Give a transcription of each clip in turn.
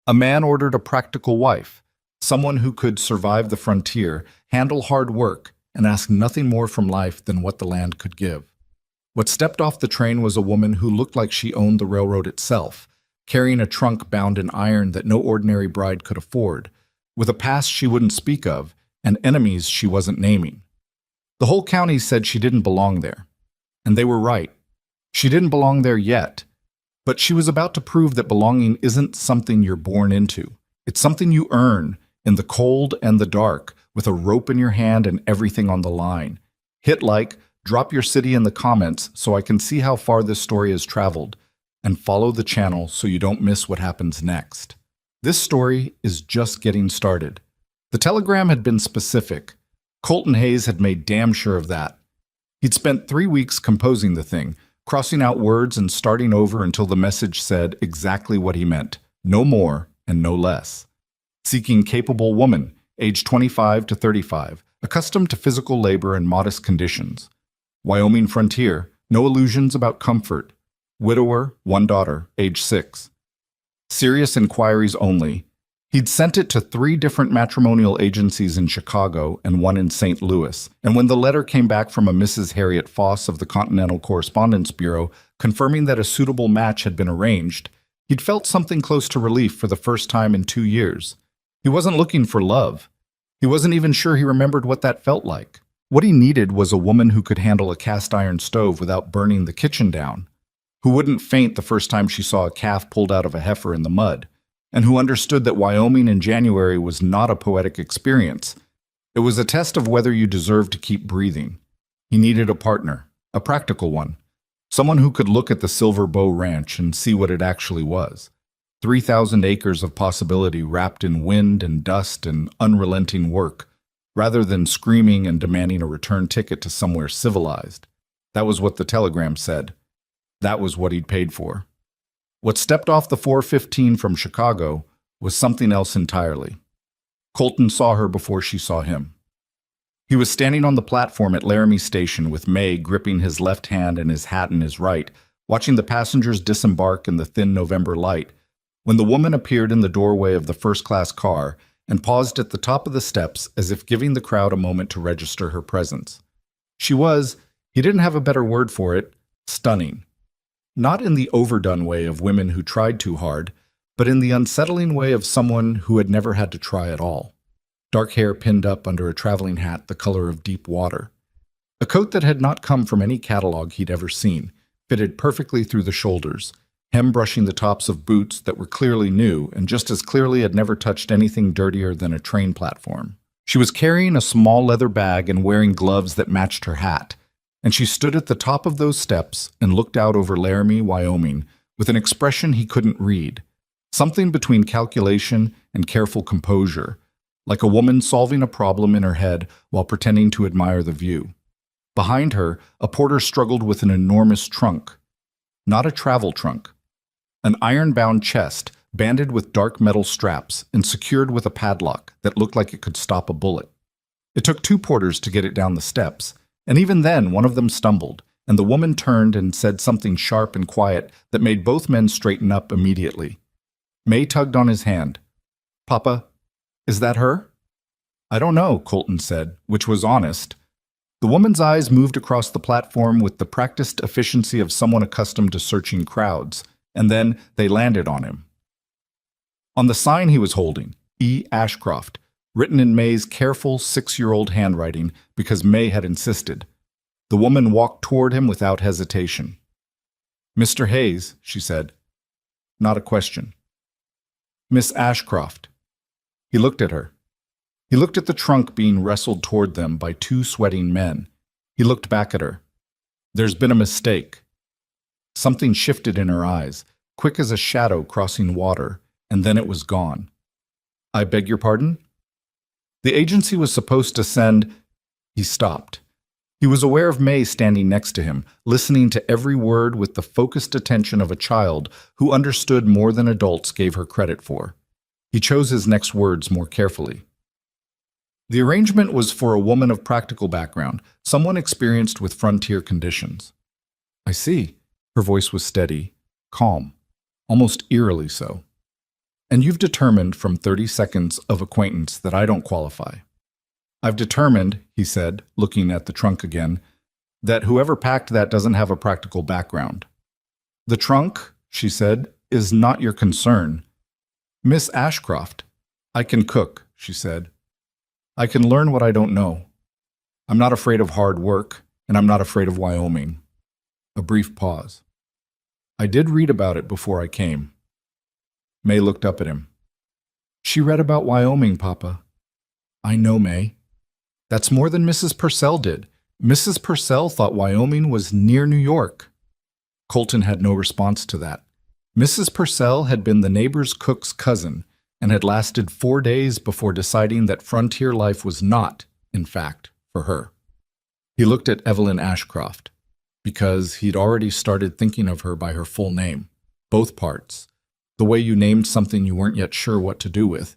A man ordered a practical wife, someone who could survive the frontier, handle hard work, and ask nothing more from life than what the land could give. What stepped off the train was a woman who looked like she owned the railroad itself, carrying a trunk bound in iron that no ordinary bride could afford, with a past she wouldn't speak of and enemies she wasn't naming. The whole county said she didn't belong there. And they were right. She didn't belong there yet. But she was about to prove that belonging isn't something you're born into. It's something you earn in the cold and the dark, with a rope in your hand and everything on the line. Hit like, drop your city in the comments so I can see how far this story has traveled, and follow the channel so you don't miss what happens next. This story is just getting started. The telegram had been specific. Colton Hayes had made damn sure of that. He'd spent 3 weeks composing the thing, crossing out words and starting over until the message said exactly what he meant, no more and no less. Seeking capable woman, age 25 to 35, accustomed to physical labor and modest conditions. Wyoming frontier, no illusions about comfort. Widower, 1 daughter, age 6. Serious inquiries only. He'd sent it to 3 different matrimonial agencies in Chicago and 1 in St. Louis, and when the letter came back from a Mrs. Harriet Foss of the Continental Correspondence Bureau confirming that a suitable match had been arranged, he'd felt something close to relief for the first time in 2 years. He wasn't looking for love. He wasn't even sure he remembered what that felt like. What he needed was a woman who could handle a cast-iron stove without burning the kitchen down, who wouldn't faint the first time she saw a calf pulled out of a heifer in the mud, and who understood that Wyoming in January was not a poetic experience. It was a test of whether you deserved to keep breathing. He needed a partner, a practical one, someone who could look at the Silver Bow Ranch and see what it actually was. 3,000 acres of possibility wrapped in wind and dust and unrelenting work, rather than screaming and demanding a return ticket to somewhere civilized. That was what the telegram said. That was what he'd paid for. What stepped off the 415 from Chicago was something else entirely. Colton saw her before she saw him. He was standing on the platform at Laramie Station with May gripping his left hand and his hat in his right, watching the passengers disembark in the thin November light, when the woman appeared in the doorway of the first-class car and paused at the top of the steps as if giving the crowd a moment to register her presence. She was, he didn't have a better word for it, stunning. Not in the overdone way of women who tried too hard, but in the unsettling way of someone who had never had to try at all. Dark hair pinned up under a traveling hat the color of deep water. A coat that had not come from any catalog he'd ever seen, fitted perfectly through the shoulders, hem brushing the tops of boots that were clearly new and just as clearly had never touched anything dirtier than a train platform. She was carrying a small leather bag and wearing gloves that matched her hat, and she stood at the top of those steps and looked out over Laramie, Wyoming, with an expression he couldn't read, something between calculation and careful composure, like a woman solving a problem in her head while pretending to admire the view. Behind her, a porter struggled with an enormous trunk. Not a travel trunk. An iron-bound chest, banded with dark metal straps and secured with a padlock that looked like it could stop a bullet. It took 2 porters to get it down the steps, and even then one of them stumbled, and the woman turned and said something sharp and quiet that made both men straighten up immediately. May tugged on his hand. "Papa, is that her?" "I don't know," Colton said, which was honest. The woman's eyes moved across the platform with the practiced efficiency of someone accustomed to searching crowds, and then they landed on him. On the sign he was holding, E. Ashcroft, written in May's careful 6-year-old handwriting because May had insisted. The woman walked toward him without hesitation. "Mr. Hayes," she said. Not a question. "Miss Ashcroft." He looked at her. He looked at the trunk being wrestled toward them by 2 sweating men. He looked back at her. "There's been a mistake." Something shifted in her eyes, quick as a shadow crossing water, and then it was gone. "I beg your pardon?" The agency was supposed to send... He stopped. He was aware of May standing next to him, listening to every word with the focused attention of a child who understood more than adults gave her credit for. He chose his next words more carefully. The arrangement was for a woman of practical background, someone experienced with frontier conditions. "I see." Her voice was steady, calm, almost eerily so. And you've determined from 30 seconds of acquaintance that I don't qualify. I've determined, he said, looking at the trunk again, that whoever packed that doesn't have a practical background. The trunk, she said, is not your concern. Miss Ashcroft, I can cook, she said. I can learn what I don't know. I'm not afraid of hard work, and I'm not afraid of Wyoming. A brief pause. I did read about it before I came. May looked up at him. She read about Wyoming, Papa. I know, May. That's more than Mrs. Purcell did. Mrs. Purcell thought Wyoming was near New York. Colton had no response to that. Mrs. Purcell had been the neighbor's cook's cousin and had lasted 4 days before deciding that frontier life was not, in fact, for her. He looked at Evelyn Ashcroft, because he'd already started thinking of her by her full name, both parts, the way you named something you weren't yet sure what to do with.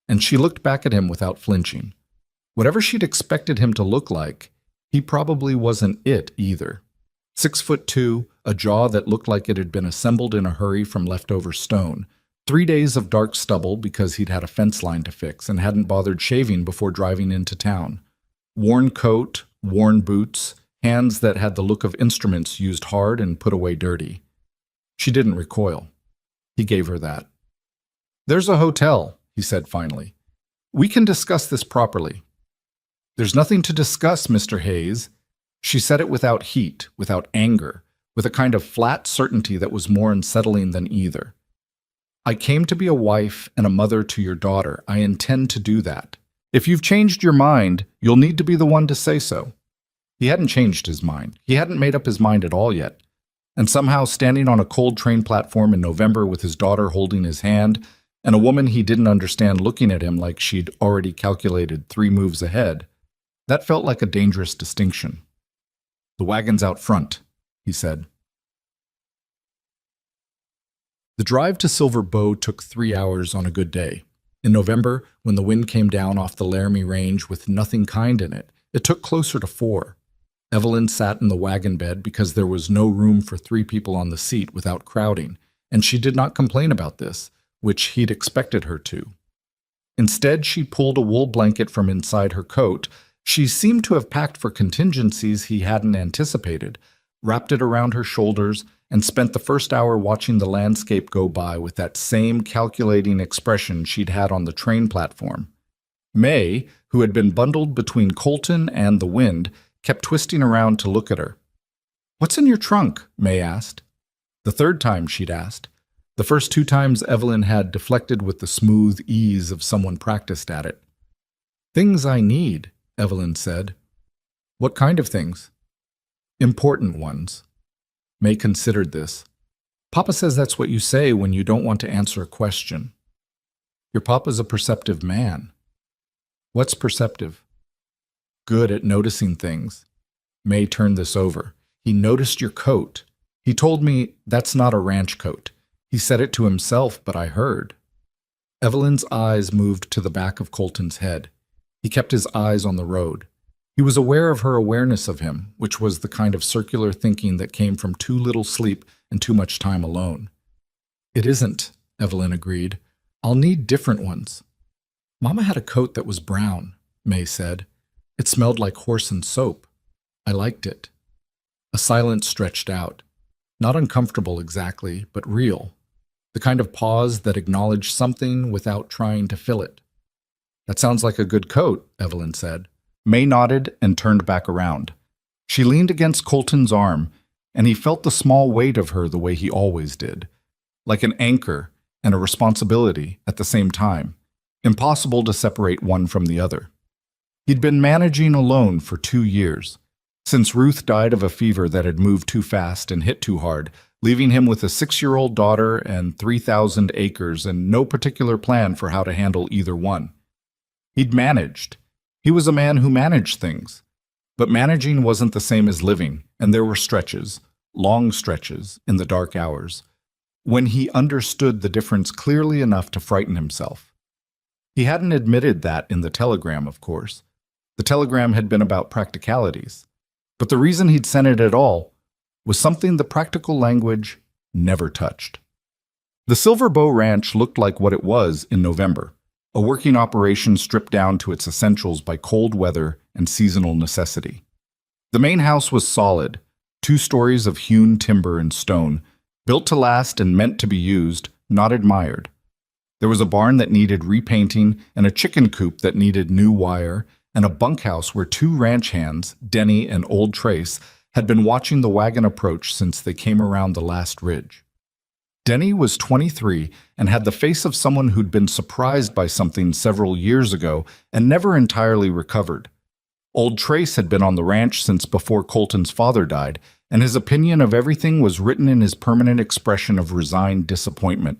And she looked back at him without flinching. Whatever she'd expected him to look like, he probably wasn't it either. 6'2", a jaw that looked like it had been assembled in a hurry from leftover stone, 3 days of dark stubble because he'd had a fence line to fix and hadn't bothered shaving before driving into town, worn coat, worn boots, hands that had the look of instruments used hard and put away dirty. She didn't recoil. He gave her that. There's a hotel, he said finally. We can discuss this properly. There's nothing to discuss, Mr. Hayes. She said it without heat, without anger, with a kind of flat certainty that was more unsettling than either. I came to be a wife and a mother to your daughter. I intend to do that. If you've changed your mind, you'll need to be the one to say so. He hadn't changed his mind. He hadn't made up his mind at all yet. And somehow, standing on a cold train platform in November with his daughter holding his hand, and a woman he didn't understand looking at him like she'd already calculated 3 moves ahead, that felt like a dangerous distinction. The wagon's out front, he said. The drive to Silver Bow took 3 hours on a good day. In November, when the wind came down off the Laramie Range with nothing kind in it, it took closer to 4. Evelyn sat in the wagon bed because there was no room for 3 people on the seat without crowding, and she did not complain about this, which he'd expected her to. Instead, she pulled a wool blanket from inside her coat. She seemed to have packed for contingencies he hadn't anticipated, wrapped it around her shoulders, and spent the first hour watching the landscape go by with that same calculating expression she'd had on the train platform. May, who had been bundled between Colton and the wind, kept twisting around to look at her. What's in your trunk? May asked. The 3rd time she'd asked. The first 2 times Evelyn had deflected with the smooth ease of someone practiced at it. Things I need, Evelyn said. What kind of things? Important ones. May considered this. Papa says that's what you say when you don't want to answer a question. Your papa's a perceptive man. What's perceptive? Good at noticing things. May turned this over. He noticed your coat. He told me that's not a ranch coat. He said it to himself, but I heard. Evelyn's eyes moved to the back of Colton's head. He kept his eyes on the road. He was aware of her awareness of him, which was the kind of circular thinking that came from too little sleep and too much time alone. It isn't, Evelyn agreed. I'll need different ones. Mama had a coat that was brown, May said. It smelled like horse and soap. I liked it. A silence stretched out. Not uncomfortable exactly, but real. The kind of pause that acknowledged something without trying to fill it. That sounds like a good coat, Evelyn said. May nodded and turned back around. She leaned against Colton's arm, and he felt the small weight of her the way he always did, like an anchor and a responsibility at the same time, impossible to separate one from the other. He'd been managing alone for 2 years, since Ruth died of a fever that had moved too fast and hit too hard, leaving him with a 6-year-old daughter and 3,000 acres and no particular plan for how to handle either one. He'd managed. He was a man who managed things. But managing wasn't the same as living, and there were stretches, long stretches, in the dark hours, when he understood the difference clearly enough to frighten himself. He hadn't admitted that in the telegram, of course. The telegram had been about practicalities. But the reason he'd sent it at all was something the practical language never touched. The Silver Bow Ranch looked like what it was in November, a working operation stripped down to its essentials by cold weather and seasonal necessity. The main house was solid, 2 stories of hewn timber and stone, built to last and meant to be used, not admired. There was a barn that needed repainting and a chicken coop that needed new wire, and a bunkhouse where 2 ranch hands, Denny and Old Trace, had been watching the wagon approach since they came around the last ridge. Denny was 23 and had the face of someone who'd been surprised by something several years ago and never entirely recovered. Old Trace had been on the ranch since before Colton's father died, and his opinion of everything was written in his permanent expression of resigned disappointment.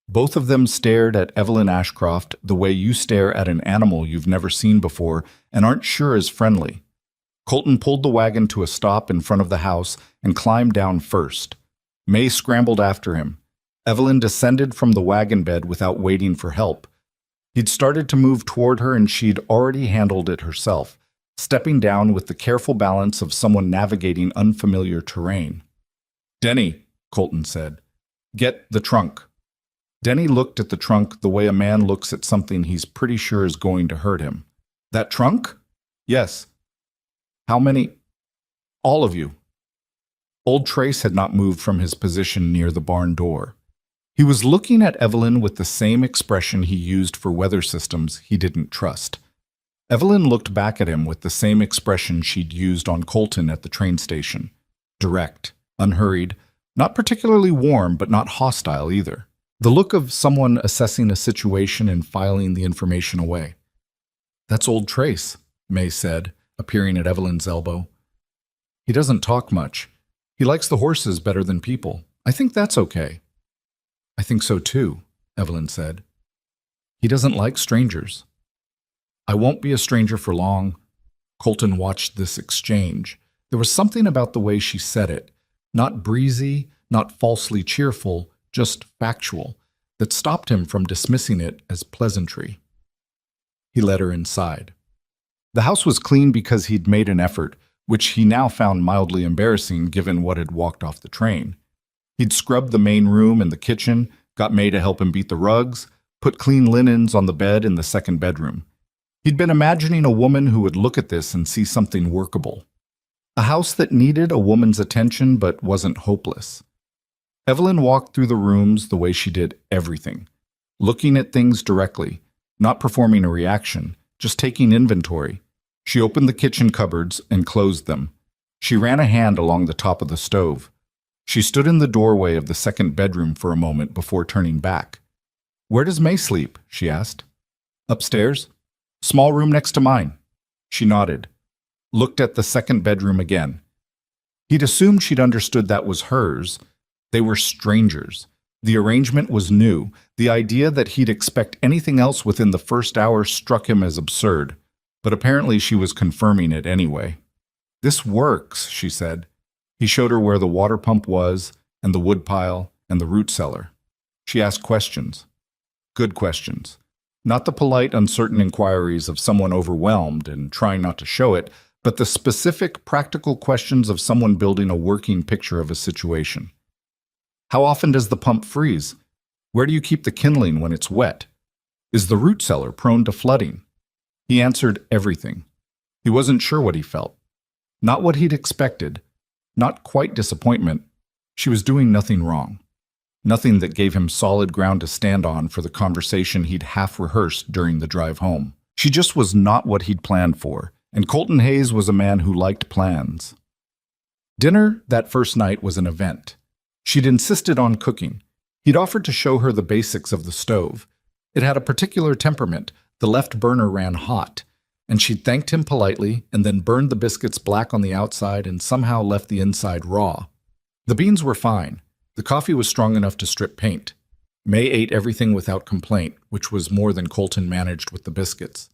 Both of them stared at Evelyn Ashcroft the way you stare at an animal you've never seen before and aren't sure is friendly. Colton pulled the wagon to a stop in front of the house and climbed down first. May scrambled after him. Evelyn descended from the wagon bed without waiting for help. He'd started to move toward her and she'd already handled it herself, stepping down with the careful balance of someone navigating unfamiliar terrain. "Denny," Colton said, "get the trunk." Denny looked at the trunk the way a man looks at something he's pretty sure is going to hurt him. "That trunk?" "Yes." "How many?" "All of you." Old Trace had not moved from his position near the barn door. He was looking at Evelyn with the same expression he used for weather systems he didn't trust. Evelyn looked back at him with the same expression she'd used on Colton at the train station. Direct, unhurried, not particularly warm but not hostile either. The look of someone assessing a situation and filing the information away. "That's Old Trace," May said, appearing at Evelyn's elbow. "He doesn't talk much. He likes the horses better than people. I think that's okay." "I think so too," Evelyn said. "He doesn't like strangers." "I won't be a stranger for long." Colton watched this exchange. There was something about the way she said it, not breezy, not falsely cheerful, just factual, that stopped him from dismissing it as pleasantry. He led her inside. The house was clean because he'd made an effort, which he now found mildly embarrassing given what had walked off the train. He'd scrubbed the main room and the kitchen, got May to help him beat the rugs, put clean linens on the bed in the second bedroom. He'd been imagining a woman who would look at this and see something workable. A house that needed a woman's attention but wasn't hopeless. Evelyn walked through the rooms the way she did everything, looking at things directly, not performing a reaction, just taking inventory. She opened the kitchen cupboards and closed them. She ran a hand along the top of the stove. She stood in the doorway of the second bedroom for a moment before turning back. "Where does May sleep?" she asked. "Upstairs. Small room next to mine." She nodded, looked at the second bedroom again. He'd assumed she'd understood that was hers. They were strangers. The arrangement was new. The idea that he'd expect anything else within the first hour struck him as absurd, but apparently she was confirming it anyway. "This works," she said. He showed her where the water pump was, and the woodpile, and the root cellar. She asked questions. Good questions. Not the polite, uncertain inquiries of someone overwhelmed and trying not to show it, but the specific, practical questions of someone building a working picture of a situation. "How often does the pump freeze? Where do you keep the kindling when it's wet? Is the root cellar prone to flooding?" He answered everything. He wasn't sure what he felt. Not what he'd expected. Not quite disappointment. She was doing nothing wrong. Nothing that gave him solid ground to stand on for the conversation he'd half-rehearsed during the drive home. She just was not what he'd planned for, and Colton Hayes was a man who liked plans. Dinner that first night was an event. She'd insisted on cooking. He'd offered to show her the basics of the stove. It had a particular temperament. The left burner ran hot, and she'd thanked him politely and then burned the biscuits black on the outside and somehow left the inside raw. The beans were fine. The coffee was strong enough to strip paint. May ate everything without complaint, which was more than Colton managed with the biscuits.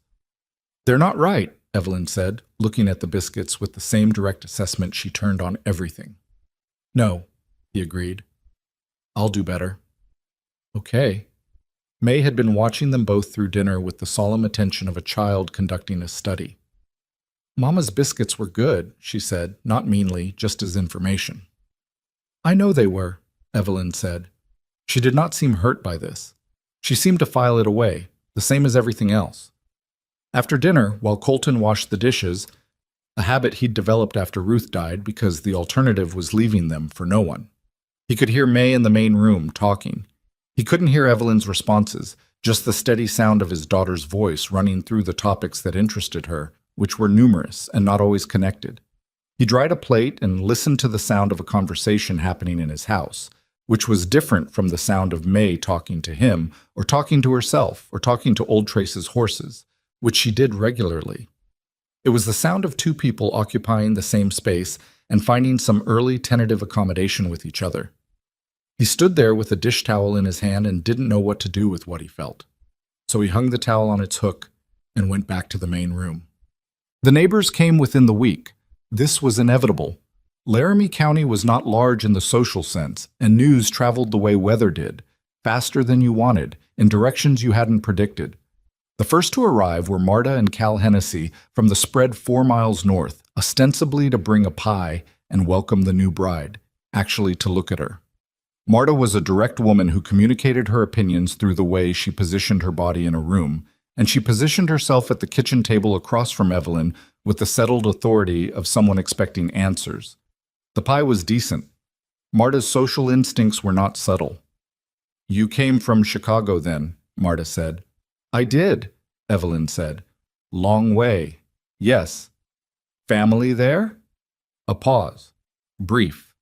"They're not right," Evelyn said, looking at the biscuits with the same direct assessment she turned on everything. "No," he agreed. "I'll do better." "Okay." May had been watching them both through dinner with the solemn attention of a child conducting a study. "Mama's biscuits were good," she said, not meanly, just as information. "I know they were," Evelyn said. She did not seem hurt by this. She seemed to file it away, the same as everything else. After dinner, while Colton washed the dishes, a habit he'd developed after Ruth died because the alternative was leaving them for no one, he could hear May in the main room talking. He couldn't hear Evelyn's responses, just the steady sound of his daughter's voice running through the topics that interested her, which were numerous and not always connected. He dried a plate and listened to the sound of a conversation happening in his house, which was different from the sound of May talking to him, or talking to herself, or talking to old Trace's horses, which she did regularly. It was the sound of two people occupying the same space and finding some early tentative accommodation with each other. He stood there with a dish towel in his hand and didn't know what to do with what he felt. So he hung the towel on its hook and went back to the main room. The neighbors came within the week. This was inevitable. Laramie County was not large in the social sense, and news traveled the way weather did, faster than you wanted, in directions you hadn't predicted. The first to arrive were Marta and Cal Hennessy from the spread 4 miles north, ostensibly to bring a pie and welcome the new bride, actually to look at her. Marta was a direct woman who communicated her opinions through the way she positioned her body in a room, and she positioned herself at the kitchen table across from Evelyn with the settled authority of someone expecting answers. The pie was decent. Marta's social instincts were not subtle. "You came from Chicago then," Marta said. "I did," Evelyn said. "Long way." "Yes." "Family there?" A pause. Brief.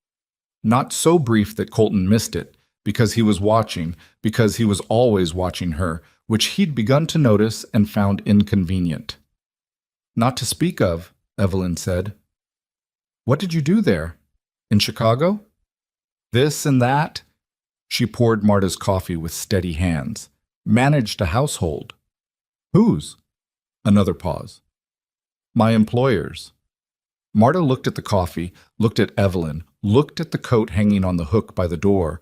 Not so brief that Colton missed it, because he was watching, because he was always watching her, which he'd begun to notice and found inconvenient. "Not to speak of," Evelyn said. "What did you do there? In Chicago?" "This and that." She poured Marta's coffee with steady hands. "Managed a household." "Whose?" Another pause. "My employer's." Marta looked at the coffee, looked at Evelyn, looked at the coat hanging on the hook by the door.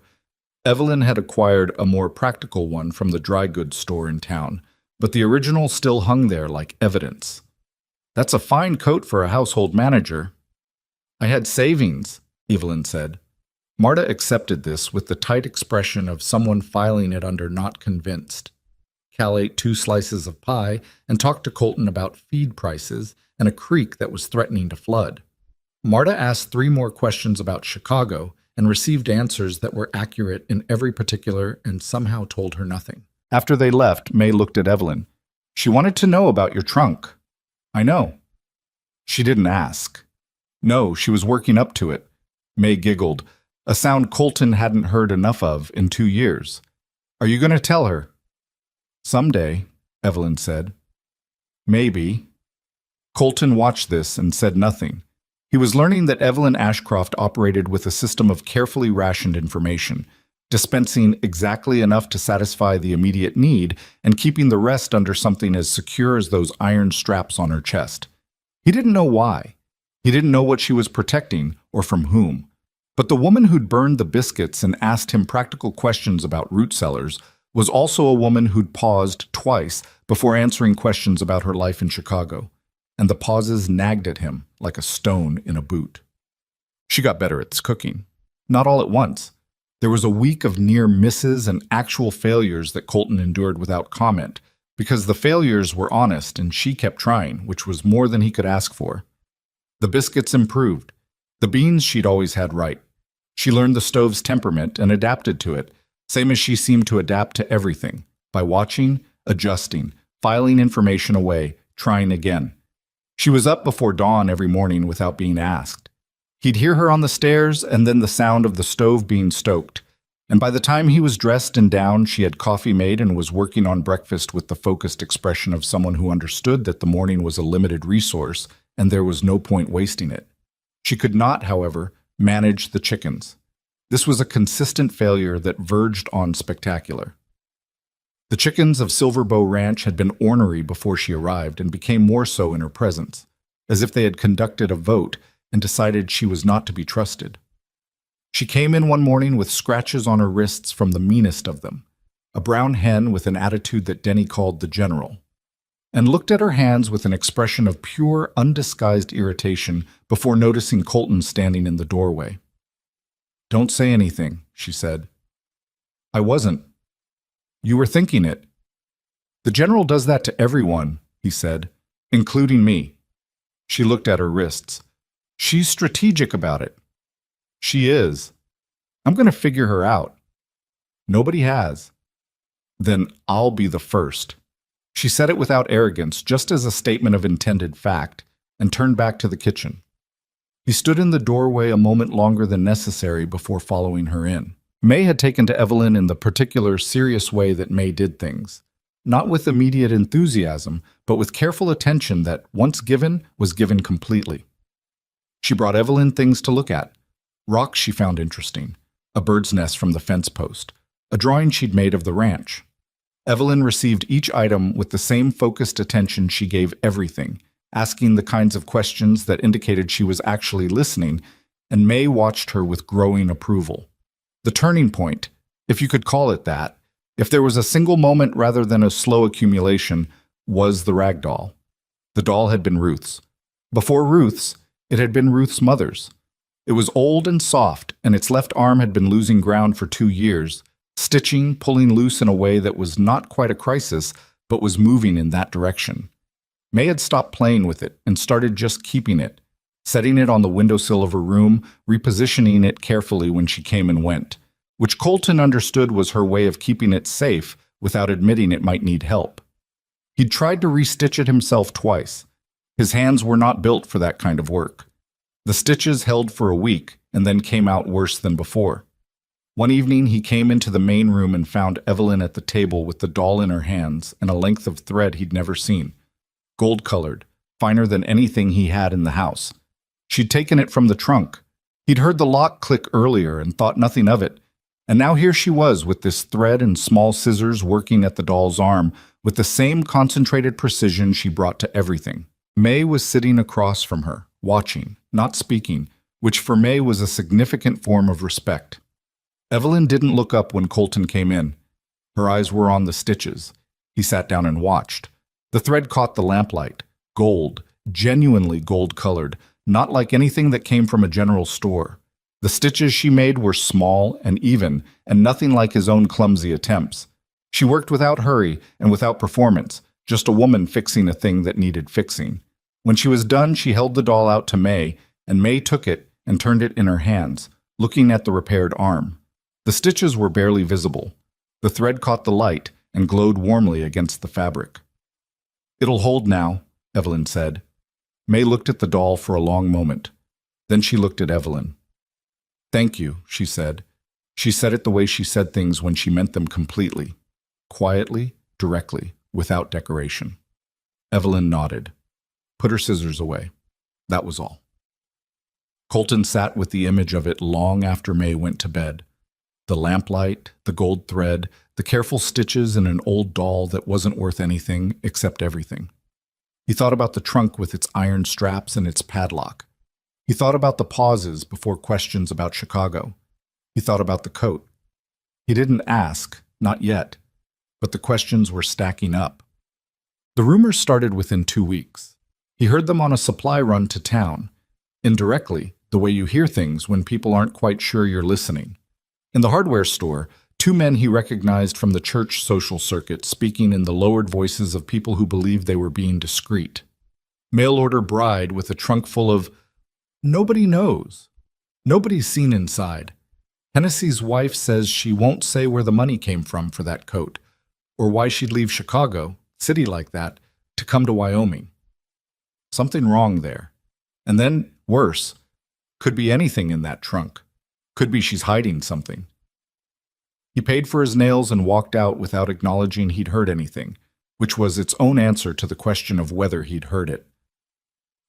Evelyn had acquired a more practical one from the dry goods store in town, but the original still hung there like evidence. "That's a fine coat for a household manager." "I had savings," Evelyn said. Marta accepted this with the tight expression of someone filing it under not convinced. Cal ate 2 slices of pie and talked to Colton about feed prices and a creek that was threatening to flood. Marta asked 3 more questions about Chicago and received answers that were accurate in every particular and somehow told her nothing. After they left, May looked at Evelyn. "She wanted to know about your trunk." "I know." "She didn't ask." "No, she was working up to it." May giggled, a sound Colton hadn't heard enough of in 2 years. "Are you going to tell her?" "Someday," Evelyn said. "Maybe." Colton watched this and said nothing. He was learning that Evelyn Ashcroft operated with a system of carefully rationed information, dispensing exactly enough to satisfy the immediate need and keeping the rest under something as secure as those iron straps on her chest. He didn't know why. He didn't know what she was protecting or from whom. But the woman who'd burned the biscuits and asked him practical questions about root cellars was also a woman who'd paused twice before answering questions about her life in Chicago, and the pauses nagged at him like a stone in a boot. She got better at cooking. Not all at once. There was a week of near misses and actual failures that Colton endured without comment, because the failures were honest and she kept trying, which was more than he could ask for. The biscuits improved. The beans she'd always had right. She learned the stove's temperament and adapted to it, same as she seemed to adapt to everything, by watching, adjusting, filing information away, trying again. She was up before dawn every morning without being asked. He'd hear her on the stairs and then the sound of the stove being stoked. And by the time he was dressed and down, she had coffee made and was working on breakfast with the focused expression of someone who understood that the morning was a limited resource and there was no point wasting it. She could not, however, manage the chickens. This was a consistent failure that verged on spectacular. The chickens of Silver Bow Ranch had been ornery before she arrived and became more so in her presence, as if they had conducted a vote and decided she was not to be trusted. She came in one morning with scratches on her wrists from the meanest of them, a brown hen with an attitude that Denny called the general, and looked at her hands with an expression of pure, undisguised irritation before noticing Colton standing in the doorway. "Don't say anything," she said. I wasn't. You were thinking it. The general does that to everyone, he said, including me. She looked at her wrists. She's strategic about it. She is. I'm going to figure her out. Nobody has. Then I'll be the first. She said it without arrogance, just as a statement of intended fact, and turned back to the kitchen. He stood in the doorway a moment longer than necessary before following her in. May had taken to Evelyn in the particular serious way that May did things. Not with immediate enthusiasm, but with careful attention that, once given, was given completely. She brought Evelyn things to look at. Rocks she found interesting, a bird's nest from the fence post, a drawing she'd made of the ranch. Evelyn received each item with the same focused attention she gave everything, asking the kinds of questions that indicated she was actually listening, and May watched her with growing approval. The turning point, if you could call it that, if there was a single moment rather than a slow accumulation, was the rag doll. The doll had been Ruth's. Before Ruth's, it had been Ruth's mother's. It was old and soft, and its left arm had been losing ground for 2 years, stitching, pulling loose in a way that was not quite a crisis, but was moving in that direction. May had stopped playing with it and started just keeping it, setting it on the windowsill of her room, repositioning it carefully when she came and went, which Colton understood was her way of keeping it safe without admitting it might need help. He'd tried to restitch it himself twice. His hands were not built for that kind of work. The stitches held for a week and then came out worse than before. One evening he came into the main room and found Evelyn at the table with the doll in her hands and a length of thread he'd never seen. Gold-colored, finer than anything he had in the house. She'd taken it from the trunk. He'd heard the lock click earlier and thought nothing of it. And now here she was with this thread and small scissors working at the doll's arm with the same concentrated precision she brought to everything. May was sitting across from her, watching, not speaking, which for May was a significant form of respect. Evelyn didn't look up when Colton came in. Her eyes were on the stitches. He sat down and watched. The thread caught the lamplight. Gold, genuinely gold-colored, not like anything that came from a general store. The stitches she made were small and even, and nothing like his own clumsy attempts. She worked without hurry and without performance, just a woman fixing a thing that needed fixing. When she was done, she held the doll out to May, and May took it and turned it in her hands, looking at the repaired arm. The stitches were barely visible. The thread caught the light and glowed warmly against the fabric. "It'll hold now," Evelyn said. May looked at the doll for a long moment. Then she looked at Evelyn. "Thank you," she said. She said it the way she said things when she meant them completely. Quietly, directly, without decoration. Evelyn nodded. Put her scissors away. That was all. Colton sat with the image of it long after May went to bed. The lamplight, the gold thread, the careful stitches in an old doll that wasn't worth anything except everything. He thought about the trunk with its iron straps and its padlock. He thought about the pauses before questions about Chicago. He thought about the coat. He didn't ask, not yet, but the questions were stacking up. The rumors started within 2 weeks. He heard them on a supply run to town, indirectly, the way you hear things when people aren't quite sure you're listening. In the hardware store, 2 men he recognized from the church social circuit speaking in the lowered voices of people who believed they were being discreet. Mail-order bride with a trunk full of, "Nobody knows. Nobody's seen inside. Hennessy's wife says she won't say where the money came from for that coat, or why she'd leave Chicago, city like that, to come to Wyoming. Something wrong there. And then, worse, could be anything in that trunk. Could be she's hiding something." He paid for his nails and walked out without acknowledging he'd heard anything, which was its own answer to the question of whether he'd heard it.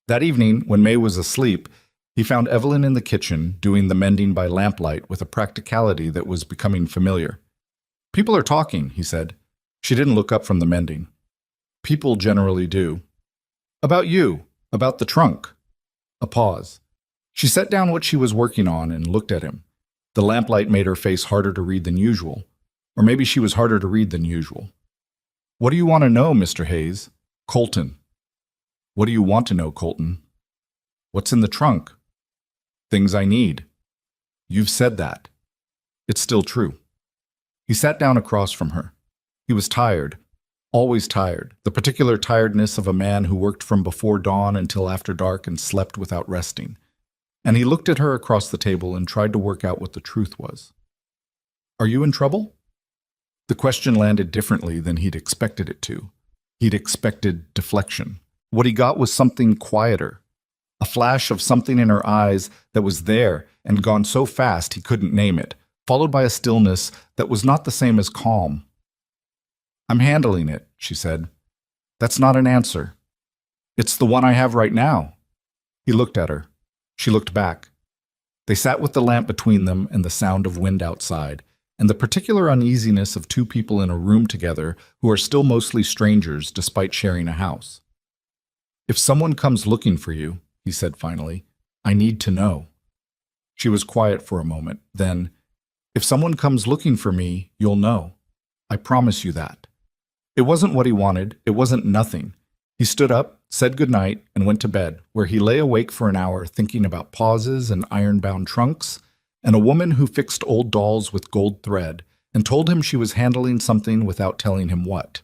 That evening, when May was asleep, he found Evelyn in the kitchen doing the mending by lamplight with a practicality that was becoming familiar. "People are talking," he said. She didn't look up from the mending. "People generally do." "About you, about the trunk." A pause. She set down what she was working on and looked at him. The lamplight made her face harder to read than usual. Or maybe she was harder to read than usual. "What do you want to know, Mr. Hayes?" "Colton." "What do you want to know, Colton?" "What's in the trunk?" "Things I need." "You've said that." "It's still true." He sat down across from her. He was tired, always tired, the particular tiredness of a man who worked from before dawn until after dark and slept without resting. And he looked at her across the table and tried to work out what the truth was. "Are you in trouble?" The question landed differently than he'd expected it to. He'd expected deflection. What he got was something quieter, a flash of something in her eyes that was there and gone so fast he couldn't name it, followed by a stillness that was not the same as calm. "I'm handling it," she said. "That's not an answer. It's the one I have right now." He looked at her. She looked back. They sat with the lamp between them and the sound of wind outside, and the particular uneasiness of two people in a room together who are still mostly strangers despite sharing a house. "If someone comes looking for you," he said finally, "I need to know." She was quiet for a moment. Then, "If someone comes looking for me, you'll know. I promise you that." It wasn't what he wanted. It wasn't nothing. He stood up, said goodnight, and went to bed, where he lay awake for an hour thinking about pauses and iron-bound trunks, and a woman who fixed old dolls with gold thread and told him she was handling something without telling him what.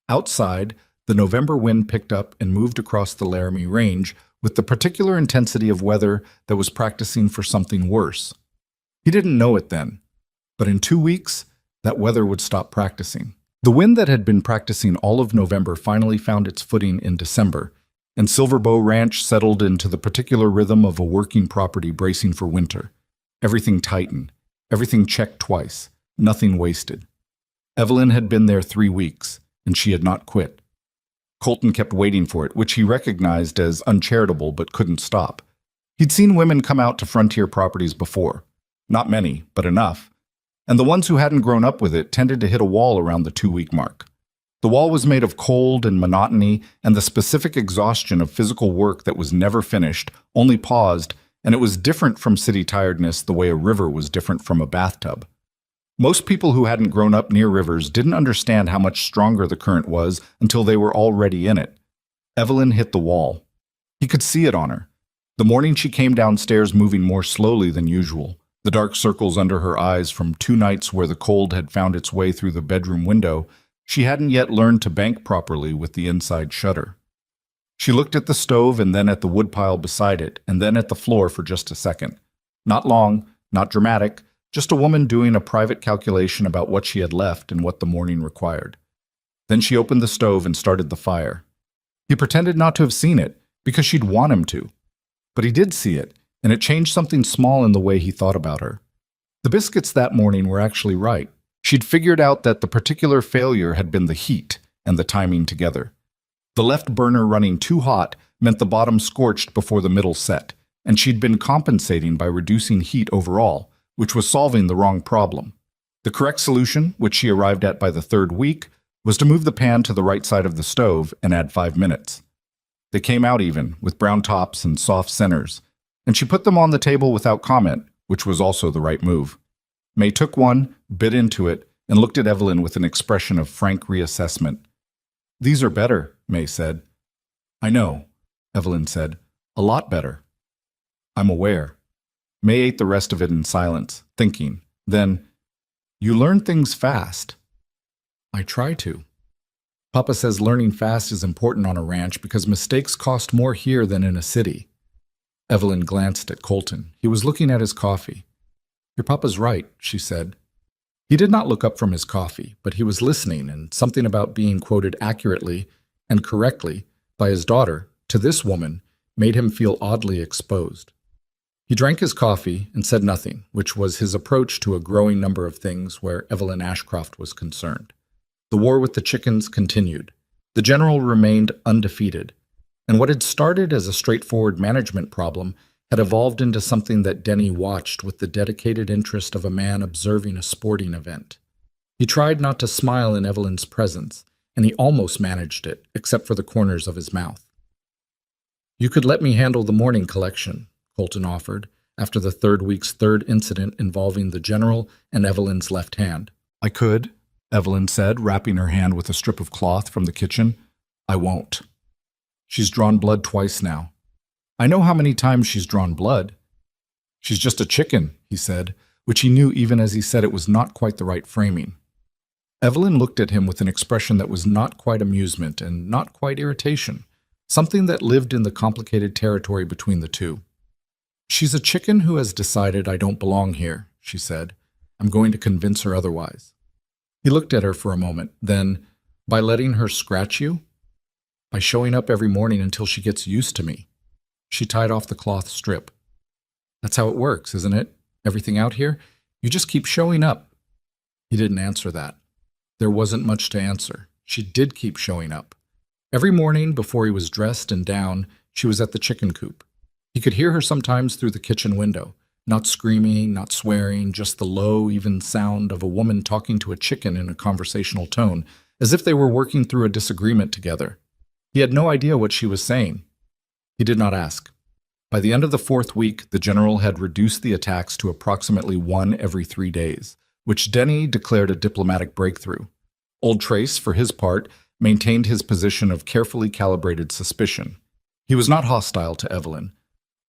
Outside, the November wind picked up and moved across the Laramie Range with the particular intensity of weather that was practicing for something worse. He didn't know it then, but in 2 weeks, that weather would stop practicing. The wind that had been practicing all of November finally found its footing in December, and Silver Bow Ranch settled into the particular rhythm of a working property bracing for winter. Everything tightened, everything checked twice, nothing wasted. Evelyn had been there 3 weeks, and she had not quit. Colton kept waiting for it, which he recognized as uncharitable but couldn't stop. He'd seen women come out to frontier properties before. Not many, but enough. And the ones who hadn't grown up with it tended to hit a wall around the 2-week mark. The wall was made of cold and monotony and the specific exhaustion of physical work that was never finished, only paused, and it was different from city tiredness the way a river was different from a bathtub. Most people who hadn't grown up near rivers didn't understand how much stronger the current was until they were already in it. Evelyn hit the wall. He could see it on her. The morning she came downstairs moving more slowly than usual, the dark circles under her eyes from 2 nights where the cold had found its way through the bedroom window, she hadn't yet learned to bank properly with the inside shutter. She looked at the stove and then at the woodpile beside it, and then at the floor for just a second. Not long, not dramatic, just a woman doing a private calculation about what she had left and what the morning required. Then she opened the stove and started the fire. He pretended not to have seen it, because she'd want him to. But he did see it, and it changed something small in the way he thought about her. The biscuits that morning were actually right. She'd figured out that the particular failure had been the heat and the timing together. The left burner running too hot meant the bottom scorched before the middle set, and she'd been compensating by reducing heat overall, which was solving the wrong problem. The correct solution, which she arrived at by the 3rd week, was to move the pan to the right side of the stove and add 5 minutes. They came out even, with brown tops and soft centers, and she put them on the table without comment, which was also the right move. May took one, bit into it, and looked at Evelyn with an expression of frank reassessment. "These are better," May said. "I know," Evelyn said. "A lot better." "I'm aware." May ate the rest of it in silence, thinking. Then, "You learn things fast." "I try to." "Papa says learning fast is important on a ranch because mistakes cost more here than in a city." Evelyn glanced at Colton. He was looking at his coffee. "Your papa's right," she said. He did not look up from his coffee, but he was listening, and something about being quoted accurately and correctly by his daughter to this woman made him feel oddly exposed. He drank his coffee and said nothing, which was his approach to a growing number of things where Evelyn Ashcroft was concerned. The war with the chickens continued. The general remained undefeated, and what had started as a straightforward management problem had evolved into something that Denny watched with the dedicated interest of a man observing a sporting event. He tried not to smile in Evelyn's presence, and he almost managed it, except for the corners of his mouth. "You could let me handle the morning collection," Colton offered, after the 3rd week's 3rd incident involving the general and Evelyn's left hand. "I could," Evelyn said, wrapping her hand with a strip of cloth from the kitchen. "I won't. She's drawn blood twice now." "I know how many times she's drawn blood." "She's just a chicken," he said, which he knew even as he said it was not quite the right framing. Evelyn looked at him with an expression that was not quite amusement and not quite irritation, something that lived in the complicated territory between the two. "She's a chicken who has decided I don't belong here," she said. "I'm going to convince her otherwise." He looked at her for a moment, then, "By letting her scratch you? By showing up every morning until she gets used to me." She tied off the cloth strip. "That's how it works, isn't it? Everything out here? You just keep showing up." He didn't answer that. There wasn't much to answer. She did keep showing up. Every morning, before he was dressed and down, she was at the chicken coop. He could hear her sometimes through the kitchen window, not screaming, not swearing, just the low, even sound of a woman talking to a chicken in a conversational tone, as if they were working through a disagreement together. He had no idea what she was saying. He did not ask. By the end of the 4th week, the general had reduced the attacks to approximately 1 every 3 days, which Denny declared a diplomatic breakthrough. Old Trace, for his part, maintained his position of carefully calibrated suspicion. He was not hostile to Evelyn.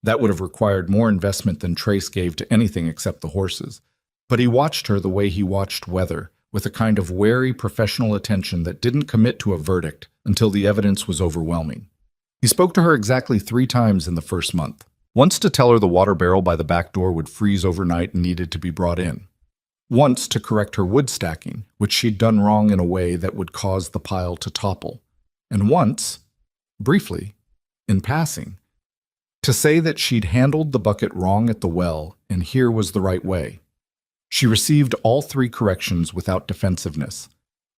That would have required more investment than Trace gave to anything except the horses. But he watched her the way he watched weather, with a kind of wary professional attention that didn't commit to a verdict until the evidence was overwhelming. He spoke to her exactly 3 times in the first month. Once to tell her the water barrel by the back door would freeze overnight and needed to be brought in. Once to correct her wood stacking, which she'd done wrong in a way that would cause the pile to topple. And once, briefly, in passing, to say that she'd handled the bucket wrong at the well and here was the right way. She received all 3 corrections without defensiveness.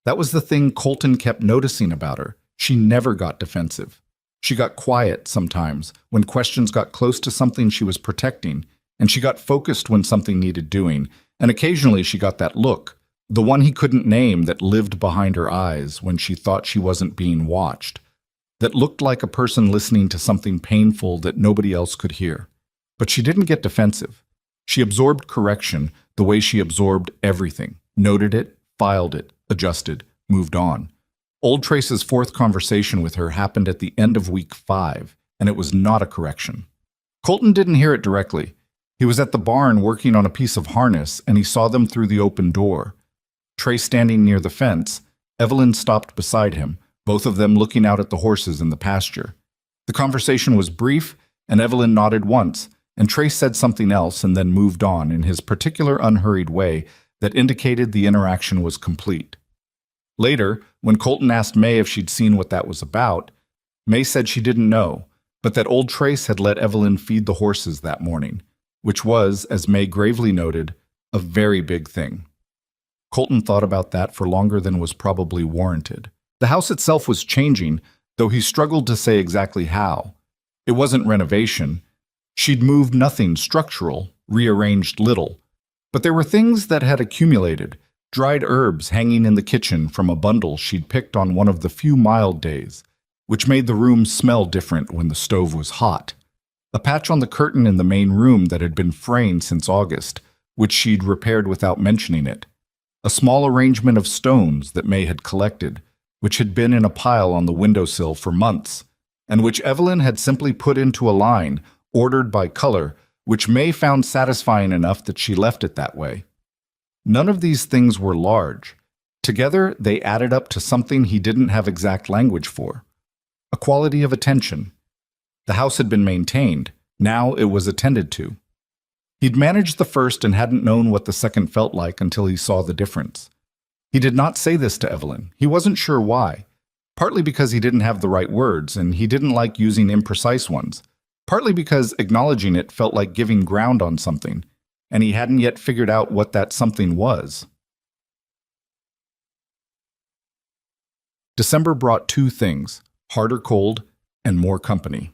That was the thing Colton kept noticing about her. She never got defensive. She got quiet sometimes when questions got close to something she was protecting, and she got focused when something needed doing, and occasionally she got that look, the one he couldn't name that lived behind her eyes when she thought she wasn't being watched, that looked like a person listening to something painful that nobody else could hear. But she didn't get defensive. She absorbed correction the way she absorbed everything, noted it, filed it, adjusted, moved on. Old Trace's 4th conversation with her happened at the end of week 5, and it was not a correction. Colton didn't hear it directly. He was at the barn working on a piece of harness, and he saw them through the open door. Trace standing near the fence, Evelyn stopped beside him, both of them looking out at the horses in the pasture. The conversation was brief, and Evelyn nodded once, and Trace said something else and then moved on in his particular unhurried way that indicated the interaction was complete. Later, when Colton asked May if she'd seen what that was about, May said she didn't know, but that old Trace had let Evelyn feed the horses that morning, which was, as May gravely noted, a very big thing. Colton thought about that for longer than was probably warranted. The house itself was changing, though he struggled to say exactly how. It wasn't renovation. She'd moved nothing structural, rearranged little. But there were things that had accumulated, dried herbs hanging in the kitchen from a bundle she'd picked on one of the few mild days, which made the room smell different when the stove was hot. A patch on the curtain in the main room that had been fraying since August, which she'd repaired without mentioning it. A small arrangement of stones that May had collected, which had been in a pile on the windowsill for months, and which Evelyn had simply put into a line, ordered by color, which May found satisfying enough that she left it that way. None of these things were large. Together, they added up to something he didn't have exact language for. A quality of attention. The house had been maintained. Now it was attended to. He'd managed the first and hadn't known what the second felt like until he saw the difference. He did not say this to Evelyn. He wasn't sure why. Partly because he didn't have the right words, and he didn't like using imprecise ones. Partly because acknowledging it felt like giving ground on something, and he hadn't yet figured out what that something was. December brought 2 things, harder cold and more company.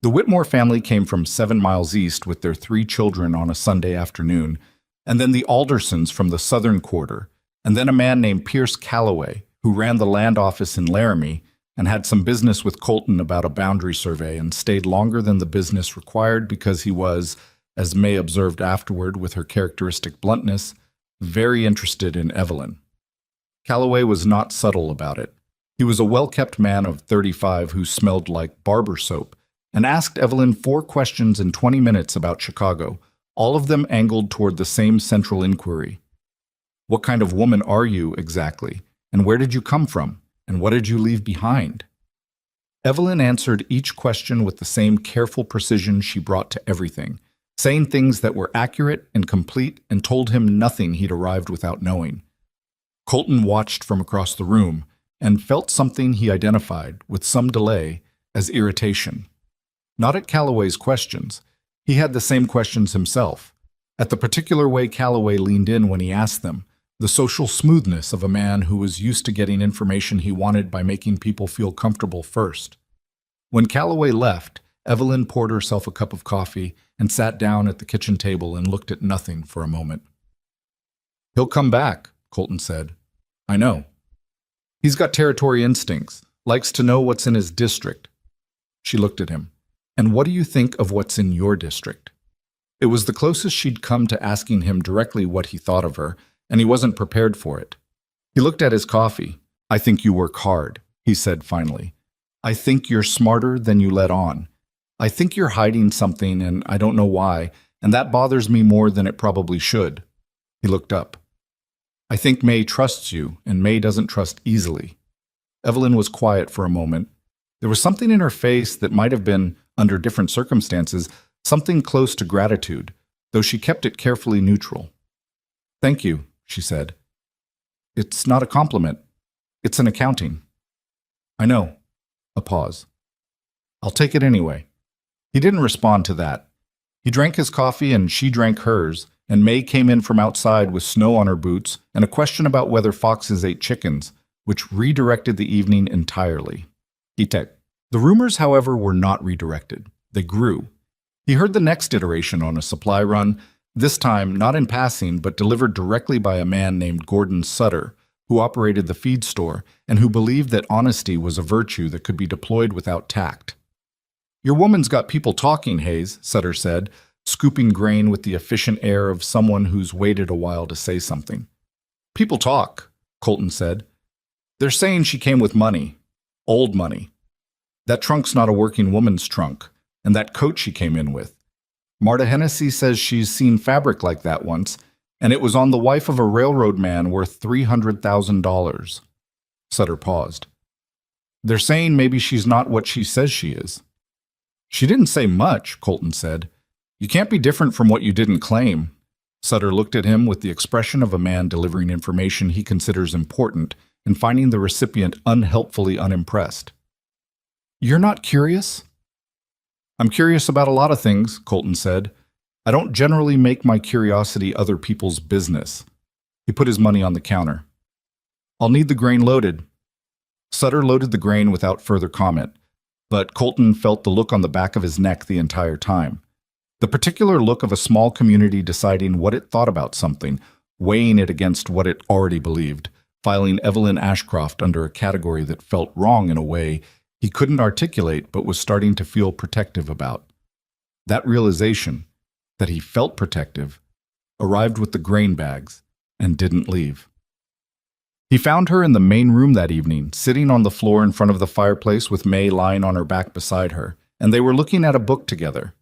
The Whitmore family came from 7 miles east with their 3 children on a Sunday afternoon, and then the Aldersons from the southern quarter, and then a man named Pierce Calloway, who ran the land office in Laramie and had some business with Colton about a boundary survey and stayed longer than the business required because he was, as May observed afterward with her characteristic bluntness, very interested in Evelyn. Calloway was not subtle about it. He was a well-kept man of 35 who smelled like barber soap and asked Evelyn 4 questions in 20 minutes about Chicago, all of them angled toward the same central inquiry. What kind of woman are you, exactly? And where did you come from? And what did you leave behind? Evelyn answered each question with the same careful precision she brought to everything, saying things that were accurate and complete and told him nothing he'd arrived without knowing. Colton watched from across the room and felt something he identified, with some delay, as irritation. Not at Calloway's questions. He had the same questions himself. At the particular way Calloway leaned in when he asked them, the social smoothness of a man who was used to getting information he wanted by making people feel comfortable first. When Calloway left, Evelyn poured herself a cup of coffee and sat down at the kitchen table and looked at nothing for a moment. "He'll come back," Colton said. "I know. He's got territory instincts, likes to know what's in his district." She looked at him. "And what do you think of what's in your district?" It was the closest she'd come to asking him directly what he thought of her, and he wasn't prepared for it. He looked at his coffee. "I think you work hard," he said finally. "I think you're smarter than you let on. I think you're hiding something, and I don't know why, and that bothers me more than it probably should." He looked up. "I think May trusts you, and May doesn't trust easily." Evelyn was quiet for a moment. There was something in her face that might have been, under different circumstances, something close to gratitude, though she kept it carefully neutral. "Thank you," she said. "It's not a compliment. It's an accounting." "I know." A pause. "I'll take it anyway." He didn't respond to that. He drank his coffee and she drank hers, and May came in from outside with snow on her boots and a question about whether foxes ate chickens, which redirected the evening entirely. The rumors, however, were not redirected. They grew. He heard the next iteration on a supply run, this time not in passing, but delivered directly by a man named Gordon Sutter, who operated the feed store and who believed that honesty was a virtue that could be deployed without tact. "Your woman's got people talking, Hayes," Sutter said, scooping grain with the efficient air of someone who's waited a while to say something. "People talk," Colton said. "They're saying she came with money. Old money. That trunk's not a working woman's trunk, and that coat she came in with. Marta Hennessy says she's seen fabric like that once, and it was on the wife of a railroad man worth $300,000. Sutter paused. "They're saying maybe she's not what she says she is." "She didn't say much," Colton said. "You can't be different from what you didn't claim." Sutter looked at him with the expression of a man delivering information he considers important and finding the recipient unhelpfully unimpressed. "You're not curious?" "I'm curious about a lot of things," Colton said. "I don't generally make my curiosity other people's business." He put his money on the counter. "I'll need the grain loaded." Sutter loaded the grain without further comment, but Colton felt the look on the back of his neck the entire time. The particular look of a small community deciding what it thought about something, weighing it against what it already believed, filing Evelyn Ashcroft under a category that felt wrong in a way he couldn't articulate but was starting to feel protective about. That realization, that he felt protective, arrived with the grain bags and didn't leave. He found her in the main room that evening, sitting on the floor in front of the fireplace with May lying on her back beside her, and they were looking at a book together.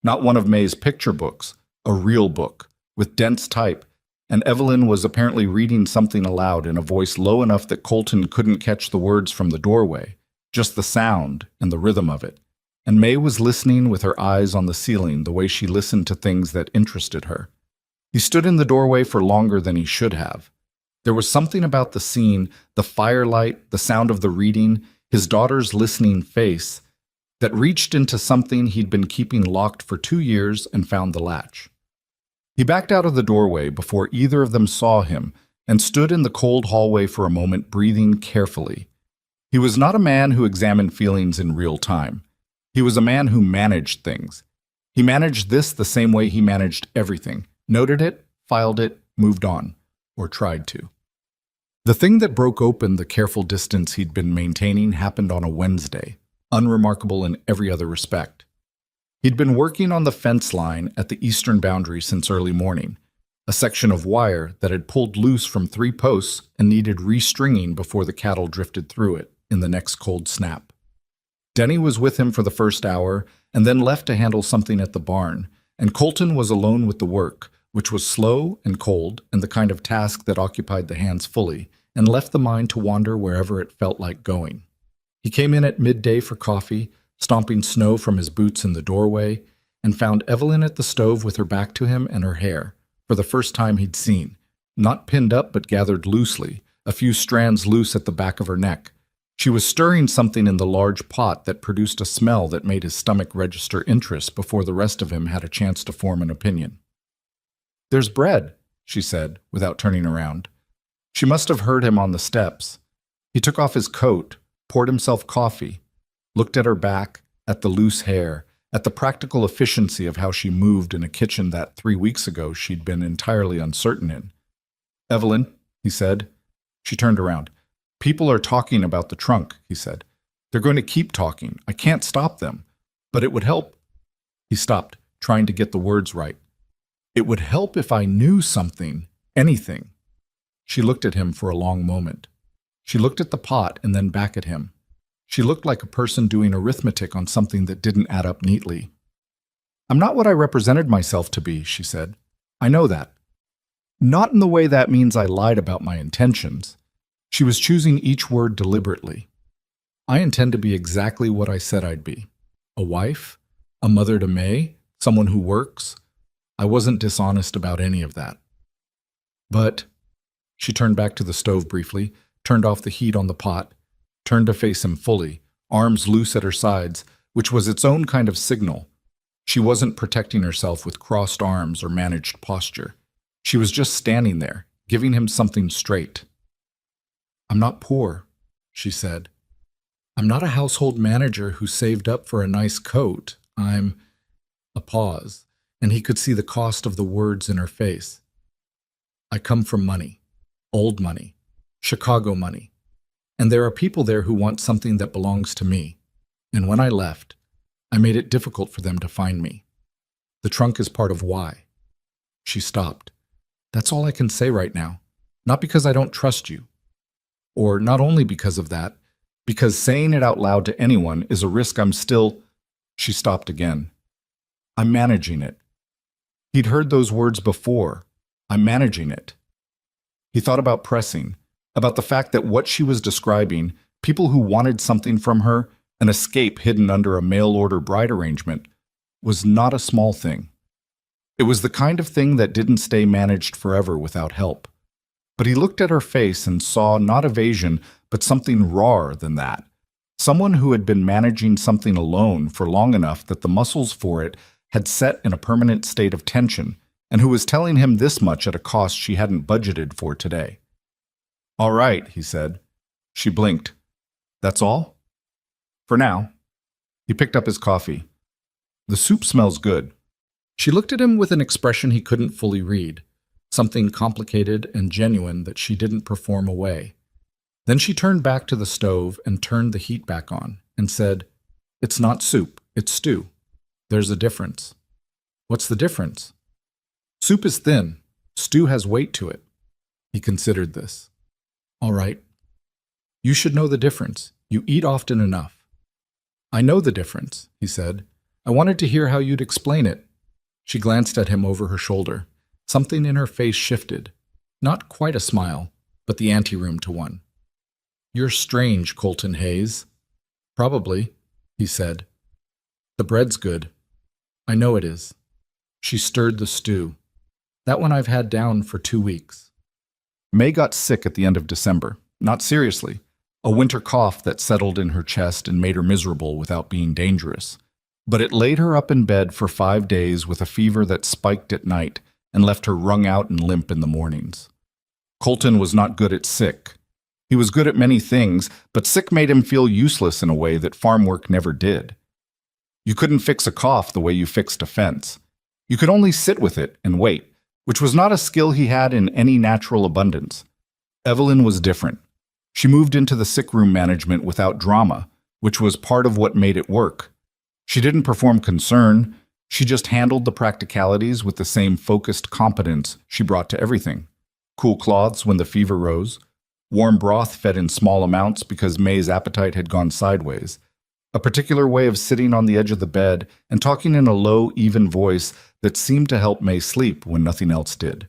Not one of May's picture books, a real book, with dense type, and Evelyn was apparently reading something aloud in a voice low enough that Colton couldn't catch the words from the doorway, just the sound and the rhythm of it. And May was listening with her eyes on the ceiling the way she listened to things that interested her. He stood in the doorway for longer than he should have. There was something about the scene, the firelight, the sound of the reading, his daughter's listening face, that reached into something he'd been keeping locked for 2 years and found the latch. He backed out of the doorway before either of them saw him and stood in the cold hallway for a moment, breathing carefully. He was not a man who examined feelings in real time. He was a man who managed things. He managed this the same way he managed everything, noted it, filed it, moved on, or tried to. The thing that broke open the careful distance he'd been maintaining happened on a Wednesday, unremarkable in every other respect. He'd been working on the fence line at the eastern boundary since early morning, a section of wire that had pulled loose from 3 posts and needed restringing before the cattle drifted through it in the next cold snap. Denny was with him for the first hour and then left to handle something at the barn, and Colton was alone with the work, which was slow and cold and the kind of task that occupied the hands fully and left the mind to wander wherever it felt like going. He came in at midday for coffee, stomping snow from his boots in the doorway, and found Evelyn at the stove with her back to him and her hair, for the first time he'd seen, not pinned up but gathered loosely, a few strands loose at the back of her neck. She was stirring something in the large pot that produced a smell that made his stomach register interest before the rest of him had a chance to form an opinion. "There's bread," she said, without turning around. She must have heard him on the steps. He took off his coat, poured himself coffee, looked at her back, at the loose hair, at the practical efficiency of how she moved in a kitchen that 3 weeks ago she'd been entirely uncertain in. "Evelyn," he said. She turned around. "People are talking about the trunk," he said. "They're going to keep talking. I can't stop them. But it would help." He stopped, trying to get the words right. "It would help if I knew something, anything." She looked at him for a long moment. She looked at the pot and then back at him. She looked like a person doing arithmetic on something that didn't add up neatly. "I'm not what I represented myself to be," she said. "I know that. Not in the way that means I lied about my intentions." She was choosing each word deliberately. "I intend to be exactly what I said I'd be. A wife, a mother to May, someone who works. I wasn't dishonest about any of that. But," she turned back to the stove briefly, turned off the heat on the pot, turned to face him fully, arms loose at her sides, which was its own kind of signal. She wasn't protecting herself with crossed arms or managed posture. She was just standing there, giving him something straight. "I'm not poor," she said. "I'm not a household manager who saved up for a nice coat. I'm—" A pause, and he could see the cost of the words in her face. "I come from money, old money, Chicago money, and there are people there who want something that belongs to me. And when I left, I made it difficult for them to find me. The trunk is part of why." She stopped. "That's all I can say right now. Not because I don't trust you. Or not only because of that, because saying it out loud to anyone is a risk I'm still—" She stopped again. "I'm managing it." He'd heard those words before. "I'm managing it." He thought about pressing, about the fact that what she was describing, people who wanted something from her, an escape hidden under a mail-order bride arrangement, was not a small thing. It was the kind of thing that didn't stay managed forever without help. But he looked at her face and saw not evasion, but something rawer than that. Someone who had been managing something alone for long enough that the muscles for it had set in a permanent state of tension, and who was telling him this much at a cost she hadn't budgeted for today. "All right," he said. She blinked. "That's all?" "For now." He picked up his coffee. "The soup smells good." She looked at him with an expression he couldn't fully read, something complicated and genuine that she didn't perform away. Then she turned back to the stove and turned the heat back on and said, "It's not soup, it's stew. There's a difference." "What's the difference?" "Soup is thin. Stew has weight to it." He considered this. "All right. You should know the difference. You eat often enough." "I know the difference," he said. "I wanted to hear how you'd explain it." She glanced at him over her shoulder. Something in her face shifted. Not quite a smile, but the anteroom to one. "You're strange, Colton Hayes." "Probably," he said. "The bread's good." "I know it is." She stirred the stew. "That one I've had down for 2 weeks. May got sick at the end of December. Not seriously. A winter cough that settled in her chest and made her miserable without being dangerous. But it laid her up in bed for 5 days with a fever that spiked at night and left her wrung out and limp in the mornings. Colton was not good at sick. He was good at many things, but sick made him feel useless in a way that farm work never did. You couldn't fix a cough the way you fixed a fence. You could only sit with it and wait, which was not a skill he had in any natural abundance. Evelyn was different. She moved into the sick room management without drama, which was part of what made it work. She didn't perform concern. She just handled the practicalities with the same focused competence she brought to everything. Cool cloths when the fever rose, warm broth fed in small amounts because May's appetite had gone sideways, a particular way of sitting on the edge of the bed and talking in a low, even voice that seemed to help May sleep when nothing else did.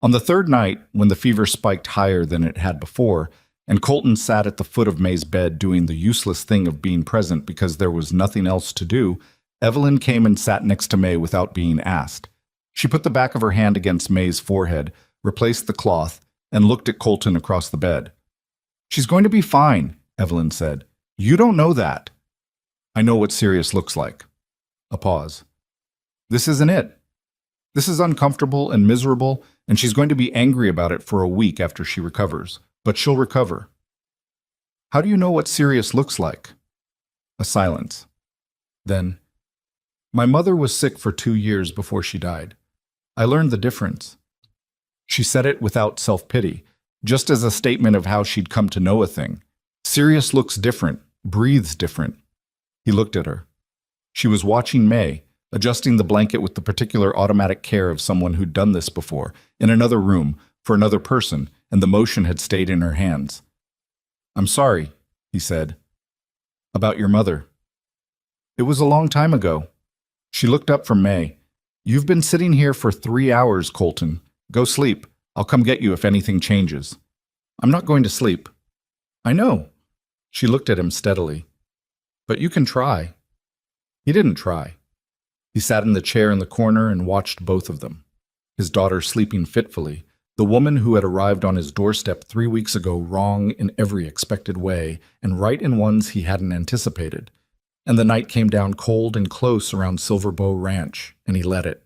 On the third night, when the fever spiked higher than it had before, and Colton sat at the foot of May's bed doing the useless thing of being present because there was nothing else to do, Evelyn came and sat next to May without being asked. She put the back of her hand against May's forehead, replaced the cloth, and looked at Colton across the bed. "She's going to be fine," Evelyn said. "You don't know that." "I know what Sirius looks like." A pause. "This isn't it. This is uncomfortable and miserable, and she's going to be angry about it for a week after she recovers. But she'll recover." "How do you know what Sirius looks like?" A silence. Then, "My mother was sick for 2 years before she died. I learned the difference." She said it without self-pity, just as a statement of how she'd come to know a thing. Sirius looks different, breathes different. He looked at her. She was watching May, adjusting the blanket with the particular automatic care of someone who'd done this before, in another room, for another person, and the motion had stayed in her hands. "I'm sorry," he said. "About your mother." "It was a long time ago." She looked up from May. "You've been sitting here for 3 hours, Colton. Go sleep. I'll come get you if anything changes." "I'm not going to sleep." "I know." She looked at him steadily. "But you can try." He didn't try. He sat in the chair in the corner and watched both of them. His daughter sleeping fitfully, the woman who had arrived on his doorstep 3 weeks ago wrong in every expected way and right in ones he hadn't anticipated. And the night came down cold and close around Silver Bow Ranch, and he let it.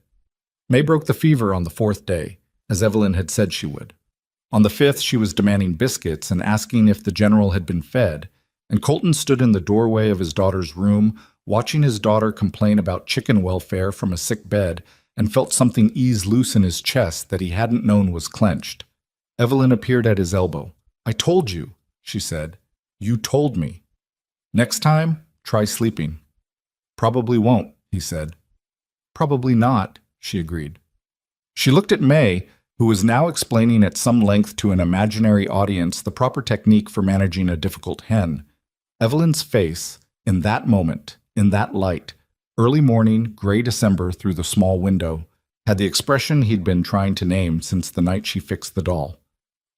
May broke the fever on the 4th day, as Evelyn had said she would. On the 5th, she was demanding biscuits and asking if the general had been fed, and Colton stood in the doorway of his daughter's room, watching his daughter complain about chicken welfare from a sick bed, and felt something ease loose in his chest that he hadn't known was clenched. Evelyn appeared at his elbow. "I told you," she said. "You told me. Next time, try sleeping." "Probably won't," he said. "Probably not," she agreed. She looked at May, who was now explaining at some length to an imaginary audience the proper technique for managing a difficult hen. Evelyn's face, in that moment, in that light, early morning, gray December through the small window, had the expression he'd been trying to name since the night she fixed the doll.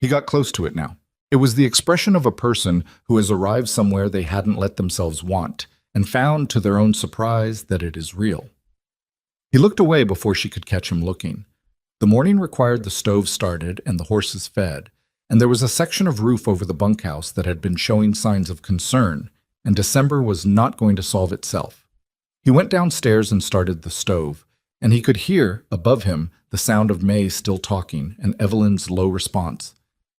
He got close to it now. It was the expression of a person who has arrived somewhere they hadn't let themselves want, and found, to their own surprise, that it is real. He looked away before she could catch him looking. The morning required the stove started and the horses fed, and there was a section of roof over the bunkhouse that had been showing signs of concern, and December was not going to solve itself. He went downstairs and started the stove, and he could hear, above him, the sound of May still talking and Evelyn's low response.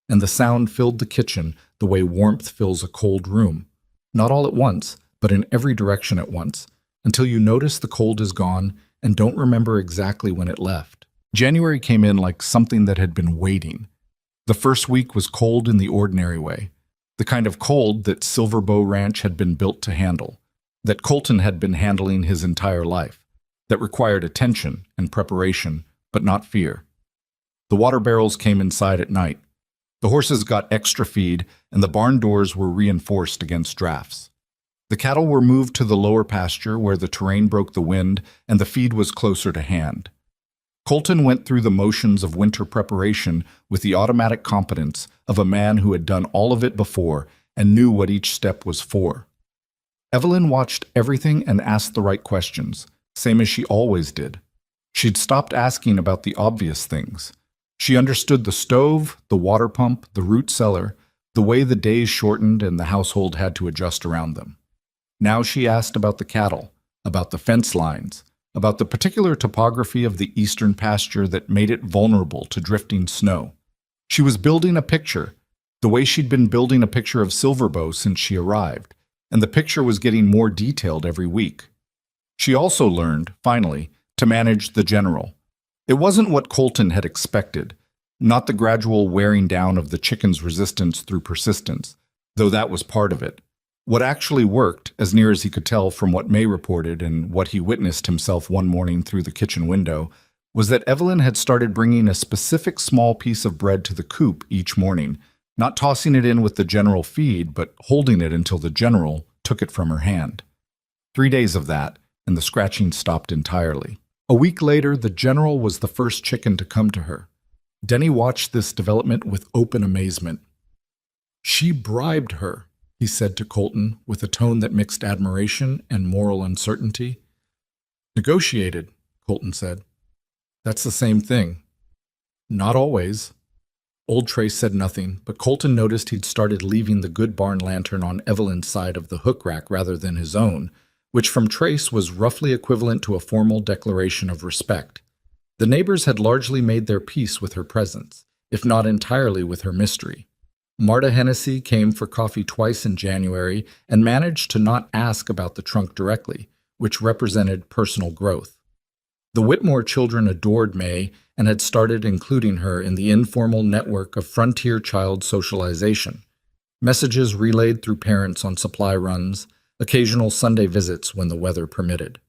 And the sound filled the kitchen the way warmth fills a cold room, not all at once, but in every direction at once, until you notice the cold is gone and don't remember exactly when it left. January came in like something that had been waiting. The first week was cold in the ordinary way, the kind of cold that Silver Bow Ranch had been built to handle, that Colton had been handling his entire life, that required attention and preparation, but not fear. The water barrels came inside at night. The horses got extra feed, and the barn doors were reinforced against drafts. The cattle were moved to the lower pasture where the terrain broke the wind and the feed was closer to hand. Colton went through the motions of winter preparation with the automatic competence of a man who had done all of it before and knew what each step was for. Evelyn watched everything and asked the right questions, same as she always did. She'd stopped asking about the obvious things. She understood the stove, the water pump, the root cellar, the way the days shortened and the household had to adjust around them. Now she asked about the cattle, about the fence lines, about the particular topography of the eastern pasture that made it vulnerable to drifting snow. She was building a picture, the way she'd been building a picture of Silver Bow since she arrived, and the picture was getting more detailed every week. She also learned, finally, to manage the general. It wasn't what Colton had expected, not the gradual wearing down of the chicken's resistance through persistence, though that was part of it. What actually worked, as near as he could tell from what May reported and what he witnessed himself one morning through the kitchen window, was that Evelyn had started bringing a specific small piece of bread to the coop each morning, not tossing it in with the general feed, but holding it until the general took it from her hand. 3 days of that, and the scratching stopped entirely. A week later, the general was the first chicken to come to her. Denny watched this development with open amazement. "She bribed her," he said to Colton with a tone that mixed admiration and moral uncertainty. "Negotiated," Colton said. "That's the same thing." "Not always." Old Trace said nothing, but Colton noticed he'd started leaving the good barn lantern on Evelyn's side of the hook rack rather than his own, which from Trace was roughly equivalent to a formal declaration of respect. The neighbors had largely made their peace with her presence, if not entirely with her mystery. Marta Hennessy came for coffee twice in January and managed to not ask about the trunk directly, which represented personal growth. The Whitmore children adored May and had started including her in the informal network of frontier child socialization. Messages relayed through parents on supply runs, occasional Sunday visits when the weather permitted.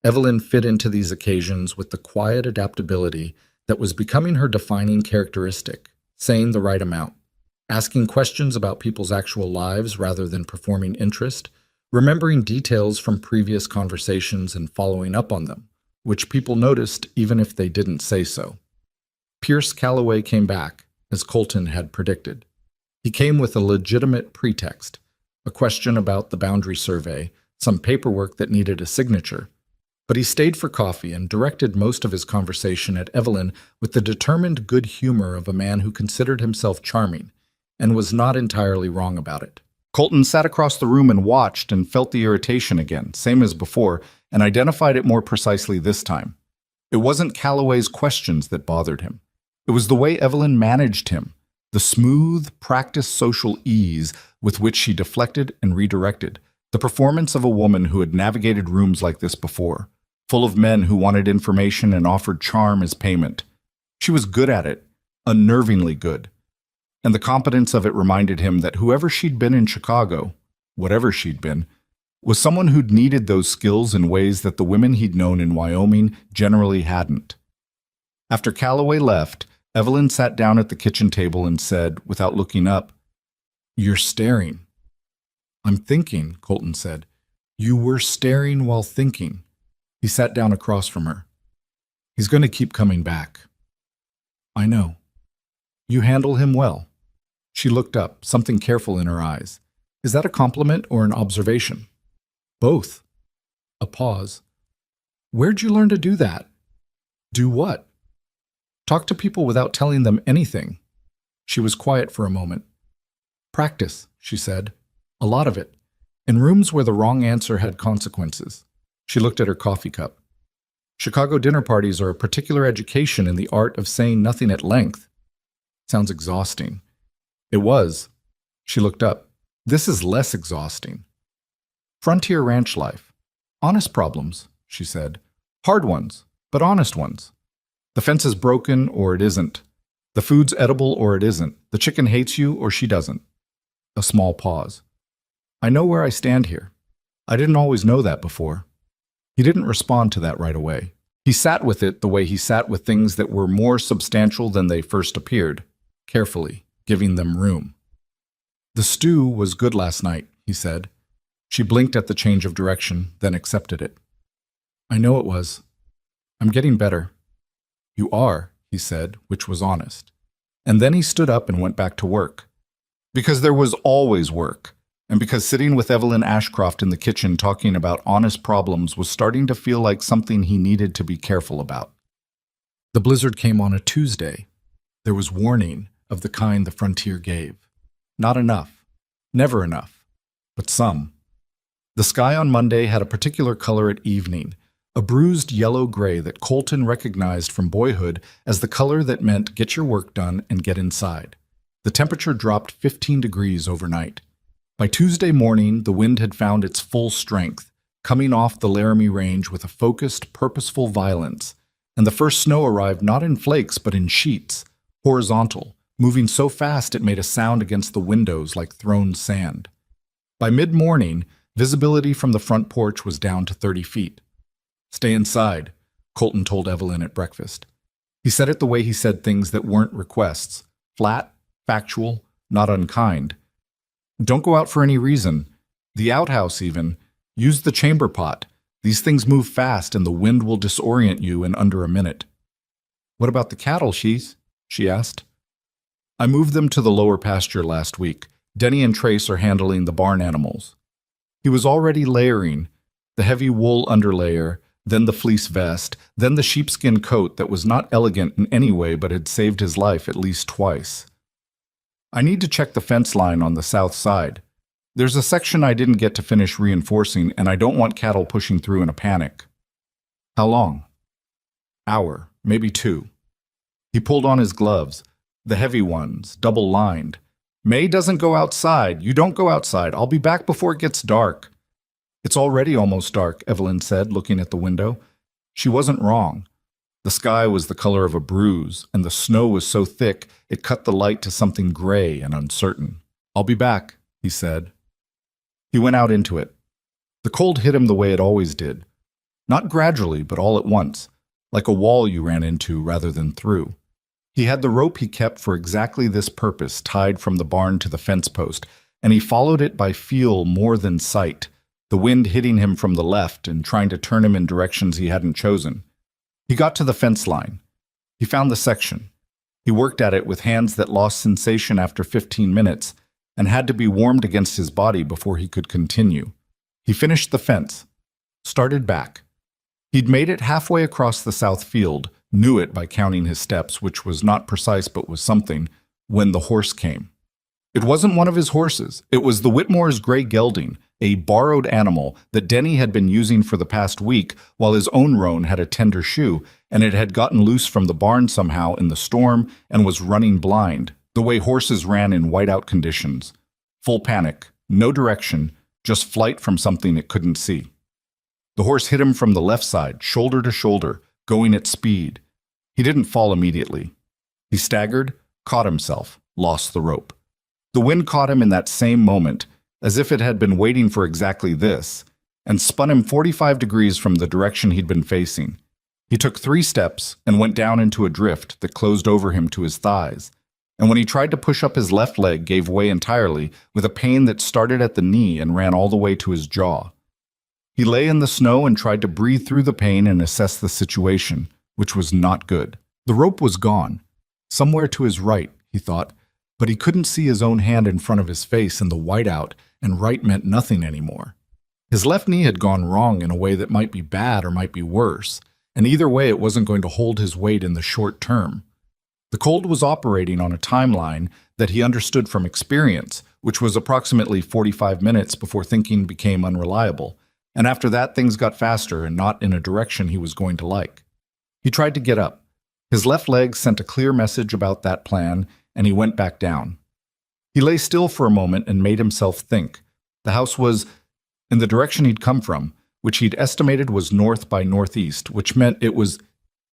Evelyn fit into these occasions with the quiet adaptability that was becoming her defining characteristic, saying the right amount, asking questions about people's actual lives rather than performing interest, remembering details from previous conversations and following up on them, which people noticed even if they didn't say so. Pierce Calloway came back, as Colton had predicted. He came with a legitimate pretext, a question about the boundary survey, some paperwork that needed a signature. But he stayed for coffee and directed most of his conversation at Evelyn with the determined good humor of a man who considered himself charming, and was not entirely wrong about it. Colton sat across the room and watched and felt the irritation again, same as before, and identified it more precisely this time. It wasn't Calloway's questions that bothered him. It was the way Evelyn managed him, the smooth, practiced social ease with which she deflected and redirected, the performance of a woman who had navigated rooms like this before, full of men who wanted information and offered charm as payment. She was good at it, unnervingly good. And the competence of it reminded him that whoever she'd been in Chicago, whatever she'd been, was someone who'd needed those skills in ways that the women he'd known in Wyoming generally hadn't. After Calloway left, Evelyn sat down at the kitchen table and said, without looking up, "You're staring." "I'm thinking," Colton said. "You were staring while thinking." He sat down across from her. "He's going to keep coming back." "I know. You handle him well." She looked up, something careful in her eyes. "Is that a compliment or an observation?" "Both." A pause. "Where'd you learn to do that?" "Do what?" "Talk to people without telling them anything." She was quiet for a moment. "Practice," she said. "A lot of it. In rooms where the wrong answer had consequences." She looked at her coffee cup. "Chicago dinner parties are a particular education in the art of saying nothing at length." "Sounds exhausting." It was. She looked up. "This is less exhausting." "Frontier ranch life. Honest problems," she said. "Hard ones, but honest ones. The fence is broken or it isn't. The food's edible or it isn't. The chicken hates you or she doesn't." A small pause. "I know where I stand here. I didn't always know that before." He didn't respond to that right away. He sat with it the way he sat with things that were more substantial than they first appeared, carefully, giving them room. "The stew was good last night," he said. She blinked at the change of direction, then accepted it. "I know it was. I'm getting better." "You are," he said, which was honest. And then he stood up and went back to work. Because there was always work, and because sitting with Evelyn Ashcroft in the kitchen talking about honest problems was starting to feel like something he needed to be careful about. The blizzard came on a Tuesday. There was warning of the kind the frontier gave. Not enough. Never enough. But some. The sky on Monday had a particular color at evening, a bruised yellow-gray that Colton recognized from boyhood as the color that meant get your work done and get inside. The temperature dropped 15 degrees overnight. By Tuesday morning, the wind had found its full strength, coming off the Laramie Range with a focused, purposeful violence, and the first snow arrived not in flakes but in sheets, horizontal, moving so fast it made a sound against the windows like thrown sand. By mid-morning, visibility from the front porch was down to 30 feet. "Stay inside," Colton told Evelyn at breakfast. He said it the way he said things that weren't requests, flat, factual, not unkind. "Don't go out for any reason. The outhouse even. Use the chamber pot. These things move fast and the wind will disorient you in under a minute. What about the cattle, she asked. I moved them to the lower pasture last week. Denny and Trace are handling the barn animals. He was already layering the heavy wool underlayer, then the fleece vest, then the sheepskin coat that was not elegant in any way but had saved his life at least twice. I need to check the fence line on the south side. There's a section I didn't get to finish reinforcing, and I don't want cattle pushing through in a panic. How long? Hour, maybe 2. He pulled on his gloves, the heavy ones, double-lined. May doesn't go outside. You don't go outside. I'll be back before it gets dark. It's already almost dark, Evelyn said, looking at the window. She wasn't wrong. The sky was the color of a bruise, and the snow was so thick it cut the light to something gray and uncertain. I'll be back, he said. He went out into it. The cold hit him the way it always did. Not gradually, but all at once, like a wall you ran into rather than through. He had the rope he kept for exactly this purpose tied from the barn to the fence post, and he followed it by feel more than sight, the wind hitting him from the left and trying to turn him in directions he hadn't chosen. He got to the fence line. He found the section. He worked at it with hands that lost sensation after 15 minutes and had to be warmed against his body before he could continue. He finished the fence, started back. He'd made it halfway across the south field, knew it by counting his steps, which was not precise but was something, when the horse came. It wasn't one of his horses. It was the Whitmore's gray gelding, a borrowed animal that Denny had been using for the past week while his own roan had a tender shoe, and it had gotten loose from the barn somehow in the storm and was running blind, the way horses ran in whiteout conditions. Full panic, no direction, just flight from something it couldn't see. The horse hit him from the left side, shoulder to shoulder, going at speed. He didn't fall immediately. He staggered, caught himself, lost the rope. The wind caught him in that same moment, as if it had been waiting for exactly this, and spun him 45 degrees from the direction he'd been facing. He took 3 steps and went down into a drift that closed over him to his thighs, and when he tried to push up his left leg gave way entirely, with a pain that started at the knee and ran all the way to his jaw. He lay in the snow and tried to breathe through the pain and assess the situation, which was not good. The rope was gone, somewhere to his right, he thought, but he couldn't see his own hand in front of his face in the whiteout, and right meant nothing anymore. His left knee had gone wrong in a way that might be bad or might be worse, and either way it wasn't going to hold his weight in the short term. The cold was operating on a timeline that he understood from experience, which was approximately 45 minutes before thinking became unreliable, and after that things got faster and not in a direction he was going to like. He tried to get up. His left leg sent a clear message about that plan, and he went back down. He lay still for a moment and made himself think. The house was in the direction he'd come from, which he'd estimated was north by northeast, which meant it was...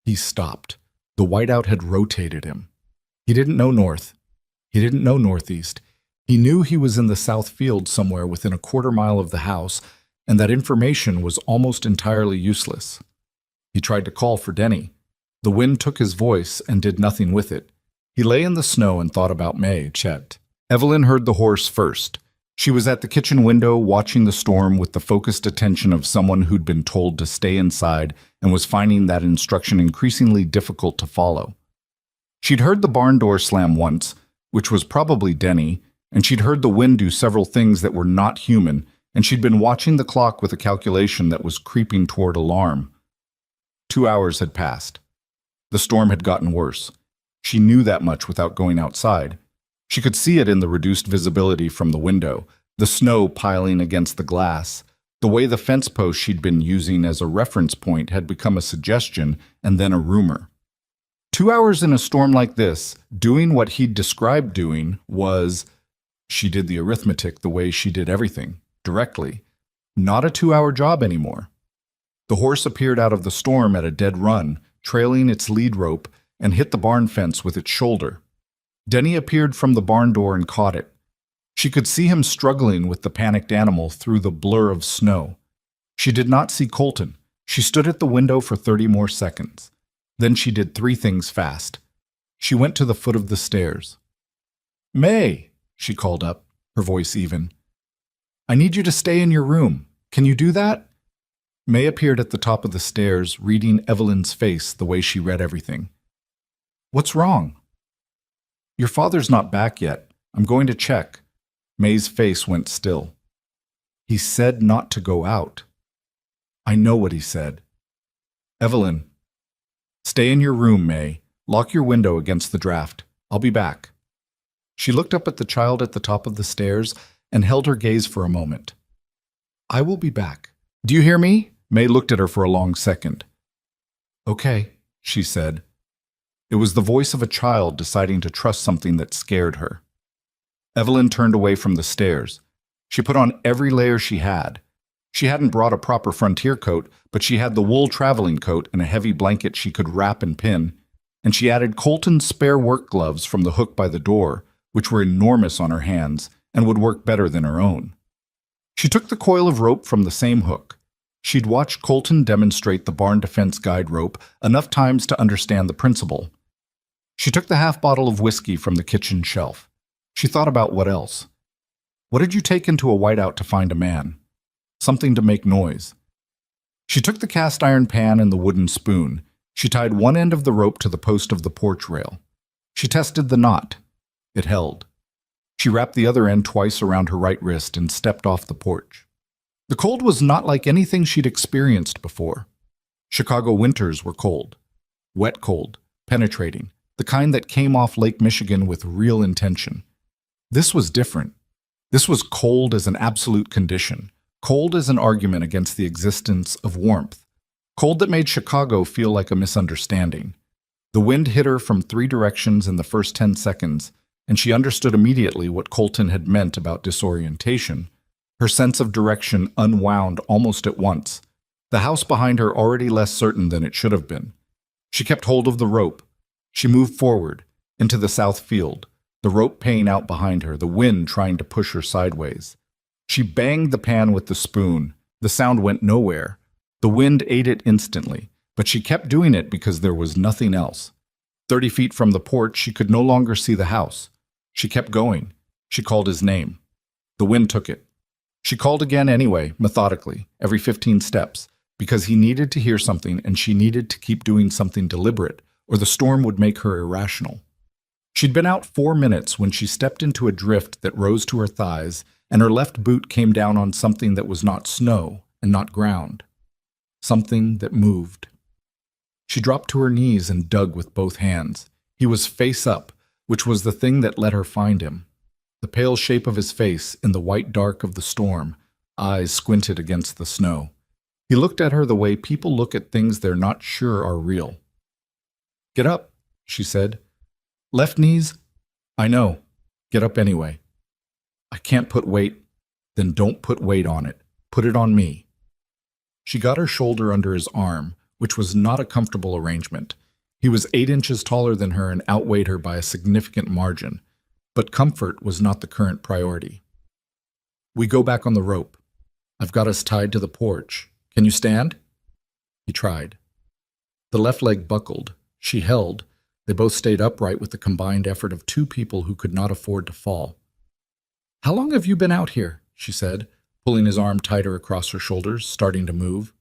He stopped. The whiteout had rotated him. He didn't know north. He didn't know northeast. He knew he was in the south field somewhere within a quarter-mile of the house, and that information was almost entirely useless. He tried to call for Denny. The wind took his voice and did nothing with it. He lay in the snow and thought about May, Chet. Evelyn heard the horse first. She was at the kitchen window watching the storm with the focused attention of someone who'd been told to stay inside and was finding that instruction increasingly difficult to follow. She'd heard the barn door slam once, which was probably Denny, and she'd heard the wind do several things that were not human, and she'd been watching the clock with a calculation that was creeping toward alarm. 2 hours had passed. The storm had gotten worse. She knew that much without going outside. She could see it in the reduced visibility from the window, the snow piling against the glass, the way the fence post she'd been using as a reference point had become a suggestion and then a rumor. 2 hours in a storm like this, doing what he'd described doing was... She did the arithmetic the way she did everything, directly. Not a 2-hour job anymore. The horse appeared out of the storm at a dead run, trailing its lead rope, and hit the barn fence with its shoulder. Denny appeared from the barn door and caught it. She could see him struggling with the panicked animal through the blur of snow. She did not see Colton. She stood at the window for 30 more seconds. Then she did 3 things fast. She went to the foot of the stairs. "May," she called up, her voice even. "I need you to stay in your room. Can you do that? May appeared at the top of the stairs, reading Evelyn's face the way she read everything. What's wrong? Your father's not back yet. I'm going to check. May's face went still. He said not to go out. I know what he said. Evelyn, stay in your room, May. Lock your window against the draft. I'll be back. She looked up at the child at the top of the stairs and held her gaze for a moment. I will be back. Do you hear me? May looked at her for a long second. Okay, she said. It was the voice of a child deciding to trust something that scared her. Evelyn turned away from the stairs. She put on every layer she had. She hadn't brought a proper frontier coat, but she had the wool traveling coat and a heavy blanket she could wrap and pin, and she added Colton's spare work gloves from the hook by the door, which were enormous on her hands and would work better than her own. She took the coil of rope from the same hook. She'd watched Colton demonstrate the barn defense guide rope enough times to understand the principle. She took the half bottle of whiskey from the kitchen shelf. She thought about what else. What did you take into a whiteout to find a man? Something to make noise. She took the cast iron pan and the wooden spoon. She tied one end of the rope to the post of the porch rail. She tested the knot. It held. She wrapped the other end twice around her right wrist and stepped off the porch. The cold was not like anything she'd experienced before. Chicago winters were cold. Wet cold, penetrating, the kind that came off Lake Michigan with real intention. This was different. This was cold as an absolute condition, cold as an argument against the existence of warmth, cold that made Chicago feel like a misunderstanding. The wind hit her from 3 directions in the first 10 seconds, and she understood immediately what Colton had meant about disorientation. Her sense of direction unwound almost at once, the house behind her already less certain than it should have been. She kept hold of the rope. She moved forward, into the south field, the rope paying out behind her, the wind trying to push her sideways. She banged the pan with the spoon. The sound went nowhere. The wind ate it instantly, but she kept doing it because there was nothing else. 30 feet from the porch, she could no longer see the house. She kept going. She called his name. The wind took it. She called again anyway, methodically, every 15 steps, because he needed to hear something and she needed to keep doing something deliberate, or the storm would make her irrational. She'd been out 4 minutes when she stepped into a drift that rose to her thighs, and her left boot came down on something that was not snow and not ground. Something that moved. She dropped to her knees and dug with both hands. He was face up, which was the thing that let her find him. The pale shape of his face in the white dark of the storm, eyes squinted against the snow. He looked at her the way people look at things they're not sure are real. Get up, she said. Left knees? I know. Get up anyway. I can't put weight. Then don't put weight on it. Put it on me. She got her shoulder under his arm, which was not a comfortable arrangement. He was 8 inches taller than her and outweighed her by a significant margin, but comfort was not the current priority. We go back on the rope. I've got us tied to the porch. Can you stand? He tried. The left leg buckled. She held. They both stayed upright with the combined effort of 2 people who could not afford to fall. How long have you been out here? She said, pulling his arm tighter across her shoulders, starting to move.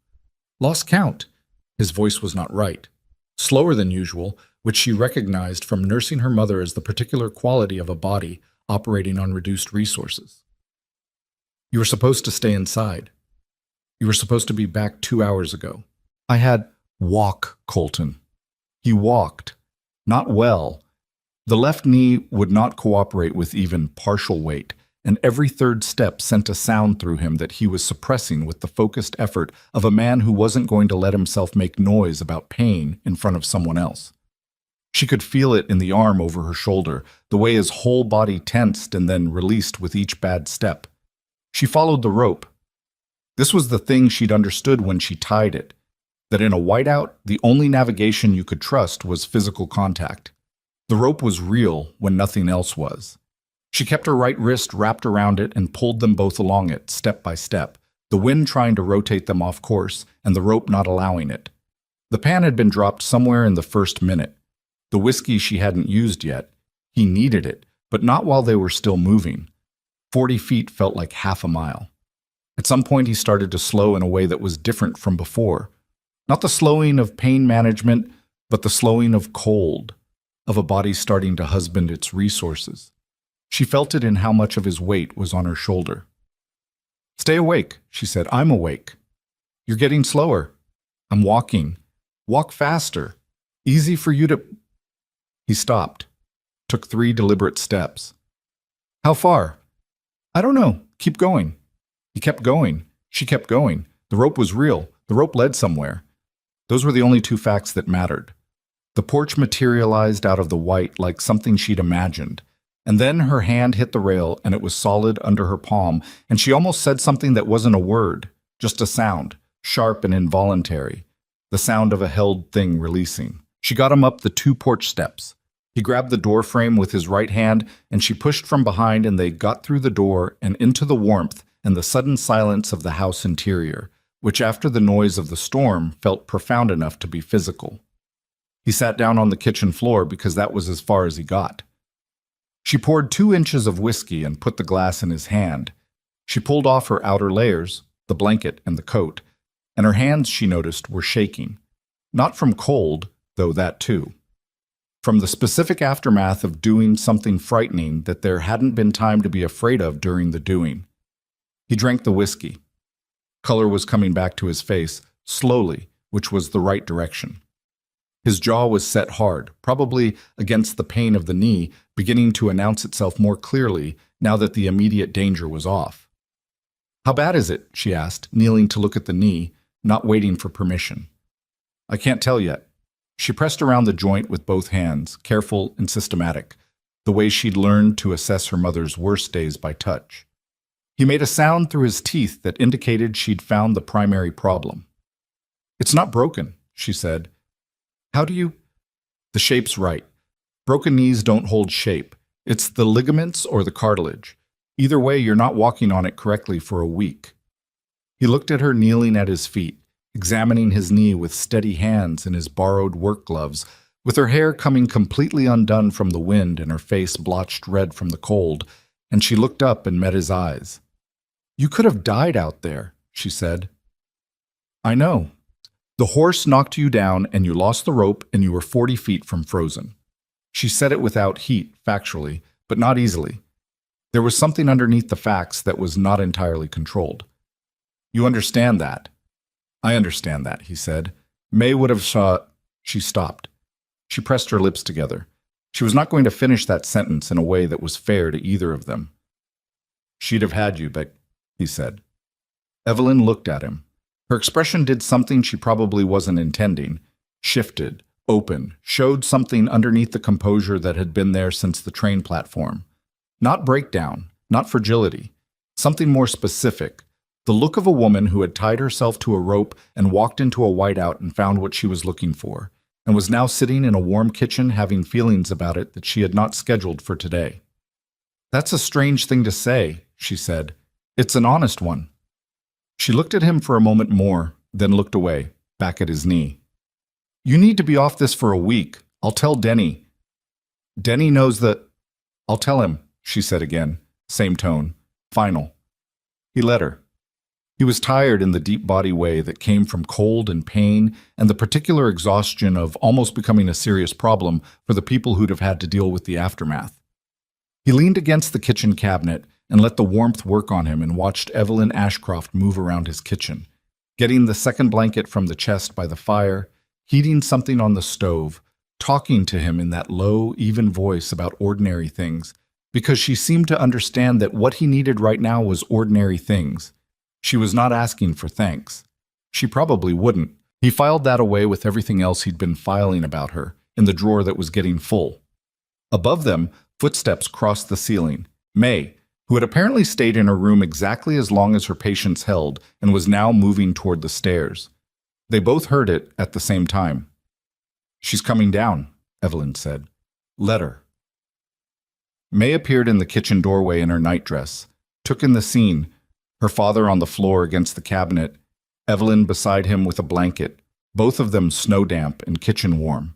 Lost count. His voice was not right. Slower than usual, which she recognized from nursing her mother as the particular quality of a body operating on reduced resources. You were supposed to stay inside. You were supposed to be back 2 hours ago. I had walk, Colton. He walked. Not well. The left knee would not cooperate with even partial weight, and every 3rd step sent a sound through him that he was suppressing with the focused effort of a man who wasn't going to let himself make noise about pain in front of someone else. She could feel it in the arm over her shoulder, the way his whole body tensed and then released with each bad step. She followed the rope. This was the thing she'd understood when she tied it, that in a whiteout, the only navigation you could trust was physical contact. The rope was real when nothing else was. She kept her right wrist wrapped around it and pulled them both along it, step by step, the wind trying to rotate them off course and the rope not allowing it. The pan had been dropped somewhere in the first minute. The whiskey she hadn't used yet. He needed it, but not while they were still moving. 40 feet felt like half a mile. At At some point, he started to slow in a way that was different from before. Not the slowing of pain management, but the slowing of cold, of a body starting to husband its resources. She felt it in how much of his weight was on her shoulder. "Stay awake," she said. "I'm awake." "You're getting slower." "I'm walking." "Walk faster. Easy for you to—" He stopped, took 3 deliberate steps. "How far?" "I don't know. Keep going." He kept going. She kept going. The rope was real. The rope led somewhere. Those were the only 2 facts that mattered. The porch materialized out of the white like something she'd imagined. And then her hand hit the rail, and it was solid under her palm, and she almost said something that wasn't a word, just a sound, sharp and involuntary, the sound of a held thing releasing. She got him up the 2 porch steps. He grabbed the door frame with his right hand, and she pushed from behind, and they got through the door and into the warmth and the sudden silence of the house interior, which after the noise of the storm felt profound enough to be physical. He sat down on the kitchen floor because that was as far as he got. She poured 2 inches of whiskey and put the glass in his hand. She pulled off her outer layers, the blanket and the coat, and her hands, she noticed, were shaking. Not from cold, though that too. From the specific aftermath of doing something frightening that there hadn't been time to be afraid of during the doing. He drank the whiskey. Color was coming back to his face, slowly, which was the right direction. His jaw was set hard, probably against the pain of the knee, beginning to announce itself more clearly now that the immediate danger was off. "How bad is it?" she asked, kneeling to look at the knee, not waiting for permission. "I can't tell yet." She pressed around the joint with both hands, careful and systematic, the way she'd learned to assess her mother's worst days by touch. He made a sound through his teeth that indicated she'd found the primary problem. "It's not broken," she said. "How do you—" "The shape's right. Broken knees don't hold shape. It's the ligaments or the cartilage. Either way, you're not walking on it correctly for a week." He looked at her kneeling at his feet, examining his knee with steady hands in his borrowed work gloves, with her hair coming completely undone from the wind and her face blotched red from the cold, and she looked up and met his eyes. "You could have died out there," she said. "I know. The horse knocked you down and you lost the rope and you were 40 feet from frozen." She said it without heat, factually, but not easily. There was something underneath the facts that was not entirely controlled. "You understand that?" "I understand that," he said. "May would have saw—" She stopped. She pressed her lips together. She was not going to finish that sentence in a way that was fair to either of them. "She'd have had you, but—" he said. Evelyn looked at him. Her expression did something she probably wasn't intending. Shifted, open, showed something underneath the composure that had been there since the train platform. Not breakdown, not fragility. Something more specific. The look of a woman who had tied herself to a rope and walked into a whiteout and found what she was looking for, and was now sitting in a warm kitchen having feelings about it that she had not scheduled for today. "That's a strange thing to say," she said. "It's an honest one." She looked at him for a moment more, then looked away, back at his knee. "You need to be off this for a week. I'll tell Denny." "Denny knows that—" "I'll tell him," she said again, same tone, final. He let her. He was tired in the deep body way that came from cold and pain and the particular exhaustion of almost becoming a serious problem for the people who'd have had to deal with the aftermath. He leaned against the kitchen cabinet and let the warmth work on him and watched Evelyn Ashcroft move around his kitchen, getting the second blanket from the chest by the fire, heating something on the stove, talking to him in that low, even voice about ordinary things, because she seemed to understand that what he needed right now was ordinary things. She was not asking for thanks. She probably wouldn't. He filed that away with everything else he'd been filing about her, in the drawer that was getting full. Above them, footsteps crossed the ceiling. May, who had apparently stayed in her room exactly as long as her patience held and was now moving toward the stairs. They both heard it at the same time. "She's coming down," Evelyn said. "Let her." May appeared in the kitchen doorway in her nightdress, took in the scene, her father on the floor against the cabinet, Evelyn beside him with a blanket, both of them snow-damp and kitchen-warm.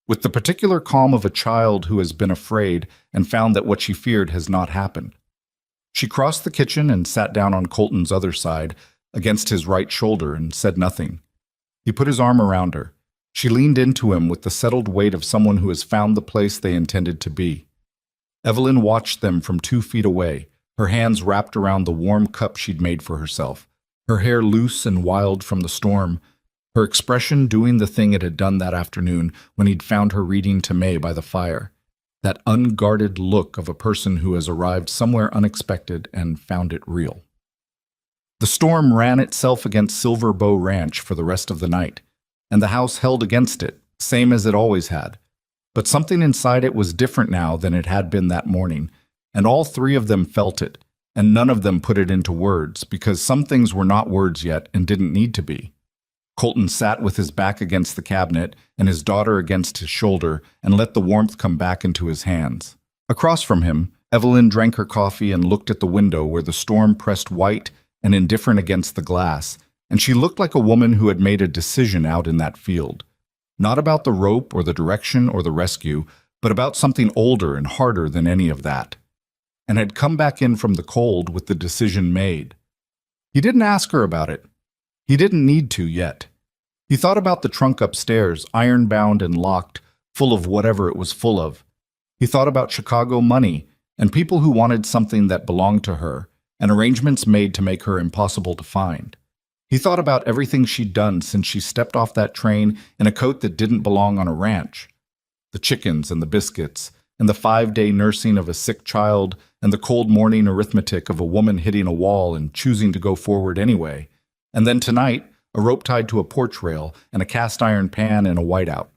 With the particular calm of a child who has been afraid and found that what she feared has not happened. She crossed the kitchen and sat down on Colton's other side, against his right shoulder, and said nothing. He put his arm around her. She leaned into him with the settled weight of someone who has found the place they intended to be. Evelyn watched them from 2 feet away, her hands wrapped around the warm cup she'd made for herself, her hair loose and wild from the storm, her expression doing the thing it had done that afternoon when he'd found her reading to May by the fire, that unguarded look of a person who has arrived somewhere unexpected and found it real. The storm ran itself against Silver Bow Ranch for the rest of the night, and the house held against it, same as it always had. But something inside it was different now than it had been that morning, and all three of them felt it, and none of them put it into words, because some things were not words yet and didn't need to be. Colton sat with his back against the cabinet and his daughter against his shoulder and let the warmth come back into his hands. Across from him, Evelyn drank her coffee and looked at the window where the storm pressed white and indifferent against the glass, and she looked like a woman who had made a decision out in that field. Not about the rope or the direction or the rescue, but about something older and harder than any of that, and had come back in from the cold with the decision made. He didn't ask her about it. He didn't need to yet. He thought about the trunk upstairs, iron-bound and locked, full of whatever it was full of. He thought about Chicago money and people who wanted something that belonged to her, and arrangements made to make her impossible to find. He thought about everything she'd done since she stepped off that train in a coat that didn't belong on a ranch. The chickens and the biscuits, and the 5-day nursing of a sick child, and the cold morning arithmetic of a woman hitting a wall and choosing to go forward anyway. And then tonight, a rope tied to a porch rail, and a cast-iron pan in a whiteout.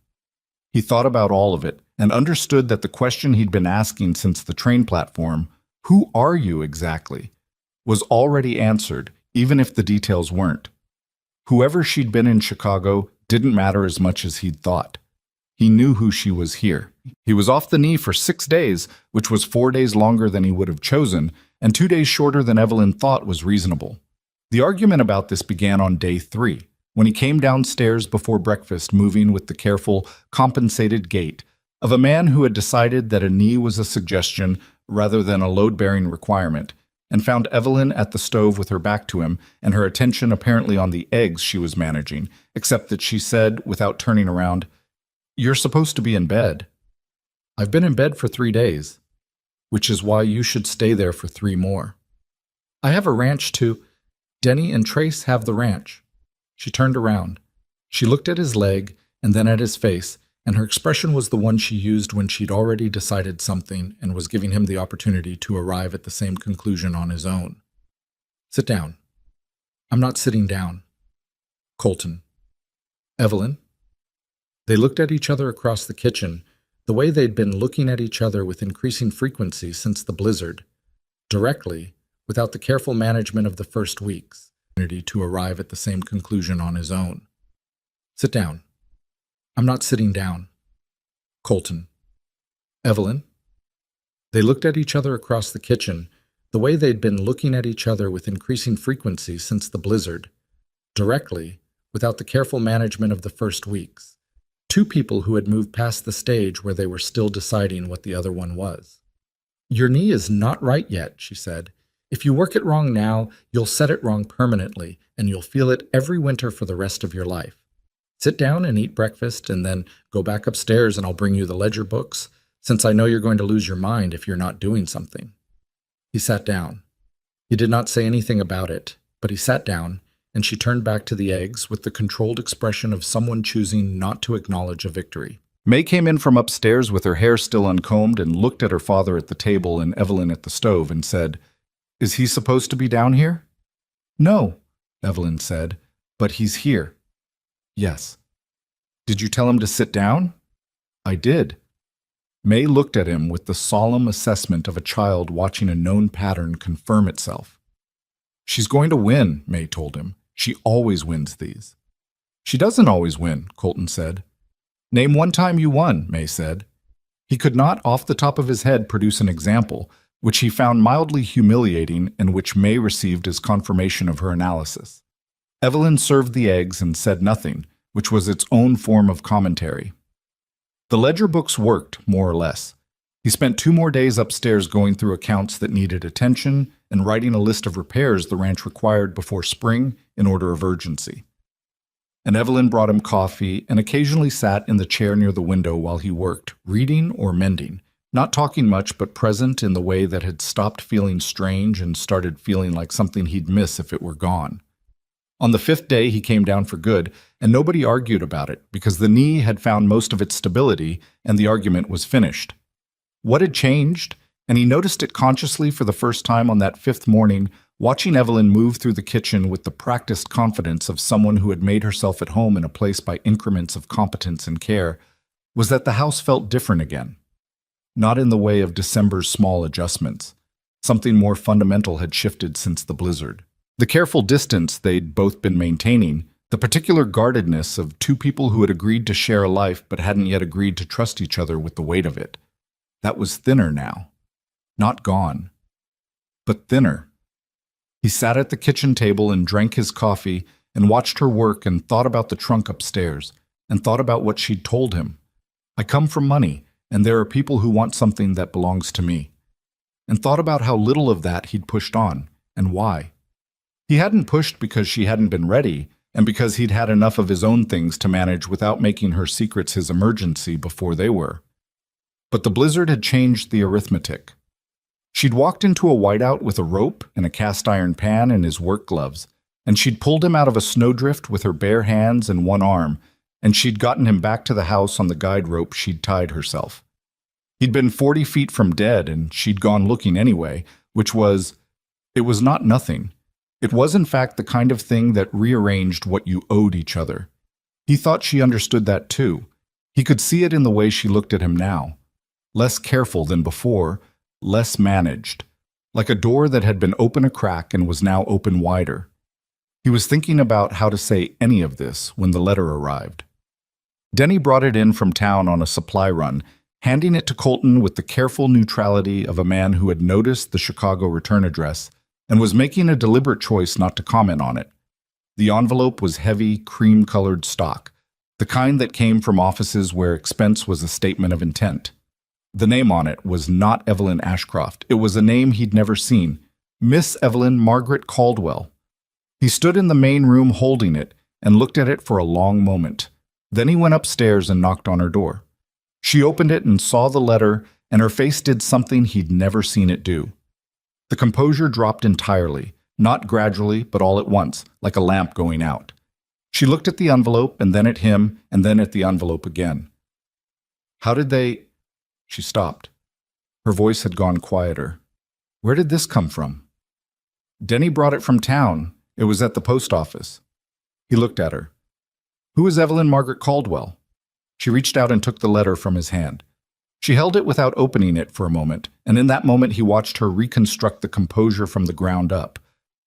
He thought about all of it, and understood that the question he'd been asking since the train platform, "Who are you exactly?" was already answered, even if the details weren't. Whoever she'd been in Chicago didn't matter as much as he'd thought. He knew who she was here. He was off the knee for 6 days, which was 4 days longer than he would have chosen, and 2 days shorter than Evelyn thought was reasonable. The argument about this began on day 3, when he came downstairs before breakfast, moving with the careful, compensated gait of a man who had decided that a knee was a suggestion rather than a load-bearing requirement, and found Evelyn at the stove with her back to him and her attention apparently on the eggs she was managing, except that she said, without turning around, "You're supposed to be in bed." "I've been in bed for 3 days, which is why you should stay there for 3 more. I have a ranch to... Denny and Trace have the ranch." She turned around. She looked at his leg and then at his face, and her expression was the one she used when she'd already decided something and was giving him the opportunity to arrive at the same conclusion on his own. "Sit down." "I'm not sitting down." "Colton." "Evelyn." They looked at each other across the kitchen, the way they'd been looking at each other with increasing frequency since the blizzard, directly, without the careful management of the first weeks, to arrive at the same conclusion on his own. "Sit down." "I'm not sitting down." Colton. "Evelyn." They looked at each other across the kitchen, the way they'd been looking at each other with increasing frequency since the blizzard, directly, without the careful management of the first weeks. 2 people who had moved past the stage where they were still deciding what the other one was. "Your knee is not right yet," she said. "If you work it wrong now, you'll set it wrong permanently, and you'll feel it every winter for the rest of your life. Sit down and eat breakfast, and then go back upstairs and I'll bring you the ledger books, since I know you're going to lose your mind if you're not doing something." He sat down. He did not say anything about it, but he sat down, and she turned back to the eggs with the controlled expression of someone choosing not to acknowledge a victory. May came in from upstairs with her hair still uncombed and looked at her father at the table and Evelyn at the stove and said, "Is he supposed to be down here?" "No," Evelyn said, "but he's here." "Yes." "Did you tell him to sit down?" "I did." May looked at him with the solemn assessment of a child watching a known pattern confirm itself. "She's going to win," May told him. "She always wins these." "She doesn't always win," Colton said. "Name one time you won," May said. He could not, off the top of his head, produce an example, which he found mildly humiliating and which May received as confirmation of her analysis. Evelyn served the eggs and said nothing, which was its own form of commentary. The ledger books worked, more or less. He spent 2 more days upstairs going through accounts that needed attention and writing a list of repairs the ranch required before spring in order of urgency. And Evelyn brought him coffee and occasionally sat in the chair near the window while he worked, reading or mending, not talking much but present in the way that had stopped feeling strange and started feeling like something he'd miss if it were gone. On the 5th day, he came down for good, and nobody argued about it because the knee had found most of its stability and the argument was finished. What had changed? And he noticed it consciously for the first time on that 5th morning, watching Evelyn move through the kitchen with the practiced confidence of someone who had made herself at home in a place by increments of competence and care, was that the house felt different again. Not in the way of December's small adjustments. Something more fundamental had shifted since the blizzard. The careful distance they'd both been maintaining, the particular guardedness of two people who had agreed to share a life but hadn't yet agreed to trust each other with the weight of it. That was thinner now. Not gone, but thinner. He sat at the kitchen table and drank his coffee and watched her work and thought about the trunk upstairs and thought about what she'd told him. I come from money, and there are people who want something that belongs to me. And thought about how little of that he'd pushed on, and why. He hadn't pushed because she hadn't been ready, and because he'd had enough of his own things to manage without making her secrets his emergency before they were. But the blizzard had changed the arithmetic. She'd walked into a whiteout with a rope and a cast-iron pan and his work gloves, and she'd pulled him out of a snowdrift with her bare hands and one arm, and she'd gotten him back to the house on the guide rope she'd tied herself. He'd been 40 feet from dead, and she'd gone looking anyway, it was not nothing. It was in fact the kind of thing that rearranged what you owed each other. He thought she understood that too. He could see it in the way she looked at him now. Less careful than before, less managed, like a door that had been open a crack and was now open wider. He was thinking about how to say any of this when the letter arrived. Denny brought it in from town on a supply run, handing it to Colton with the careful neutrality of a man who had noticed the Chicago return address and was making a deliberate choice not to comment on it. The envelope was heavy, cream-colored stock, the kind that came from offices where expense was a statement of intent. The name on it was not Evelyn Ashcroft. It was a name he'd never seen, Miss Evelyn Margaret Caldwell. He stood in the main room holding it and looked at it for a long moment. Then he went upstairs and knocked on her door. She opened it and saw the letter, and her face did something he'd never seen it do. The composure dropped entirely, not gradually, but all at once, like a lamp going out. She looked at the envelope, and then at him, and then at the envelope again. How did they... She stopped. Her voice had gone quieter. Where did this come from? Denny brought it from town. It was at the post office. He looked at her. Who is Evelyn Margaret Caldwell? She reached out and took the letter from his hand. She held it without opening it for a moment, and in that moment he watched her reconstruct the composure from the ground up.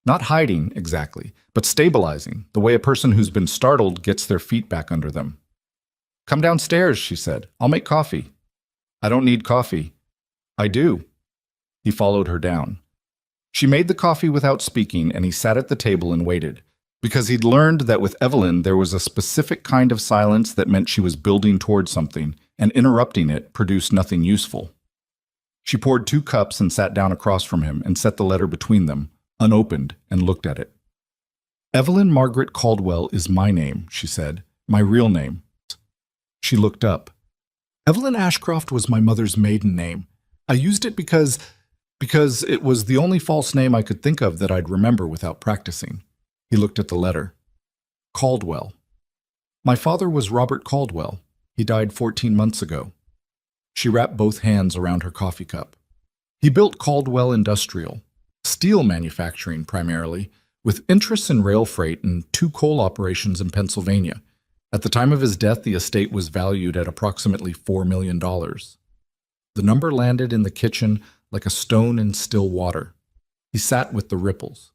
Not hiding, exactly, but stabilizing, the way a person who's been startled gets their feet back under them. Come downstairs, she said. I'll make coffee. I don't need coffee. I do. He followed her down. She made the coffee without speaking, and he sat at the table and waited, because he'd learned that with Evelyn there was a specific kind of silence that meant she was building toward something, and interrupting it produced nothing useful. She poured 2 cups and sat down across from him and set the letter between them, unopened, and looked at it. Evelyn Margaret Caldwell is my name, she said, my real name. She looked up. Evelyn Ashcroft was my mother's maiden name. I used it because it was the only false name I could think of that I'd remember without practicing. He looked at the letter. Caldwell. My father was Robert Caldwell. He died 14 months ago. She wrapped both hands around her coffee cup. He built Caldwell Industrial, steel manufacturing primarily, with interests in rail freight and 2 coal operations in Pennsylvania. At the time of his death, the estate was valued at approximately $4 million. The number landed in the kitchen like a stone in still water. He sat with the ripples.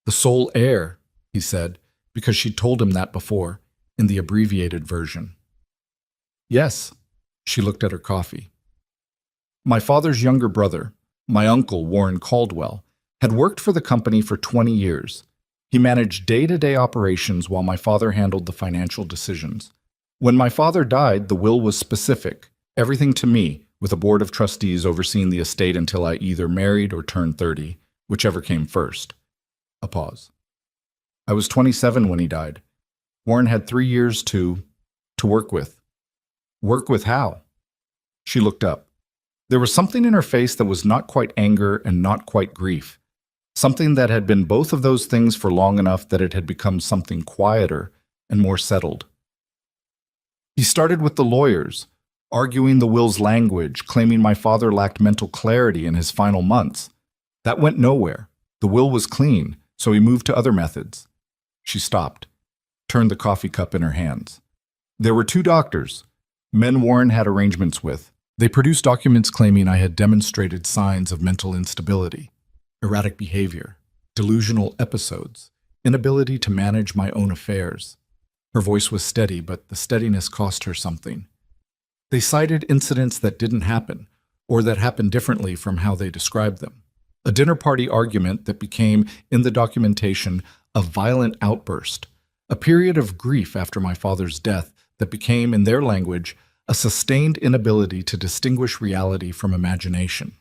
The sole heir, he said, because she'd told him that before, in the abbreviated version. Yes, she looked at her coffee. My father's younger brother, my uncle Warren Caldwell, had worked for the company for 20 years. He managed day-to-day operations while my father handled the financial decisions. When my father died, the will was specific, everything to me, with a board of trustees overseeing the estate until I either married or turned 30. whichever came first. A pause. I was 27 when he died. Warren had 3 years to work with. Work with how? She looked up. There was something in her face that was not quite anger and not quite grief. Something that had been both of those things for long enough that it had become something quieter and more settled. He started with the lawyers, arguing the will's language, claiming my father lacked mental clarity in his final months. That went nowhere. The will was clean, so he moved to other methods. She stopped, turned the coffee cup in her hands. There were 2 doctors, men Warren had arrangements with. They produced documents claiming I had demonstrated signs of mental instability, erratic behavior, delusional episodes, inability to manage my own affairs. Her voice was steady, but the steadiness cost her something. They cited incidents that didn't happen, or that happened differently from how they described them. A dinner party argument that became, in the documentation, a violent outburst, a period of grief after my father's death that became, in their language, a sustained inability to distinguish reality from imagination.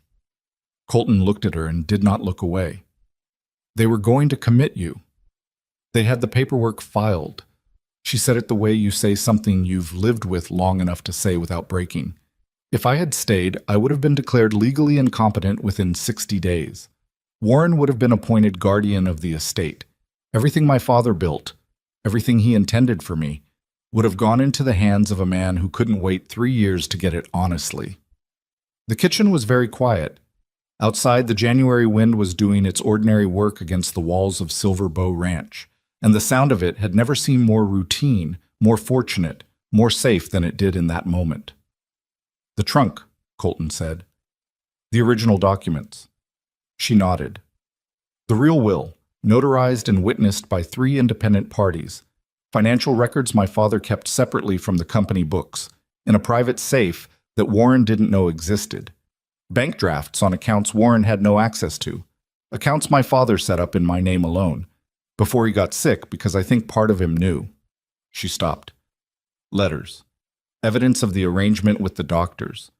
Colton looked at her and did not look away. They were going to commit you. They had the paperwork filed. She said it the way you say something you've lived with long enough to say without breaking. If I had stayed, I would have been declared legally incompetent within 60 days. Warren would have been appointed guardian of the estate. Everything my father built, everything he intended for me, would have gone into the hands of a man who couldn't wait 3 years to get it honestly. The kitchen was very quiet. Outside, the January wind was doing its ordinary work against the walls of Silver Bow Ranch, and the sound of it had never seemed more routine, more fortunate, more safe than it did in that moment. The trunk, Colton said. The original documents. She nodded. The real will, notarized and witnessed by 3 independent parties. Financial records my father kept separately from the company books, in a private safe that Warren didn't know existed. Bank drafts on accounts Warren had no access to. Accounts my father set up in my name alone, before he got sick because I think part of him knew. She stopped. Letters. Evidence of the arrangement with the doctors.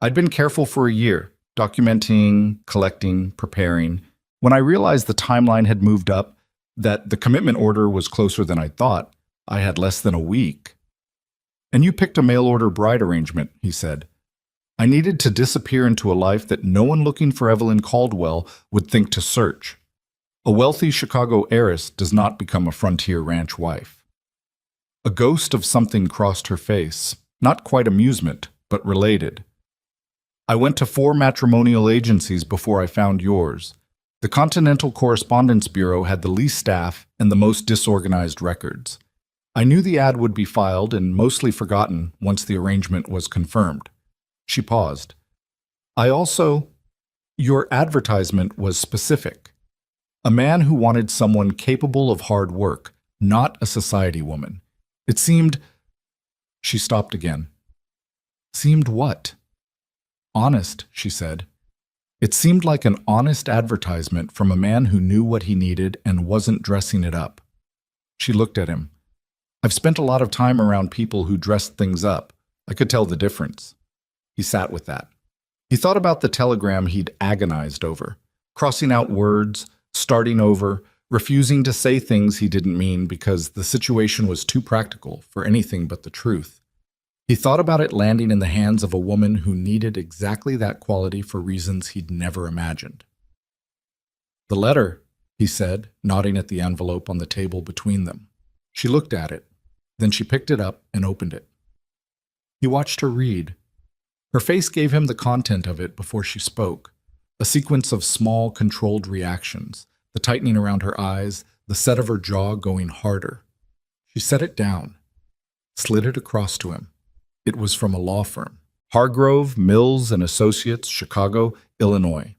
I'd been careful for a year, documenting, collecting, preparing. When I realized the timeline had moved up, that the commitment order was closer than I thought, I had less than a week. And you picked a mail-order bride arrangement, he said. I needed to disappear into a life that no one looking for Evelyn Caldwell would think to search. A wealthy Chicago heiress does not become a frontier ranch wife. A ghost of something crossed her face, not quite amusement, but related. I went to 4 matrimonial agencies before I found yours. The Continental Correspondence Bureau had the least staff and the most disorganized records. I knew the ad would be filed and mostly forgotten once the arrangement was confirmed. She paused. Your advertisement was specific. A man who wanted someone capable of hard work, not a society woman. It seemed... She stopped again. Seemed what? Honest, she said. It seemed like an honest advertisement from a man who knew what he needed and wasn't dressing it up. She looked at him. I've spent a lot of time around people who dressed things up. I could tell the difference. He sat with that. He thought about the telegram he'd agonized over, crossing out words, starting over, refusing to say things he didn't mean because the situation was too practical for anything but the truth. He thought about it landing in the hands of a woman who needed exactly that quality for reasons he'd never imagined. The letter, he said, nodding at the envelope on the table between them. She looked at it. Then she picked it up and opened it. He watched her read. Her face gave him the content of it before she spoke, a sequence of small, controlled reactions, the tightening around her eyes, the set of her jaw going harder. She set it down, slid it across to him. It was from a law firm, Hargrove, Mills and Associates, Chicago, Illinois.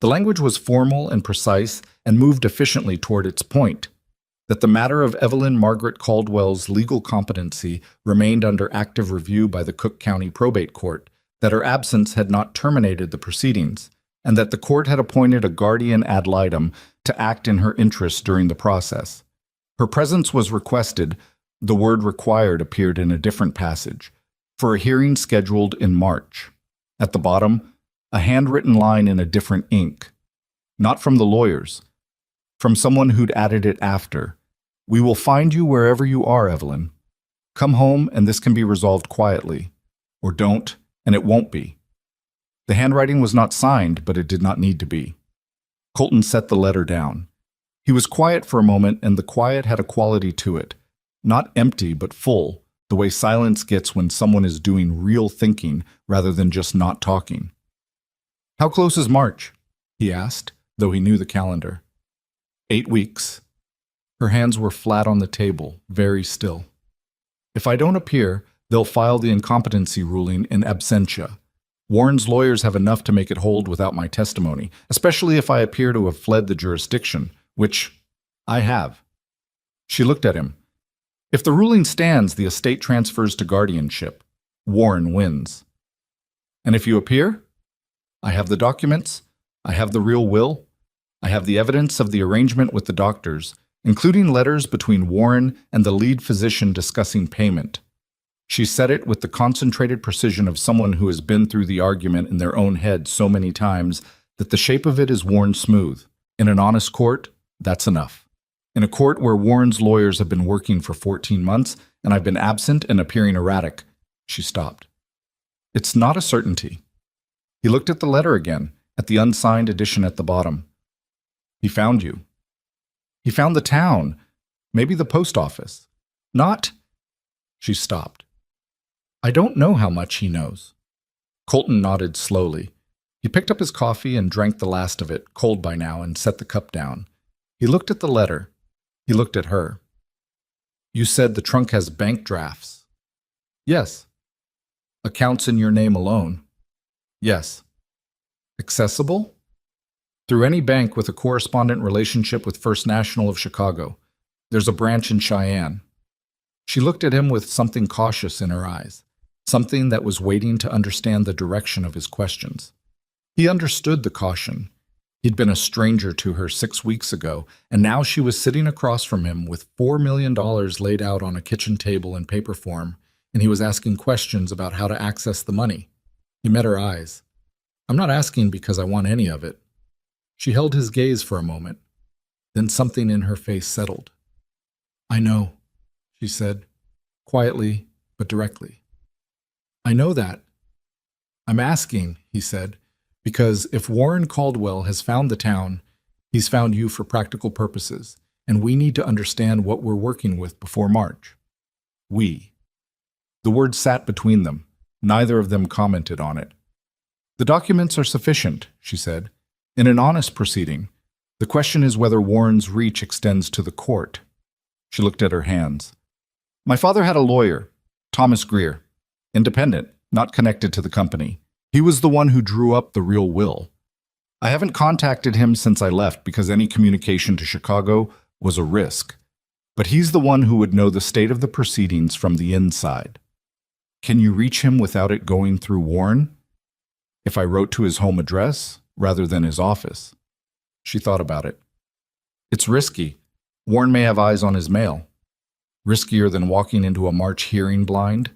The language was formal and precise and moved efficiently toward its point, that the matter of Evelyn Margaret Caldwell's legal competency remained under active review by the Cook County Probate Court, that her absence had not terminated the proceedings, and that the court had appointed a guardian ad litem to act in her interests during the process. Her presence was requested, the word required appeared in a different passage, for a hearing scheduled in March. At the bottom, a handwritten line in a different ink. Not from the lawyers. From someone who'd added it after. We will find you wherever you are, Evelyn. Come home and this can be resolved quietly. Or don't, and it won't be. The handwriting was not signed, but it did not need to be. Colton set the letter down. He was quiet for a moment, and the quiet had a quality to it. Not empty, but full, the way silence gets when someone is doing real thinking rather than just not talking. "How close is March?" he asked, though he knew the calendar. 8 weeks. Her hands were flat on the table, very still. "If I don't appear, they'll file the incompetency ruling in absentia. Warren's lawyers have enough to make it hold without my testimony, especially if I appear to have fled the jurisdiction, which I have." She looked at him. "If the ruling stands, the estate transfers to guardianship. Warren wins. And if you appear? I have the documents. I have the real will. I have the evidence of the arrangement with the doctors, including letters between Warren and the lead physician discussing payment." She said it with the concentrated precision of someone who has been through the argument in their own head so many times that the shape of it is worn smooth. In an honest court, that's enough. In a court where Warren's lawyers have been working for 14 months and I've been absent and appearing erratic, she stopped. "It's not a certainty." He looked at the letter again, at the unsigned edition at the bottom. "He found you. He found the town, maybe the post office. Not—" She stopped. "I don't know how much he knows." Colton nodded slowly. He picked up his coffee and drank the last of it, cold by now, and set the cup down. He looked at the letter. He looked at her. "You said the trunk has bank drafts." "Yes." "Accounts in your name alone." "Yes." "Accessible?" "Through any bank with a correspondent relationship with First National of Chicago. There's a branch in Cheyenne." She looked at him with something cautious in her eyes, something that was waiting to understand the direction of his questions. He understood the caution. He'd been a stranger to her 6 weeks ago, and now she was sitting across from him with $4 million laid out on a kitchen table in paper form, and he was asking questions about how to access the money. He met her eyes. "I'm not asking because I want any of it." She held his gaze for a moment. Then something in her face settled. "I know," she said, quietly but directly. "I know that." "I'm asking," he said, "because if Warren Caldwell has found the town, he's found you for practical purposes, and we need to understand what we're working with before March." "We." The word sat between them. Neither of them commented on it. "The documents are sufficient," she said. "In an honest proceeding, the question is whether Warren's reach extends to the court." She looked at her hands. "My father had a lawyer, Thomas Greer. Independent, not connected to the company. He was the one who drew up the real will. I haven't contacted him since I left because any communication to Chicago was a risk. But he's the one who would know the state of the proceedings from the inside. Can you reach him without it going through Warren? If I wrote to his home address rather than his office?" She thought about it. "It's risky. Warren may have eyes on his mail. Riskier than walking into a March hearing blind?"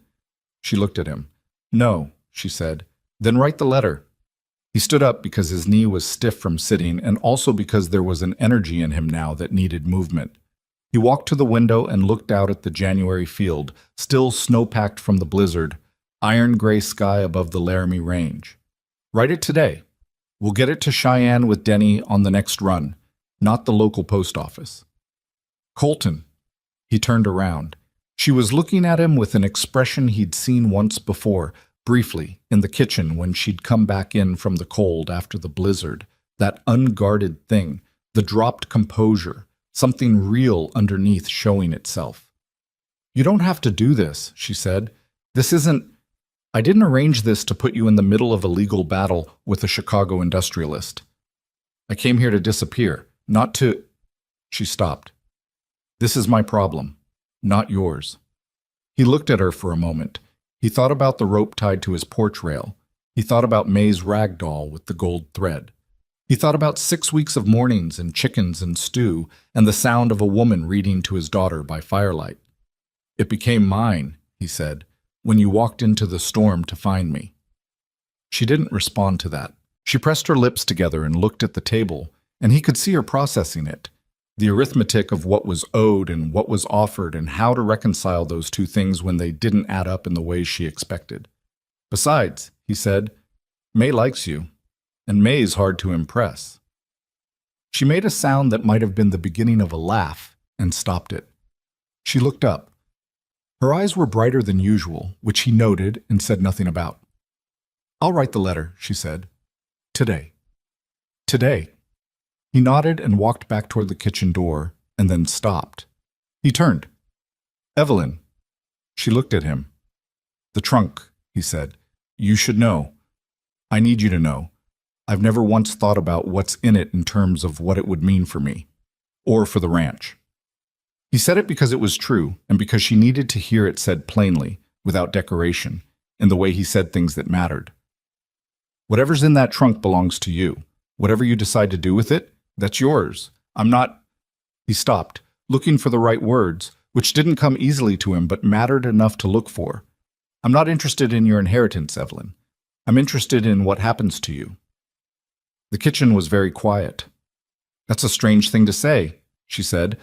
She looked at him. "No," she said. "Then write the letter." He stood up because his knee was stiff from sitting and also because there was an energy in him now that needed movement. He walked to the window and looked out at the January field, still snow-packed from the blizzard, iron-gray sky above the Laramie Range. "Write it today. We'll get it to Cheyenne with Denny on the next run, not the local post office." "Colton." He turned around. She was looking at him with an expression he'd seen once before, briefly, in the kitchen when she'd come back in from the cold after the blizzard. That unguarded thing, the dropped composure, something real underneath showing itself. "You don't have to do this," she said. I didn't arrange this to put you in the middle of a legal battle with a Chicago industrialist. I came here to disappear, not to—" She stopped. "This is my problem, not yours." He looked at her for a moment. He thought about the rope tied to his porch rail. He thought about May's rag doll with the gold thread. He thought about 6 weeks of mornings and chickens and stew and the sound of a woman reading to his daughter by firelight. "It became mine," he said, "when you walked into the storm to find me." She didn't respond to that. She pressed her lips together and looked at the table, and he could see her processing it. The arithmetic of what was owed and what was offered and how to reconcile those two things when they didn't add up in the ways she expected. Besides, he said, May likes you, and May's hard to impress. She made a sound that might have been the beginning of a laugh and stopped it. She looked up. Her eyes were brighter than usual, which he noted and said nothing about. I'll write the letter, she said. Today. Today. He nodded and walked back toward the kitchen door, and then stopped. He turned. Evelyn. She looked at him. The trunk, he said. You should know. I need you to know. I've never once thought about what's in it in terms of what it would mean for me, or for the ranch. He said it because it was true, and because she needed to hear it said plainly, without decoration, in the way he said things that mattered. Whatever's in that trunk belongs to you. Whatever you decide to do with it, that's yours. I'm not... He stopped, looking for the right words, which didn't come easily to him but mattered enough to look for. I'm not interested in your inheritance, Evelyn. I'm interested in what happens to you. The kitchen was very quiet. That's a strange thing to say, she said,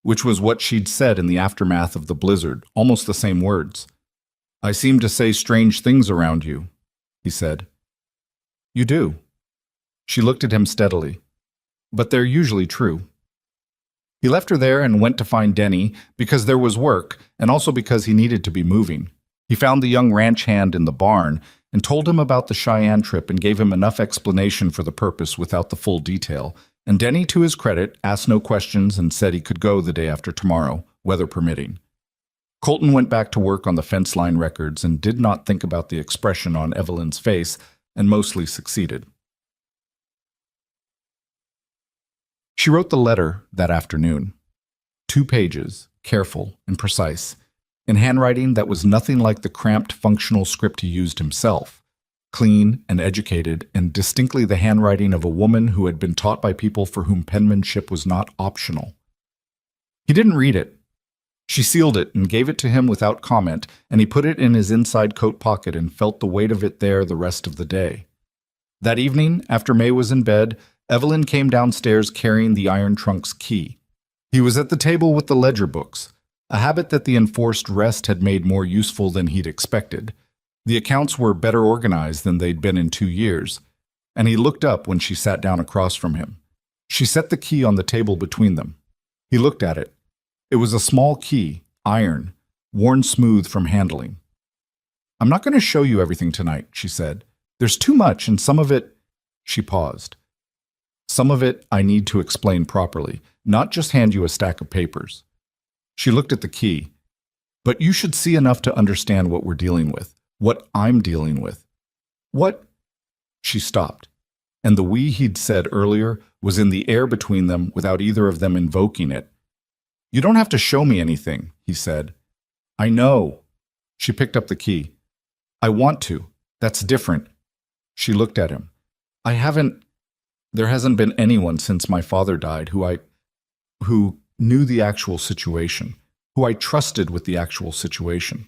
which was what she'd said in the aftermath of the blizzard, almost the same words. I seem to say strange things around you, he said. You do. She looked at him steadily. But they're usually true. He left her there and went to find Denny because there was work and also because he needed to be moving. He found the young ranch hand in the barn and told him about the Cheyenne trip and gave him enough explanation for the purpose without the full detail. And Denny, to his credit, asked no questions and said he could go the day after tomorrow, weather permitting. Colton went back to work on the fence line records and did not think about the expression on Evelyn's face and mostly succeeded. She wrote the letter that afternoon. 2 pages, careful and precise, in handwriting that was nothing like the cramped functional script he used himself, clean and educated and distinctly the handwriting of a woman who had been taught by people for whom penmanship was not optional. He didn't read it. She sealed it and gave it to him without comment, and he put it in his inside coat pocket and felt the weight of it there the rest of the day. That evening, after May was in bed, Evelyn came downstairs carrying the iron trunk's key. He was at the table with the ledger books, a habit that the enforced rest had made more useful than he'd expected. The accounts were better organized than they'd been in 2 years, and he looked up when she sat down across from him. She set the key on the table between them. He looked at it. It was a small key, iron, worn smooth from handling. I'm not going to show you everything tonight, she said. There's too much, and some of it... She paused. Some of it I need to explain properly, not just hand you a stack of papers. She looked at the key. But you should see enough to understand what we're dealing with, what I'm dealing with. What? She stopped, and the we he'd said earlier was in the air between them without either of them invoking it. You don't have to show me anything, he said. I know. She picked up the key. I want to. That's different. She looked at him. There hasn't been anyone since my father died who knew the actual situation, who I trusted with the actual situation.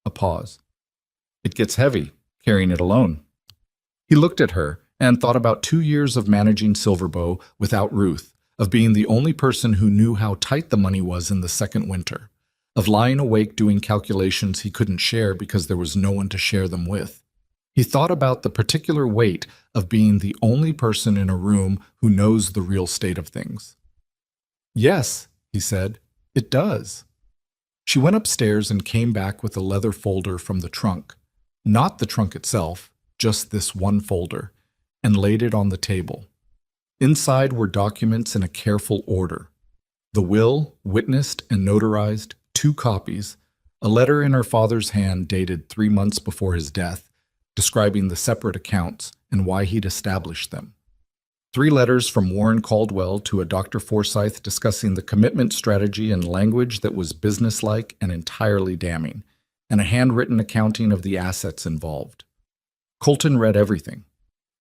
A pause. It gets heavy, carrying it alone. He looked at her and thought about 2 years of managing Silverbow without Ruth, of being the only person who knew how tight the money was in the second winter, of lying awake doing calculations he couldn't share because there was no one to share them with. He thought about the particular weight of being the only person in a room who knows the real state of things. Yes, he said, it does. She went upstairs and came back with a leather folder from the trunk. Not the trunk itself, just this one folder, and laid it on the table. Inside were documents in a careful order. The will, witnessed and notarized, 2 copies, a letter in her father's hand dated 3 months before his death, describing the separate accounts and why he'd established them. 3 letters from Warren Caldwell to a Dr. Forsyth discussing the commitment strategy in language that was businesslike and entirely damning, and a handwritten accounting of the assets involved. Colton read everything.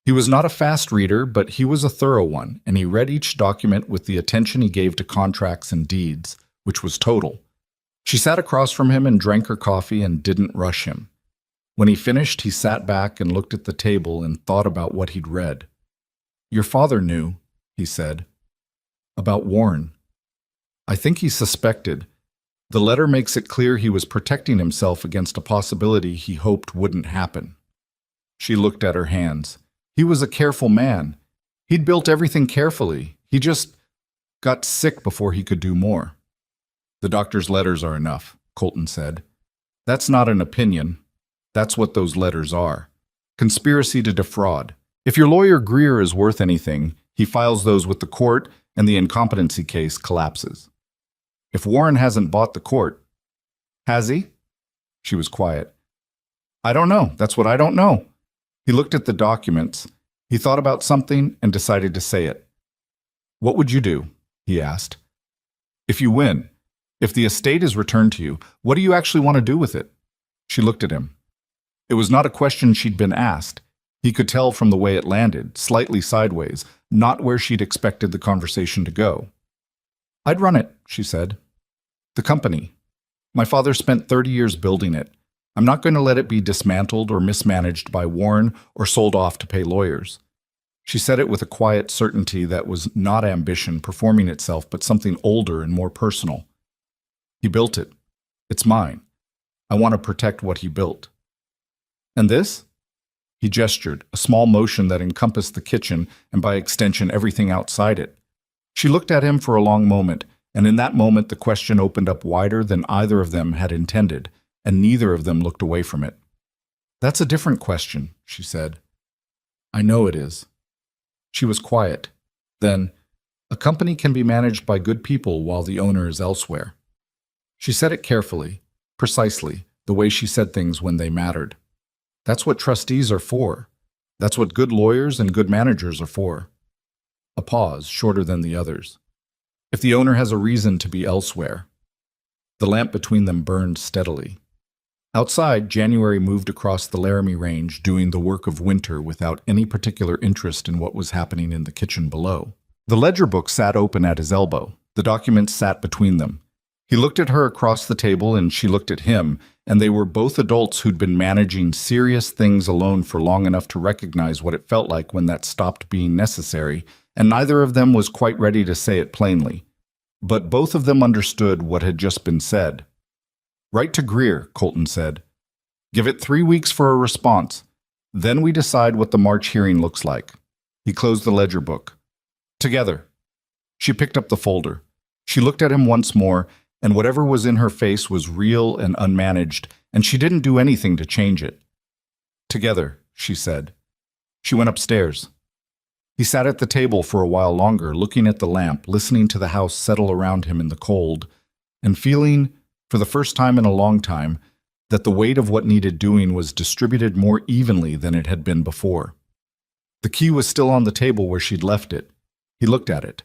He was not a fast reader, but he was a thorough one, and he read each document with the attention he gave to contracts and deeds, which was total. She sat across from him and drank her coffee and didn't rush him. When he finished, he sat back and looked at the table and thought about what he'd read. Your father knew, he said. About Warren. I think he suspected. The letter makes it clear he was protecting himself against a possibility he hoped wouldn't happen. She looked at her hands. He was a careful man. He'd built everything carefully. He just got sick before he could do more. The doctor's letters are enough, Colton said. That's not an opinion. That's what those letters are. Conspiracy to defraud. If your lawyer Greer is worth anything, he files those with the court and the incompetency case collapses. If Warren hasn't bought the court, has he? She was quiet. I don't know. That's what I don't know. He looked at the documents. He thought about something and decided to say it. What would you do? He asked. If you win, if the estate is returned to you, what do you actually want to do with it? She looked at him. It was not a question she'd been asked. He could tell from the way it landed, slightly sideways, not where she'd expected the conversation to go. I'd run it, she said. The company. My father spent 30 years building it. I'm not going to let it be dismantled or mismanaged by Warren or sold off to pay lawyers. She said it with a quiet certainty that was not ambition performing itself, but something older and more personal. He built it. It's mine. I want to protect what he built. And this? He gestured, a small motion that encompassed the kitchen and by extension everything outside it. She looked at him for a long moment, and in that moment the question opened up wider than either of them had intended, and neither of them looked away from it. That's a different question, she said. I know it is. She was quiet. Then, a company can be managed by good people while the owner is elsewhere. She said it carefully, precisely, the way she said things when they mattered. That's what trustees are for. That's what good lawyers and good managers are for. A pause, shorter than the others. If the owner has a reason to be elsewhere. The lamp between them burned steadily. Outside, January moved across the Laramie Range, doing the work of winter without any particular interest in what was happening in the kitchen below. The ledger book sat open at his elbow. The documents sat between them. He looked at her across the table and she looked at him, and they were both adults who'd been managing serious things alone for long enough to recognize what it felt like when that stopped being necessary, and neither of them was quite ready to say it plainly. But both of them understood what had just been said. Write to Greer, Colton said. Give it 3 weeks for a response. Then we decide what the March hearing looks like. He closed the ledger book. Together. She picked up the folder. She looked at him once more, and whatever was in her face was real and unmanaged, and she didn't do anything to change it. Together, she said. She went upstairs. He sat at the table for a while longer, looking at the lamp, listening to the house settle around him in the cold, and feeling, for the first time in a long time, that the weight of what needed doing was distributed more evenly than it had been before. The key was still on the table where she'd left it. He looked at it.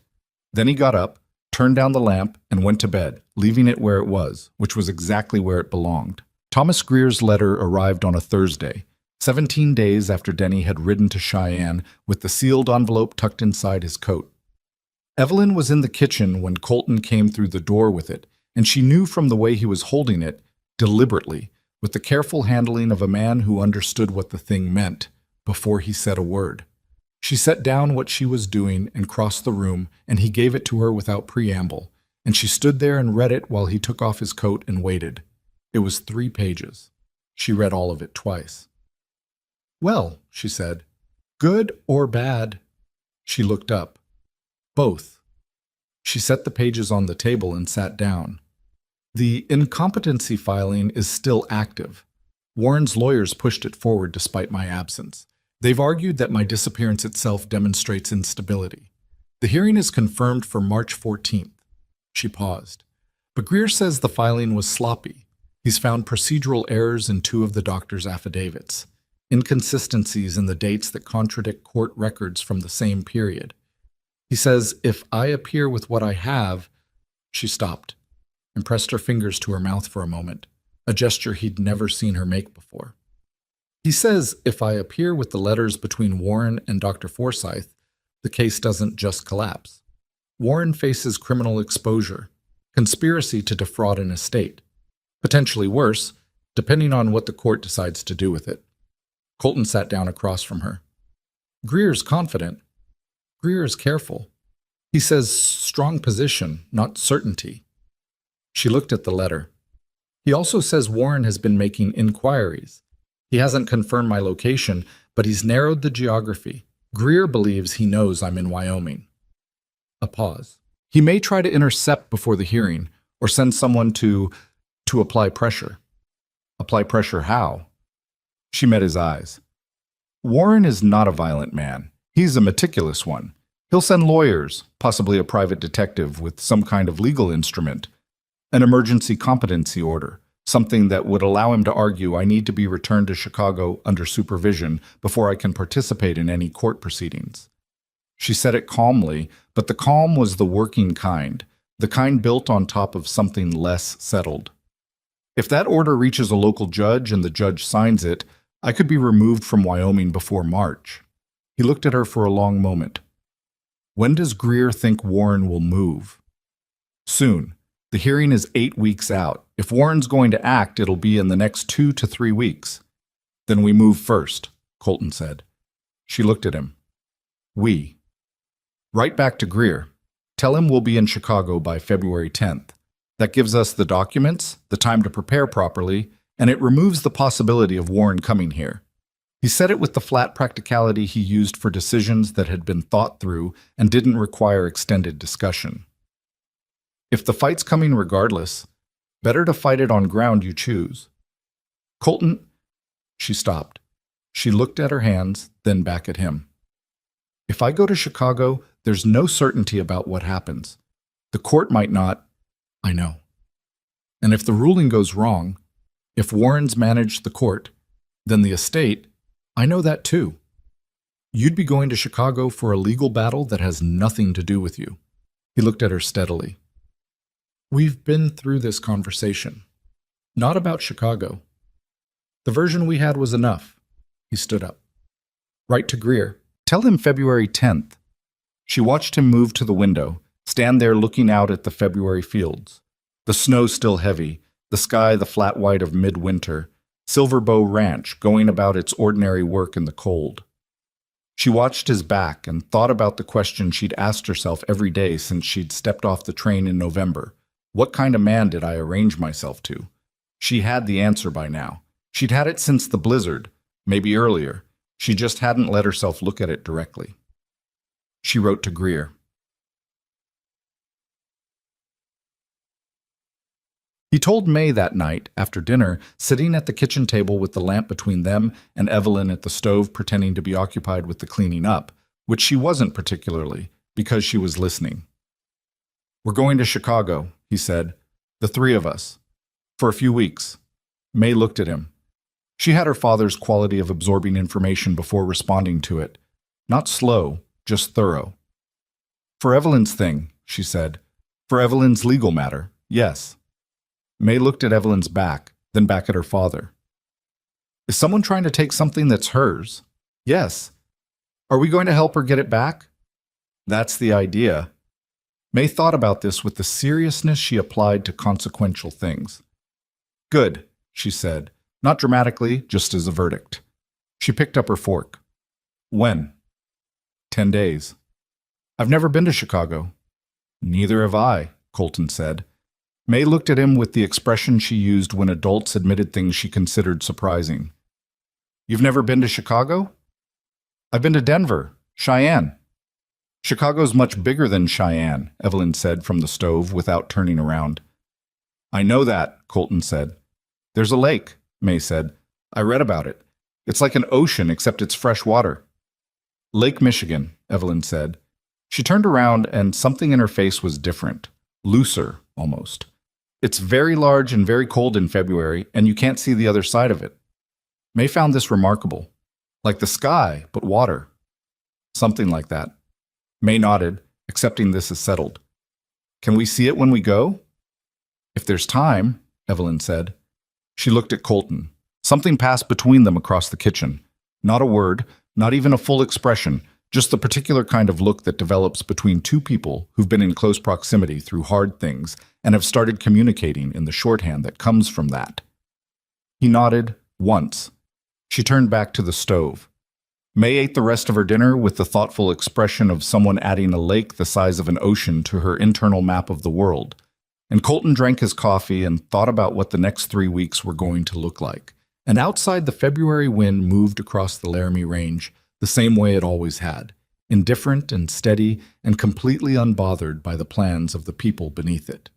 Then he got up, turned down the lamp, and went to bed, leaving it where it was, which was exactly where it belonged. Thomas Greer's letter arrived on a Thursday, 17 days after Denny had ridden to Cheyenne with the sealed envelope tucked inside his coat. Evelyn was in the kitchen when Colton came through the door with it, and she knew from the way he was holding it, deliberately, with the careful handling of a man who understood what the thing meant, before he said a word. She set down what she was doing and crossed the room, and he gave it to her without preamble, and she stood there and read it while he took off his coat and waited. It was 3 pages. She read all of it twice. Well, she said. Good or bad? She looked up. Both. She set the pages on the table and sat down. The incompetency filing is still active. Warren's lawyers pushed it forward despite my absence. They've argued that my disappearance itself demonstrates instability. The hearing is confirmed for March 14th. She paused. But Greer says the filing was sloppy. He's found procedural errors in 2 of the doctor's affidavits, inconsistencies in the dates that contradict court records from the same period. He says, if I appear with what I have... She stopped and pressed her fingers to her mouth for a moment, a gesture he'd never seen her make before. He says, if I appear with the letters between Warren and Dr. Forsythe, the case doesn't just collapse. Warren faces criminal exposure, conspiracy to defraud an estate, potentially worse, depending on what the court decides to do with it. Colton sat down across from her. Greer's confident. Greer is careful. He says strong position, not certainty. She looked at the letter. He also says Warren has been making inquiries. He hasn't confirmed my location, but he's narrowed the geography. Greer believes he knows I'm in Wyoming. A pause. He may try to intercept before the hearing, or send someone to apply pressure. Apply pressure how? She met his eyes. Warren is not a violent man. He's a meticulous one. He'll send lawyers, possibly a private detective with some kind of legal instrument, an emergency competency order, something that would allow him to argue I need to be returned to Chicago under supervision before I can participate in any court proceedings. She said it calmly, but the calm was the working kind, the kind built on top of something less settled. If that order reaches a local judge and the judge signs it, I could be removed from Wyoming before March. He looked at her for a long moment. When does Greer think Warren will move? Soon. The hearing is 8 weeks out. If Warren's going to act, it'll be in the next 2 to 3 weeks. Then we move first, Colton said. She looked at him. We. Write back to Greer. Tell him we'll be in Chicago by February 10th. That gives us the documents, the time to prepare properly, and it removes the possibility of Warren coming here. He said it with the flat practicality he used for decisions that had been thought through and didn't require extended discussion. If the fight's coming regardless, better to fight it on ground you choose. Colton, she stopped. She looked at her hands, then back at him. If I go to Chicago, there's no certainty about what happens. The court might not, I know. And if the ruling goes wrong, if Warren's managed the court, then the estate, I know that too. You'd be going to Chicago for a legal battle that has nothing to do with you. He looked at her steadily. We've been through this conversation. Not about Chicago. The version we had was enough. He stood up. Write to Greer. Tell him February 10th. She watched him move to the window, stand there looking out at the February fields. The snow still heavy, the sky the flat white of midwinter, Silver Bow Ranch going about its ordinary work in the cold. She watched his back and thought about the question she'd asked herself every day since she'd stepped off the train in November. What kind of man did I arrange myself to? She had the answer by now. She'd had it since the blizzard, maybe earlier. She just hadn't let herself look at it directly. She wrote to Greer. He told May that night, after dinner, sitting at the kitchen table with the lamp between them and Evelyn at the stove pretending to be occupied with the cleaning up, which she wasn't particularly, because she was listening. We're going to Chicago, he said, the three of us, for a few weeks. May looked at him. She had her father's quality of absorbing information before responding to it. Not slow, just thorough. For Evelyn's thing, she said. For Evelyn's legal matter, yes. May looked at Evelyn's back, then back at her father. Is someone trying to take something that's hers? Yes. Are we going to help her get it back? That's the idea. May thought about this with the seriousness she applied to consequential things. Good, she said, not dramatically, just as a verdict. She picked up her fork. When? 10 days. I've never been to Chicago. Neither have I, Colton said. May looked at him with the expression she used when adults admitted things she considered surprising. You've never been to Chicago? I've been to Denver, Cheyenne. Chicago's much bigger than Cheyenne, Evelyn said from the stove without turning around. I know that, Colton said. There's a lake, May said. I read about it. It's like an ocean except it's fresh water. Lake Michigan, Evelyn said. She turned around and something in her face was different, looser almost. It's very large and very cold in February, and you can't see the other side of it. May found this remarkable. Like the sky, but water. Something like that. May nodded, accepting this as settled. Can we see it when we go? If there's time, Evelyn said. She looked at Colton. Something passed between them across the kitchen. Not a word, not even a full expression, just the particular kind of look that develops between two people who've been in close proximity through hard things and have started communicating in the shorthand that comes from that. He nodded once. She turned back to the stove. May ate the rest of her dinner with the thoughtful expression of someone adding a lake the size of an ocean to her internal map of the world. And Colton drank his coffee and thought about what the next 3 weeks were going to look like. And outside, the February wind moved across the Laramie Range the same way it always had, indifferent and steady and completely unbothered by the plans of the people beneath it.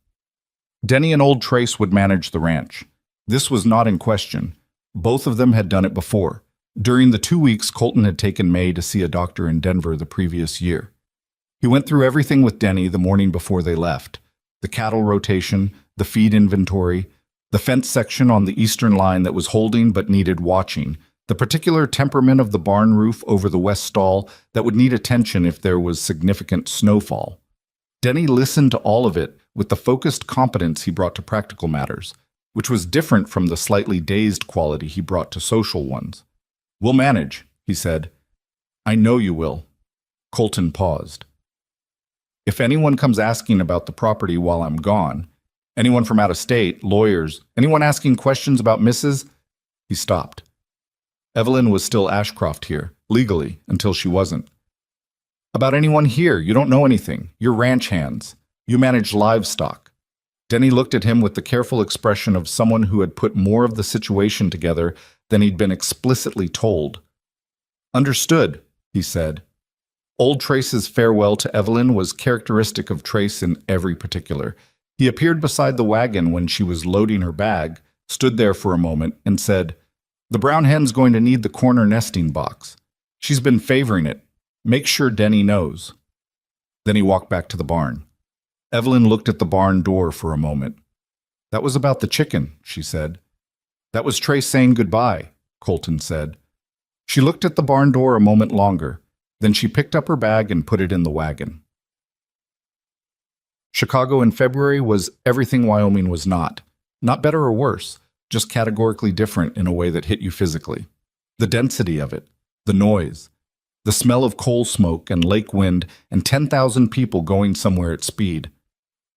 Denny and old Trace would manage the ranch. This was not in question. Both of them had done it before. During the 2 weeks, Colton had taken May to see a doctor in Denver the previous year. He went through everything with Denny the morning before they left: the cattle rotation, the feed inventory, the fence section on the eastern line that was holding but needed watching, the particular temperament of the barn roof over the west stall that would need attention if there was significant snowfall. Denny listened to all of it with the focused competence he brought to practical matters, which was different from the slightly dazed quality he brought to social ones. "We'll manage," he said. "I know you will." Colton paused. "If anyone comes asking about the property while I'm gone, anyone from out of state, lawyers, anyone asking questions about Mrs. He stopped. Evelyn was still Ashcroft here, legally, until she wasn't. "About anyone here, you don't know anything. You're ranch hands. You manage livestock." Denny looked at him with the careful expression of someone who had put more of the situation together than he'd been explicitly told. "Understood," he said. Old Trace's farewell to Evelyn was characteristic of Trace in every particular. He appeared beside the wagon when she was loading her bag, stood there for a moment, and said, "The brown hen's going to need the corner nesting box. She's been favoring it. Make sure Denny knows." Then he walked back to the barn. Evelyn looked at the barn door for a moment. "That was about the chicken," she said. "That was Trace saying goodbye," Colton said. She looked at the barn door a moment longer. Then she picked up her bag and put it in the wagon. Chicago in February was everything Wyoming was not. Not better or worse, just categorically different in a way that hit you physically. The density of it, the noise, the smell of coal smoke and lake wind, and 10,000 people going somewhere at speed.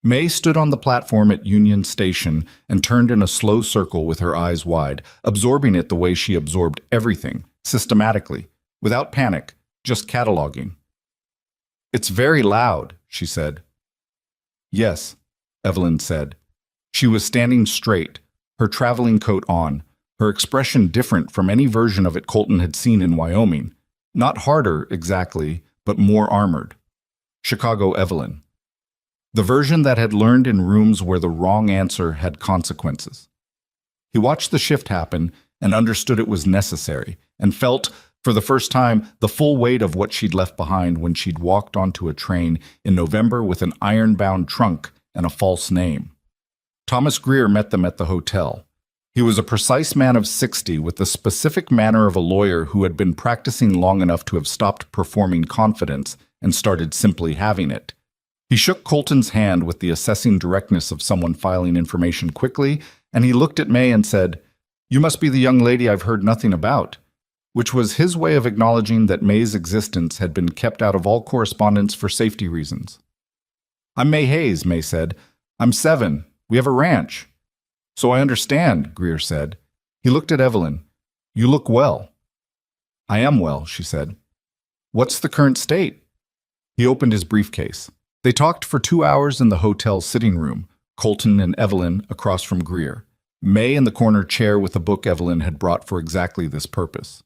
May stood on the platform at Union Station and turned in a slow circle with her eyes wide, absorbing it the way she absorbed everything, systematically, without panic, just cataloging. "It's very loud," she said. "Yes," Evelyn said. She was standing straight, her traveling coat on, her expression different from any version of it Colton had seen in Wyoming. Not harder, exactly, but more armored. Chicago Evelyn. The version that had learned in rooms where the wrong answer had consequences. He watched the shift happen and understood it was necessary, and felt, for the first time, the full weight of what she'd left behind when she'd walked onto a train in November with an iron-bound trunk and a false name. Thomas Greer met them at the hotel. He was a precise man of 60 with the specific manner of a lawyer who had been practicing long enough to have stopped performing confidence and started simply having it. He shook Colton's hand with the assessing directness of someone filing information quickly, and he looked at May and said, "You must be the young lady I've heard nothing about," which was his way of acknowledging that May's existence had been kept out of all correspondence for safety reasons. "I'm May Hayes," May said. "I'm 7. We have a ranch." "So I understand," Greer said. He looked at Evelyn. "You look well." "I am well," she said. "What's the current state?" He opened his briefcase. They talked for 2 hours in the hotel sitting room, Colton and Evelyn across from Greer, May in the corner chair with a book Evelyn had brought for exactly this purpose.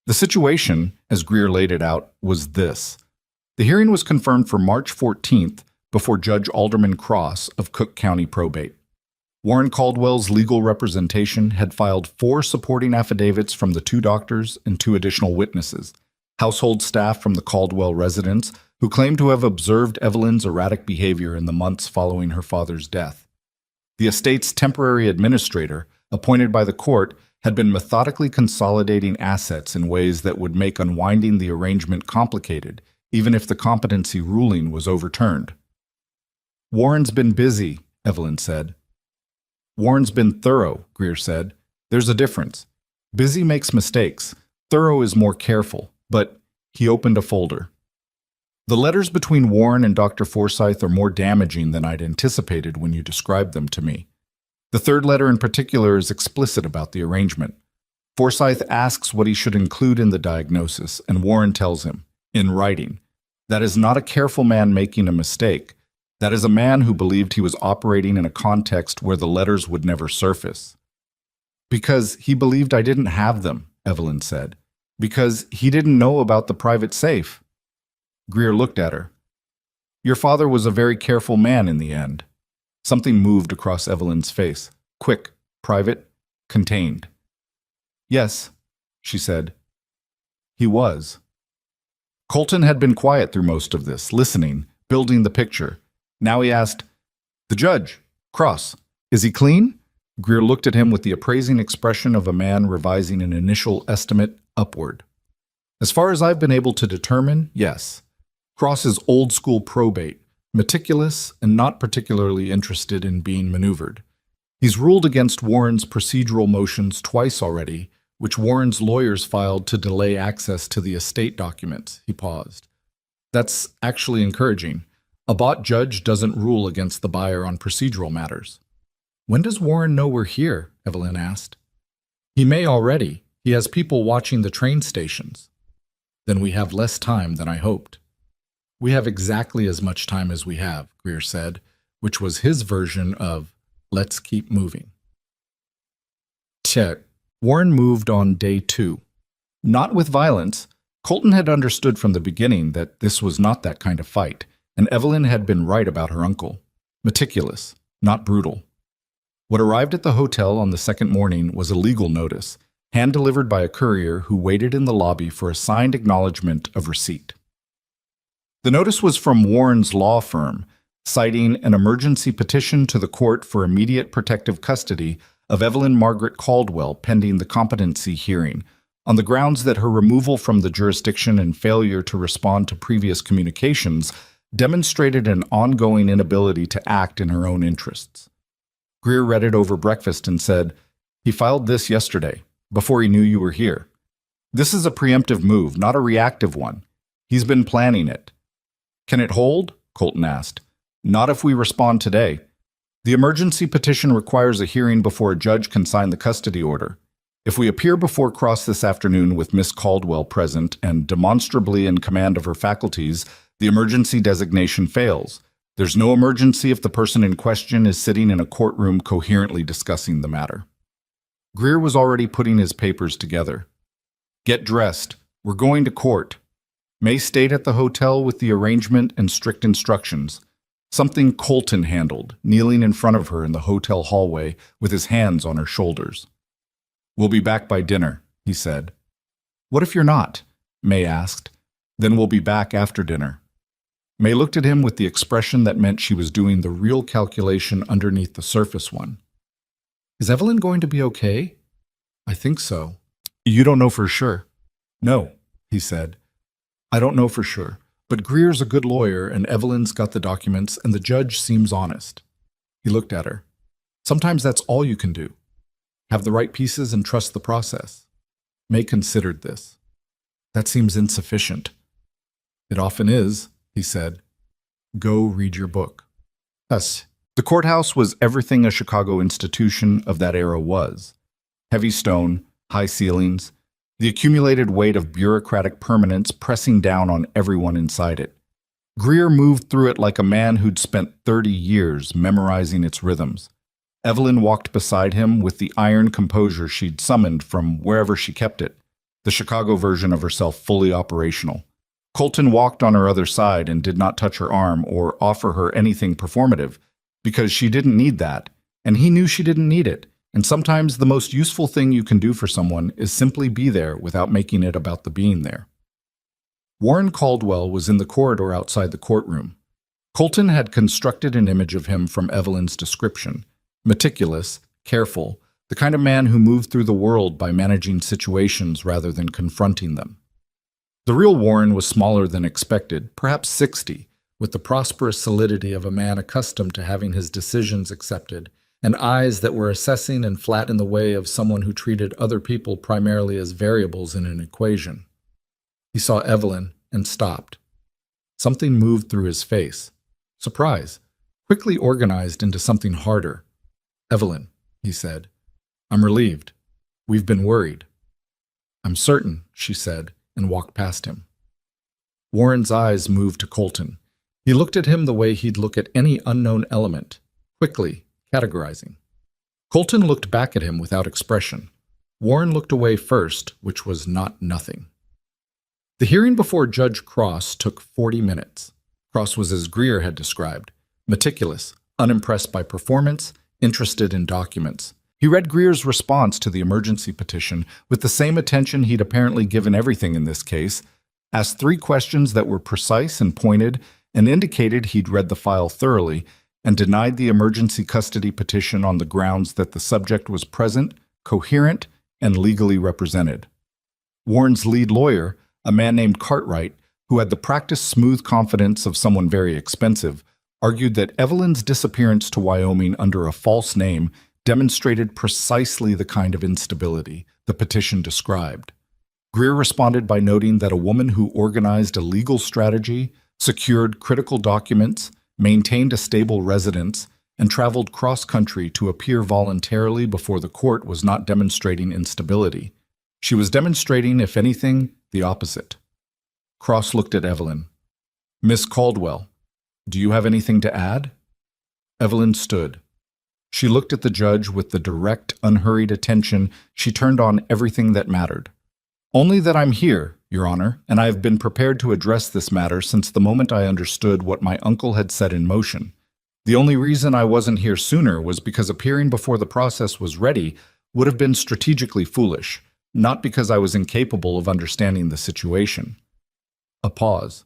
The situation, as Greer laid it out, was this. The hearing was confirmed for March 14th before Judge Alderman Cross of Cook County Probate. Warren Caldwell's legal representation had filed 4 supporting affidavits from the 2 doctors and 2 additional witnesses, household staff from the Caldwell residence, who claimed to have observed Evelyn's erratic behavior in the months following her father's death. The estate's temporary administrator, appointed by the court, had been methodically consolidating assets in ways that would make unwinding the arrangement complicated, even if the competency ruling was overturned. "Warren's been busy," Evelyn said. "Warren's been thorough," Greer said. "There's a difference. Busy makes mistakes. Thorough is more careful, but..." He opened a folder. "The letters between Warren and Dr. Forsyth are more damaging than I'd anticipated when you described them to me. The 3rd letter in particular is explicit about the arrangement. Forsyth asks what he should include in the diagnosis, and Warren tells him, in writing, that is not a careful man making a mistake. That is a man who believed he was operating in a context where the letters would never surface. Because he believed I didn't have them, Evelyn said. Because he didn't know about the private safe. Greer looked at her. Your father was a very careful man in the end. Something moved across Evelyn's face. Quick, private, contained. Yes, she said. He was. Colton had been quiet through most of this, listening, building the picture. Now he asked, the judge, Cross, is he clean? Greer looked at him with the appraising expression of a man revising an initial estimate upward. As far as I've been able to determine, yes. Cross is old-school probate, meticulous and not particularly interested in being maneuvered. He's ruled against Warren's procedural motions twice already, which Warren's lawyers filed to delay access to the estate documents. He paused. That's actually encouraging. A bought judge doesn't rule against the buyer on procedural matters. When does Warren know we're here? Evelyn asked. He may already. He has people watching the train stations. Then we have less time than I hoped. We have exactly as much time as we have, Greer said, which was his version of, let's keep moving. Check. Warren moved on day 2. Not with violence. Colton had understood from the beginning that this was not that kind of fight, and Evelyn had been right about her uncle. Meticulous, not brutal. What arrived at the hotel on the second morning was a legal notice, hand-delivered by a courier who waited in the lobby for a signed acknowledgement of receipt. The notice was from Warren's law firm, citing an emergency petition to the court for immediate protective custody of Evelyn Margaret Caldwell pending the competency hearing, on the grounds that her removal from the jurisdiction and failure to respond to previous communications demonstrated an ongoing inability to act in her own interests. Greer read it over breakfast and said, he filed this yesterday, before he knew you were here. This is a preemptive move, not a reactive one. He's been planning it. Can it hold? Colton asked. Not if we respond today. The emergency petition requires a hearing before a judge can sign the custody order. If we appear before Cross this afternoon with Miss Caldwell present and demonstrably in command of her faculties, the emergency designation fails. There's no emergency if the person in question is sitting in a courtroom coherently discussing the matter. Greer was already putting his papers together. Get dressed. We're going to court. May stayed at the hotel with the arrangement and strict instructions. Something Colton handled, kneeling in front of her in the hotel hallway with his hands on her shoulders. We'll be back by dinner, he said. What if you're not? May asked. Then we'll be back after dinner. May looked at him with the expression that meant she was doing the real calculation underneath the surface one. Is Evelyn going to be okay? I think so. You don't know for sure? No, he said. I don't know for sure, but Greer's a good lawyer and Evelyn's got the documents and the judge seems honest. He looked at her. Sometimes that's all you can do. Have the right pieces and trust the process. May considered this. That seems insufficient. It often is, he said. Go read your book. Thus, the courthouse was everything a Chicago institution of that era was. Heavy stone, high ceilings, the accumulated weight of bureaucratic permanence pressing down on everyone inside it. Greer moved through it like a man who'd spent 30 years memorizing its rhythms. Evelyn walked beside him with the iron composure she'd summoned from wherever she kept it, the Chicago version of herself fully operational. Colton walked on her other side and did not touch her arm or offer her anything performative, because she didn't need that, and he knew she didn't need it. And sometimes the most useful thing you can do for someone is simply be there without making it about the being there. Warren Caldwell was in the corridor outside the courtroom. Colton had constructed an image of him from Evelyn's description. Meticulous, careful, the kind of man who moved through the world by managing situations rather than confronting them. The real Warren was smaller than expected, perhaps 60, with the prosperous solidity of a man accustomed to having his decisions accepted, and eyes that were assessing and flat in the way of someone who treated other people primarily as variables in an equation. He saw Evelyn and stopped. Something moved through his face. Surprise, quickly organized into something harder. Evelyn, he said, I'm relieved. We've been worried. "I'm certain," she said, and walked past him. Warren's eyes moved to Colton. He looked at him the way he'd look at any unknown element, quickly, categorizing. Colton looked back at him without expression. Warren looked away first, which was not nothing. The hearing before Judge Cross took 40 minutes. Cross was as Greer had described, meticulous, unimpressed by performance, interested in documents. He read Greer's response to the emergency petition with the same attention he'd apparently given everything in this case, asked 3 questions that were precise and pointed, and indicated he'd read the file thoroughly, and denied the emergency custody petition on the grounds that the subject was present, coherent, and legally represented. Warren's lead lawyer, a man named Cartwright, who had the practiced smooth confidence of someone very expensive, argued that Evelyn's disappearance to Wyoming under a false name demonstrated precisely the kind of instability the petition described. Greer responded by noting that a woman who organized a legal strategy, secured critical documents, maintained a stable residence, and traveled cross-country to appear voluntarily before the court was not demonstrating instability. She was demonstrating, if anything, the opposite. Cross looked at Evelyn. "Miss Caldwell, do you have anything to add?" Evelyn stood. She looked at the judge with the direct, unhurried attention she turned on everything that mattered. "Only that I'm here, Your Honor, and I have been prepared to address this matter since the moment I understood what my uncle had set in motion. The only reason I wasn't here sooner was because appearing before the process was ready would have been strategically foolish, not because I was incapable of understanding the situation." A pause.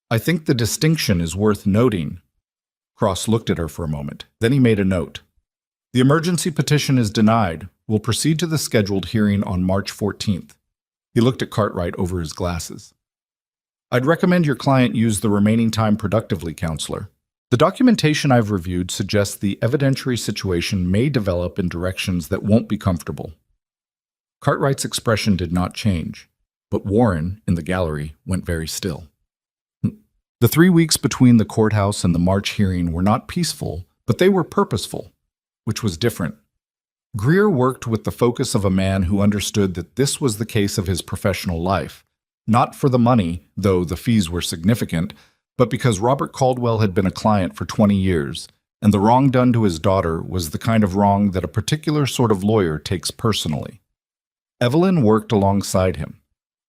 "I think the distinction is worth noting." Cross looked at her for a moment. Then he made a note. "The emergency petition is denied. We'll proceed to the scheduled hearing on March 14th. He looked at Cartwright over his glasses. "I'd recommend your client use the remaining time productively, Counselor. The documentation I've reviewed suggests the evidentiary situation may develop in directions that won't be comfortable." Cartwright's expression did not change, but Warren, in the gallery, went very still. The 3 weeks between the courthouse and the March hearing were not peaceful, but they were purposeful, which was different. Greer worked with the focus of a man who understood that this was the case of his professional life, not for the money, though the fees were significant, but because Robert Caldwell had been a client for 20 years, and the wrong done to his daughter was the kind of wrong that a particular sort of lawyer takes personally. Evelyn worked alongside him.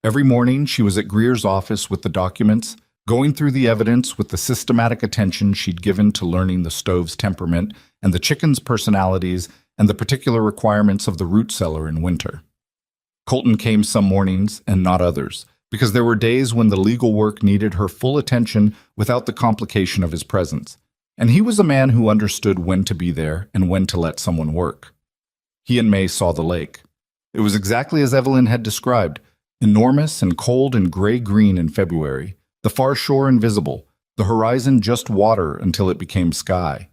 Every morning she was at Greer's office with the documents, going through the evidence with the systematic attention she'd given to learning the stove's temperament and the chicken's personalities and the particular requirements of the root cellar in winter. Colton came some mornings and not others, because there were days when the legal work needed her full attention without the complication of his presence, and he was a man who understood when to be there and when to let someone work. He and May saw the lake. It was exactly as Evelyn had described, enormous and cold and gray-green in February, the far shore invisible, the horizon just water until it became sky.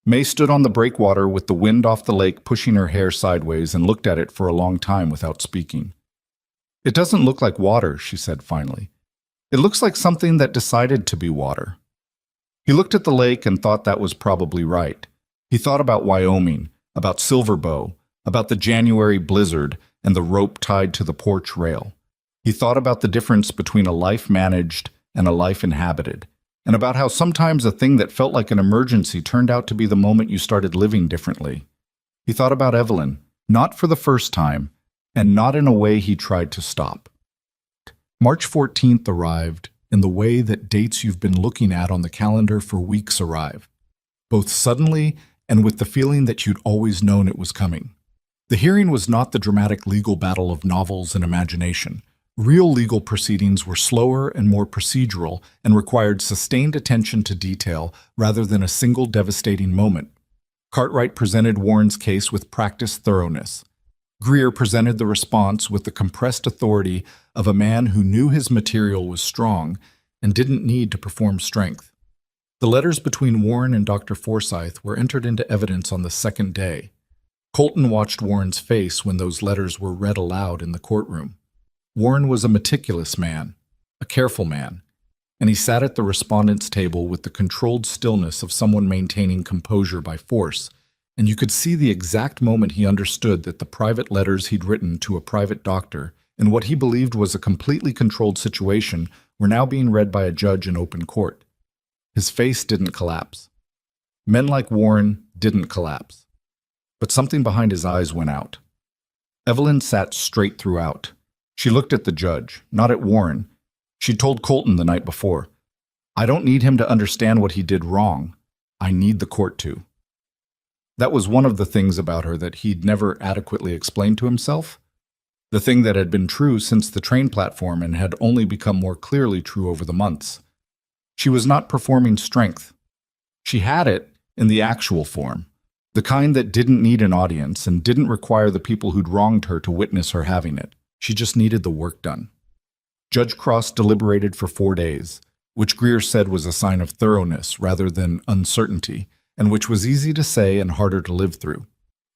May stood on the breakwater with the wind off the lake pushing her hair sideways and looked at it for a long time without speaking. "It doesn't look like water," she said finally. "It looks like something that decided to be water." He looked at the lake and thought that was probably right. He thought about Wyoming, about Silver Bow, about the January blizzard and the rope tied to the porch rail. He thought about the difference between a life managed and a life inhabited, and about how sometimes a thing that felt like an emergency turned out to be the moment you started living differently. He thought about Evelyn, not for the first time, and not in a way he tried to stop. March 14th arrived in the way that dates you've been looking at on the calendar for weeks arrive, both suddenly and with the feeling that you'd always known it was coming. The hearing was not the dramatic legal battle of novels and imagination. Real legal proceedings were slower and more procedural and required sustained attention to detail rather than a single devastating moment. Cartwright presented Warren's case with practiced thoroughness. Greer presented the response with the compressed authority of a man who knew his material was strong and didn't need to perform strength. The letters between Warren and Dr. Forsyth were entered into evidence on the second day. Colton watched Warren's face when those letters were read aloud in the courtroom. Warren was a meticulous man, a careful man, and he sat at the respondent's table with the controlled stillness of someone maintaining composure by force, and you could see the exact moment he understood that the private letters he'd written to a private doctor in what he believed was a completely controlled situation were now being read by a judge in open court. His face didn't collapse. Men like Warren didn't collapse. But something behind his eyes went out. Evelyn sat straight throughout. She looked at the judge, not at Warren. She'd told Colton the night before, "I don't need him to understand what he did wrong. I need the court to." That was one of the things about her that he'd never adequately explained to himself. The thing that had been true since the train platform and had only become more clearly true over the months. She was not performing strength. She had it in the actual form, the kind that didn't need an audience and didn't require the people who'd wronged her to witness her having it. She just needed the work done. Judge Cross deliberated for 4 days, which Greer said was a sign of thoroughness rather than uncertainty, and which was easy to say and harder to live through.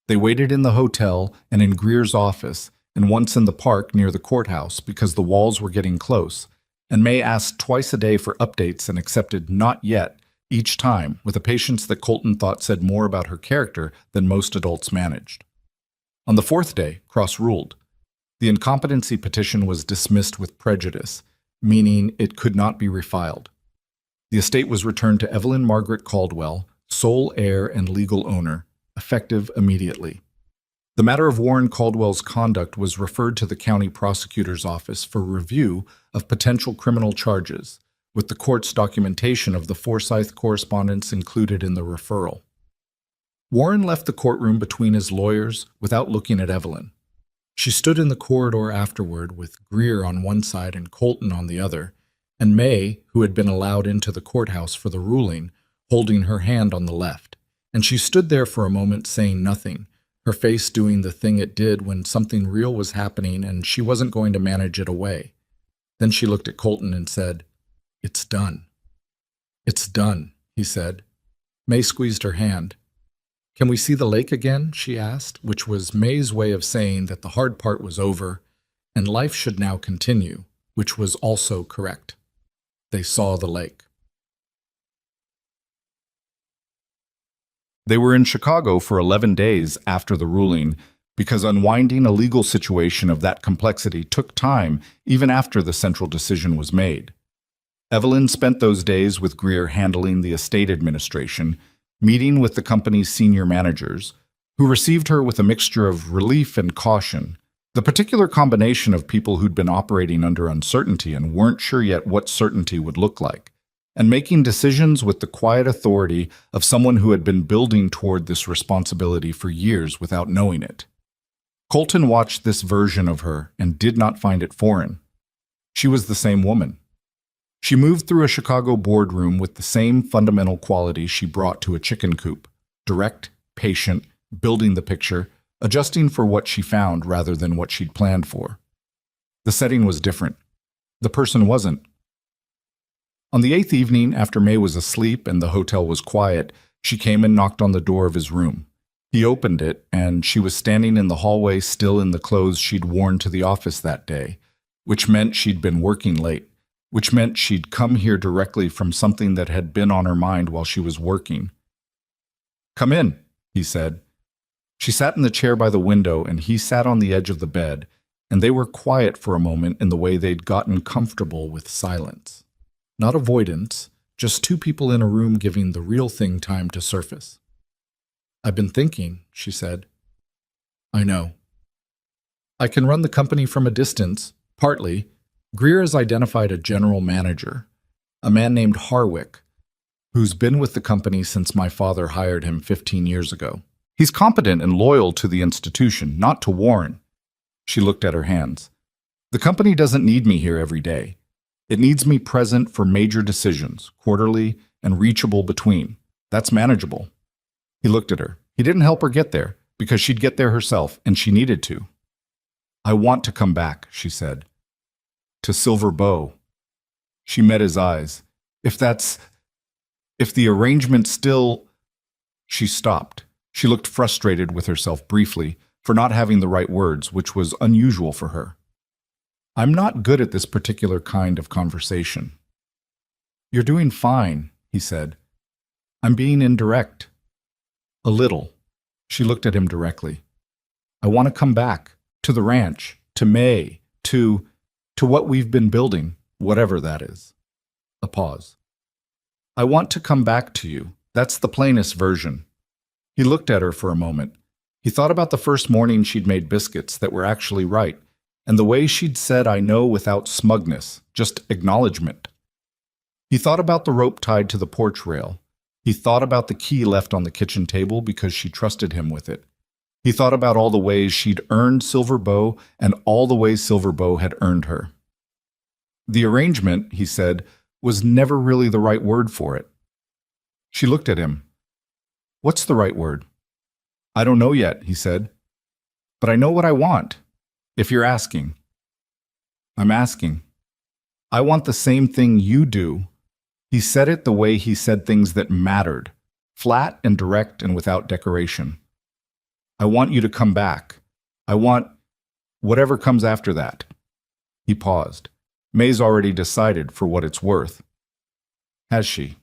They waited in the hotel and in Greer's office, and once in the park near the courthouse because the walls were getting close, and May asked twice a day for updates and accepted "not yet" each time, with a patience that Colton thought said more about her character than most adults managed. On the 4th day, Cross ruled. The incompetency petition was dismissed with prejudice, meaning it could not be refiled. The estate was returned to Evelyn Margaret Caldwell, sole heir and legal owner, effective immediately. The matter of Warren Caldwell's conduct was referred to the county prosecutor's office for review of potential criminal charges, with the court's documentation of the Forsyth correspondence included in the referral. Warren left the courtroom between his lawyers without looking at Evelyn. She stood in the corridor afterward with Greer on one side and Colton on the other, and May, who had been allowed into the courthouse for the ruling, holding her hand on the left. And she stood there for a moment saying nothing, her face doing the thing it did when something real was happening and she wasn't going to manage it away. Then she looked at Colton and said, "It's done." "It's done," he said. May squeezed her hand. "Can we see the lake again?" she asked, which was May's way of saying that the hard part was over and life should now continue, which was also correct. They saw the lake. They were in Chicago for 11 days after the ruling, because unwinding a legal situation of that complexity took time even after the central decision was made. Evelyn spent those days with Greer handling the estate administration, meeting with the company's senior managers, who received her with a mixture of relief and caution, the particular combination of people who'd been operating under uncertainty and weren't sure yet what certainty would look like, and making decisions with the quiet authority of someone who had been building toward this responsibility for years without knowing it. Colton watched this version of her and did not find it foreign. She was the same woman. She moved through a Chicago boardroom with the same fundamental qualities she brought to a chicken coop: direct, patient, building the picture, adjusting for what she found rather than what she'd planned for. The setting was different. The person wasn't. On the 8th evening, after May was asleep and the hotel was quiet, she came and knocked on the door of his room. He opened it, and she was standing in the hallway still in the clothes she'd worn to the office that day, which meant she'd been working late, which meant she'd come here directly from something that had been on her mind while she was working. "Come in," he said. She sat in the chair by the window, and he sat on the edge of the bed, and they were quiet for a moment in the way they'd gotten comfortable with silence. Not avoidance, just two people in a room giving the real thing time to surface. "I've been thinking," she said. "I know. I can run the company from a distance, partly. Greer has identified a general manager, a man named Harwick, who's been with the company since my father hired him 15 years ago. He's competent and loyal to the institution, not to Warren." She looked at her hands. "The company doesn't need me here every day. It needs me present for major decisions, quarterly and reachable between. That's manageable." He looked at her. He didn't help her get there, because she'd get there herself, and she needed to. "I want to come back," she said. "To Silver Bow." She met his eyes. If the arrangement still... She stopped. She looked frustrated with herself briefly for not having the right words, which was unusual for her. "I'm not good at this particular kind of conversation." "You're doing fine," he said. "I'm being indirect." "A little." She looked at him directly. I want to come back, to the ranch, to May, to what we've been building, whatever that is. A pause. I want to come back to you. That's the plainest version. He looked at her for a moment. He thought about the first morning she'd made biscuits that were actually right, and the way she'd said I know without smugness, just acknowledgement. He thought about the rope tied to the porch rail. He thought about the key left on the kitchen table because she trusted him with it. He thought about all the ways she'd earned Silver Bow and all the ways Silver Bow had earned her. The arrangement, he said, was never really the right word for it. She looked at him. What's the right word? I don't know yet, he said. But I know what I want, if you're asking. I'm asking. I want the same thing you do. He said it the way he said things that mattered, flat and direct and without decoration. I want you to come back. I want whatever comes after that. He paused. May's already decided for what it's worth. Has she?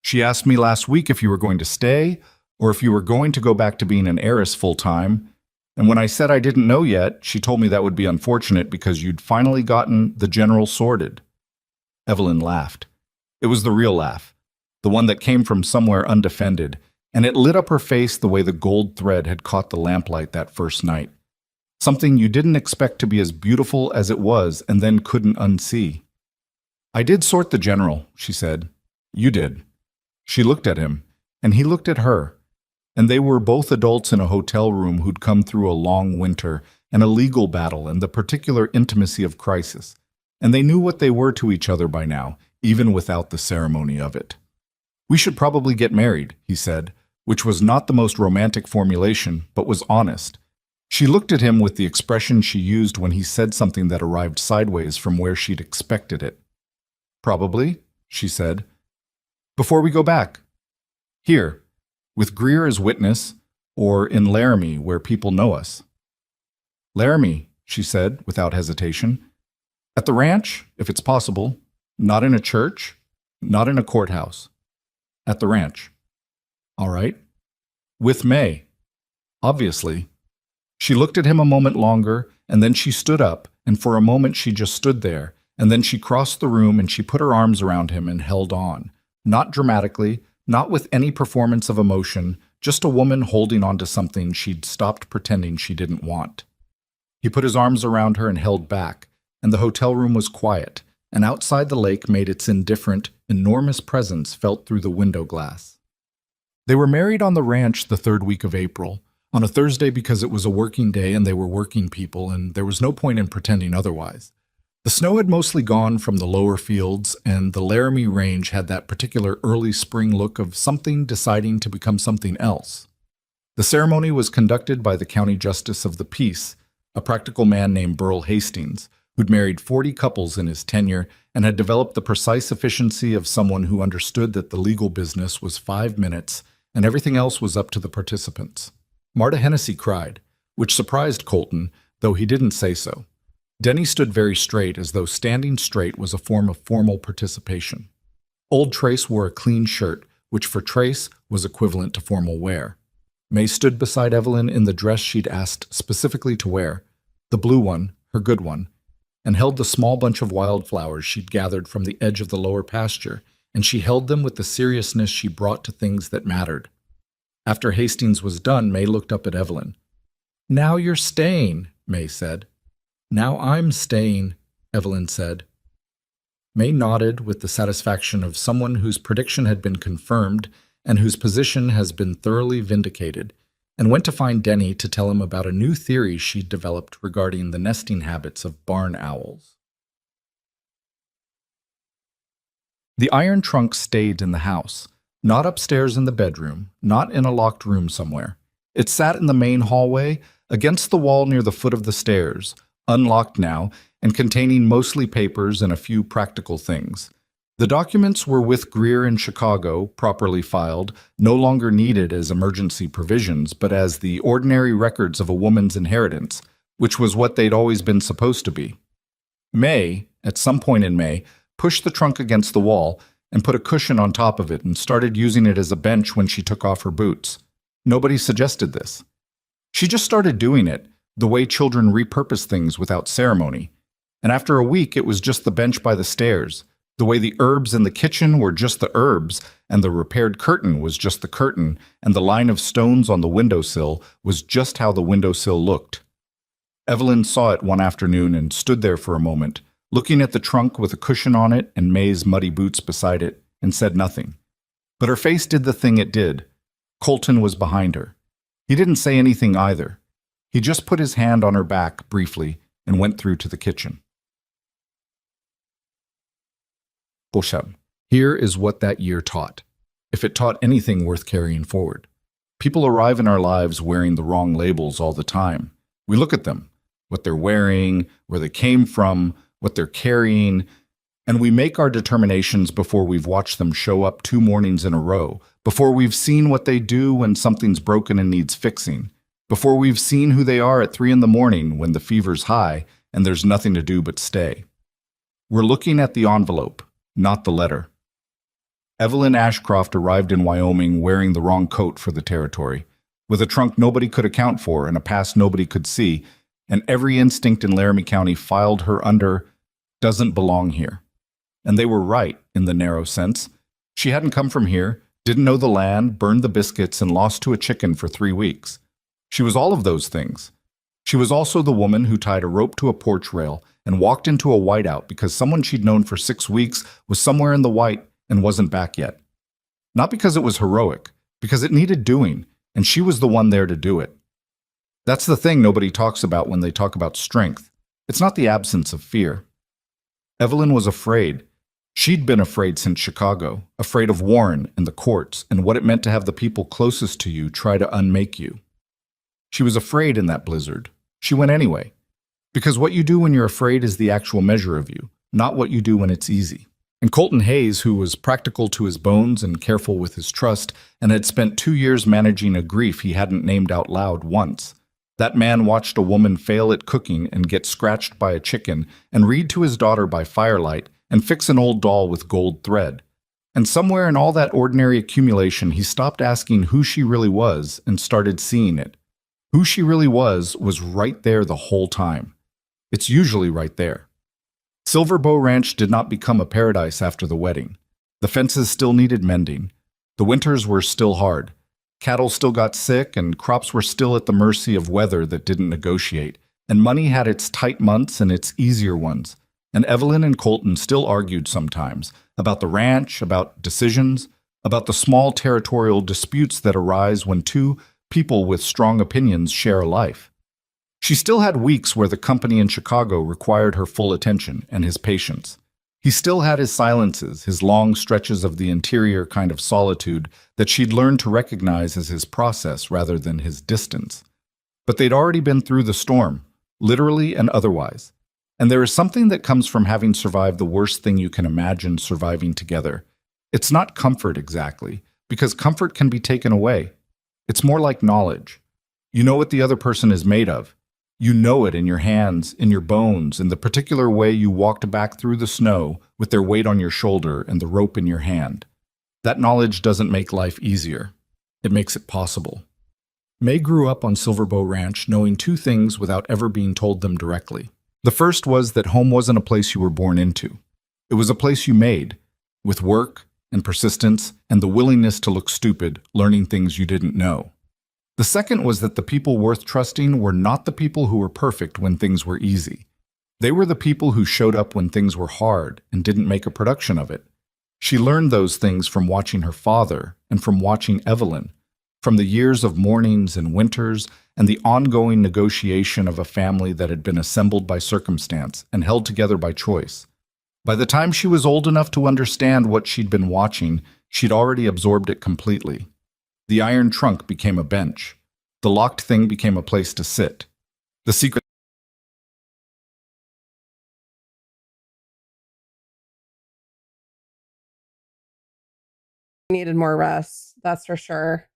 She asked me last week if you were going to stay, or if you were going to go back to being an heiress full-time, and when I said I didn't know yet, she told me that would be unfortunate because you'd finally gotten the general sorted. Evelyn laughed. It was the real laugh, the one that came from somewhere undefended, and it lit up her face the way the gold thread had caught the lamplight that first night. Something you didn't expect to be as beautiful as it was and then couldn't unsee. I did sort the general, she said. You did. She looked at him, and he looked at her, and they were both adults in a hotel room who'd come through a long winter and a legal battle and the particular intimacy of crisis, and they knew what they were to each other by now, even without the ceremony of it. We should probably get married, he said, which was not the most romantic formulation, but was honest. She looked at him with the expression she used when he said something that arrived sideways from where she'd expected it. Probably, she said. Before we go back. Here, with Greer as witness, or in Laramie where people know us. Laramie, she said without hesitation. At the ranch, if it's possible. Not in a church, not in a courthouse. At the ranch. All right. With May. Obviously. She looked at him a moment longer, and then she stood up, and for a moment she just stood there, and then she crossed the room and she put her arms around him and held on. Not dramatically, not with any performance of emotion, just a woman holding on to something she'd stopped pretending she didn't want. He put his arms around her and held back, and the hotel room was quiet, and outside the lake made its indifferent, enormous presence felt through the window glass. They were married on the ranch the third week of April, on a Thursday because it was a working day and they were working people, and there was no point in pretending otherwise. The snow had mostly gone from the lower fields, and the Laramie Range had that particular early spring look of something deciding to become something else. The ceremony was conducted by the county justice of the peace, a practical man named Burl Hastings, who'd married 40 couples in his tenure and had developed the precise efficiency of someone who understood that the legal business was 5 minutes and everything else was up to the participants. Marta Hennessy cried, which surprised Colton, though he didn't say so. Denny stood very straight, as though standing straight was a form of formal participation. Old Trace wore a clean shirt, which for Trace was equivalent to formal wear. May stood beside Evelyn in the dress she'd asked specifically to wear, the blue one, her good one, and held the small bunch of wildflowers she'd gathered from the edge of the lower pasture, and she held them with the seriousness she brought to things that mattered. After Hastings was done, May looked up at Evelyn. "Now you're staying," May said. "Now I'm staying," Evelyn said. May nodded with the satisfaction of someone whose prediction had been confirmed and whose position has been thoroughly vindicated, and went to find Denny to tell him about a new theory she'd developed regarding the nesting habits of barn owls. The iron trunk stayed in the house, not upstairs in the bedroom, not in a locked room somewhere. It sat in the main hallway, against the wall near the foot of the stairs, unlocked now, and containing mostly papers and a few practical things. The documents were with Greer in Chicago, properly filed, no longer needed as emergency provisions, but as the ordinary records of a woman's inheritance, which was what they'd always been supposed to be. May, at some point in May, pushed the trunk against the wall and put a cushion on top of it and started using it as a bench when she took off her boots. Nobody suggested this. She just started doing it, the way children repurpose things without ceremony. And after a week, it was just the bench by the stairs, the way the herbs in the kitchen were just the herbs, and the repaired curtain was just the curtain, and the line of stones on the windowsill was just how the windowsill looked. Evelyn saw it one afternoon and stood there for a moment, looking at the trunk with a cushion on it and May's muddy boots beside it, and said nothing. But her face did the thing it did. Colton was behind her. He didn't say anything either. He just put his hand on her back briefly and went through to the kitchen. Bosham. Here is what that year taught, if it taught anything worth carrying forward. People arrive in our lives wearing the wrong labels all the time. We look at them, what they're wearing, where they came from, what they're carrying, and we make our determinations before we've watched them show up 2 mornings in a row, before we've seen what they do when something's broken and needs fixing, before we've seen who they are at 3 in the morning when the fever's high and there's nothing to do but stay. We're looking at the envelope, not the letter. Evelyn Ashcroft arrived in Wyoming wearing the wrong coat for the territory, with a trunk nobody could account for and a past nobody could see, and every instinct in Laramie County filed her under doesn't belong here. And they were right, in the narrow sense. She hadn't come from here, didn't know the land, burned the biscuits, and lost to a chicken for 3 weeks. She was all of those things. She was also the woman who tied a rope to a porch rail and walked into a whiteout because someone she'd known for 6 weeks was somewhere in the white and wasn't back yet. Not because it was heroic, because it needed doing, and she was the one there to do it. That's the thing nobody talks about when they talk about strength. It's not the absence of fear. Evelyn was afraid. She'd been afraid since Chicago, afraid of Warren and the courts and what it meant to have the people closest to you try to unmake you. She was afraid in that blizzard. She went anyway. Because what you do when you're afraid is the actual measure of you, not what you do when it's easy. And Colton Hayes, who was practical to his bones and careful with his trust, and had spent 2 years managing a grief he hadn't named out loud once. That man watched a woman fail at cooking and get scratched by a chicken, and read to his daughter by firelight, and fix an old doll with gold thread. And somewhere in all that ordinary accumulation, he stopped asking who she really was and started seeing it. Who she really was right there the whole time. It's usually right there. Silver Bow Ranch did not become a paradise after the wedding. The fences still needed mending. The winters were still hard. Cattle still got sick, and crops were still at the mercy of weather that didn't negotiate. And money had its tight months and its easier ones. And Evelyn and Colton still argued sometimes about the ranch, about decisions, about the small territorial disputes that arise when 2 people with strong opinions share a life. She still had weeks where the company in Chicago required her full attention and his patience. He still had his silences, his long stretches of the interior kind of solitude that she'd learned to recognize as his process rather than his distance. But they'd already been through the storm, literally and otherwise. And there is something that comes from having survived the worst thing you can imagine surviving together. It's not comfort exactly, because comfort can be taken away. It's more like knowledge. You know what the other person is made of. You know it in your hands, in your bones, in the particular way you walked back through the snow with their weight on your shoulder and the rope in your hand. That knowledge doesn't make life easier. It makes it possible. May grew up on Silver Bow Ranch knowing 2 things without ever being told them directly. The first was that home wasn't a place you were born into. It was a place you made, with work and persistence and the willingness to look stupid, learning things you didn't know. The second was that the people worth trusting were not the people who were perfect when things were easy. They were the people who showed up when things were hard and didn't make a production of it. She learned those things from watching her father and from watching Evelyn, from the years of mornings and winters and the ongoing negotiation of a family that had been assembled by circumstance and held together by choice. By the time she was old enough to understand what she'd been watching, she'd already absorbed it completely. The iron trunk became a bench. The locked thing became a place to sit. The secret needed more rest, that's for sure.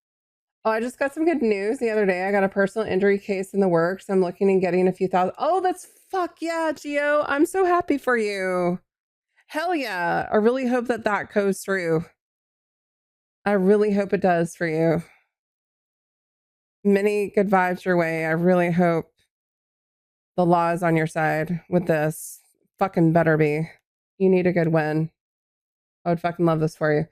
Oh, I just got some good news the other day. I got a personal injury case in the works. I'm looking and getting a few thousand. Oh, that's fuck yeah, Gio. I'm so happy for you. Hell yeah. I really hope that that goes through. I really hope it does for you. Many good vibes your way. I really hope the law is on your side with this. Fucking better be. You need a good win. I would fucking love this for you.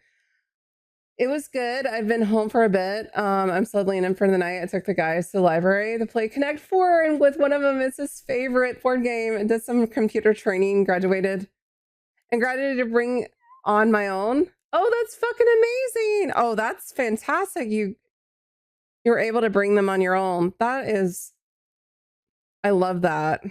It was good. I've been home for a bit. I'm settling in for the night. I took the guys to the library to play Connect 4, and with one of them, it's his favorite board game. I did some computer training, graduated to bring on my own. Oh, that's fucking amazing. Oh, that's fantastic. You're able to bring them on your own. That is, I love that.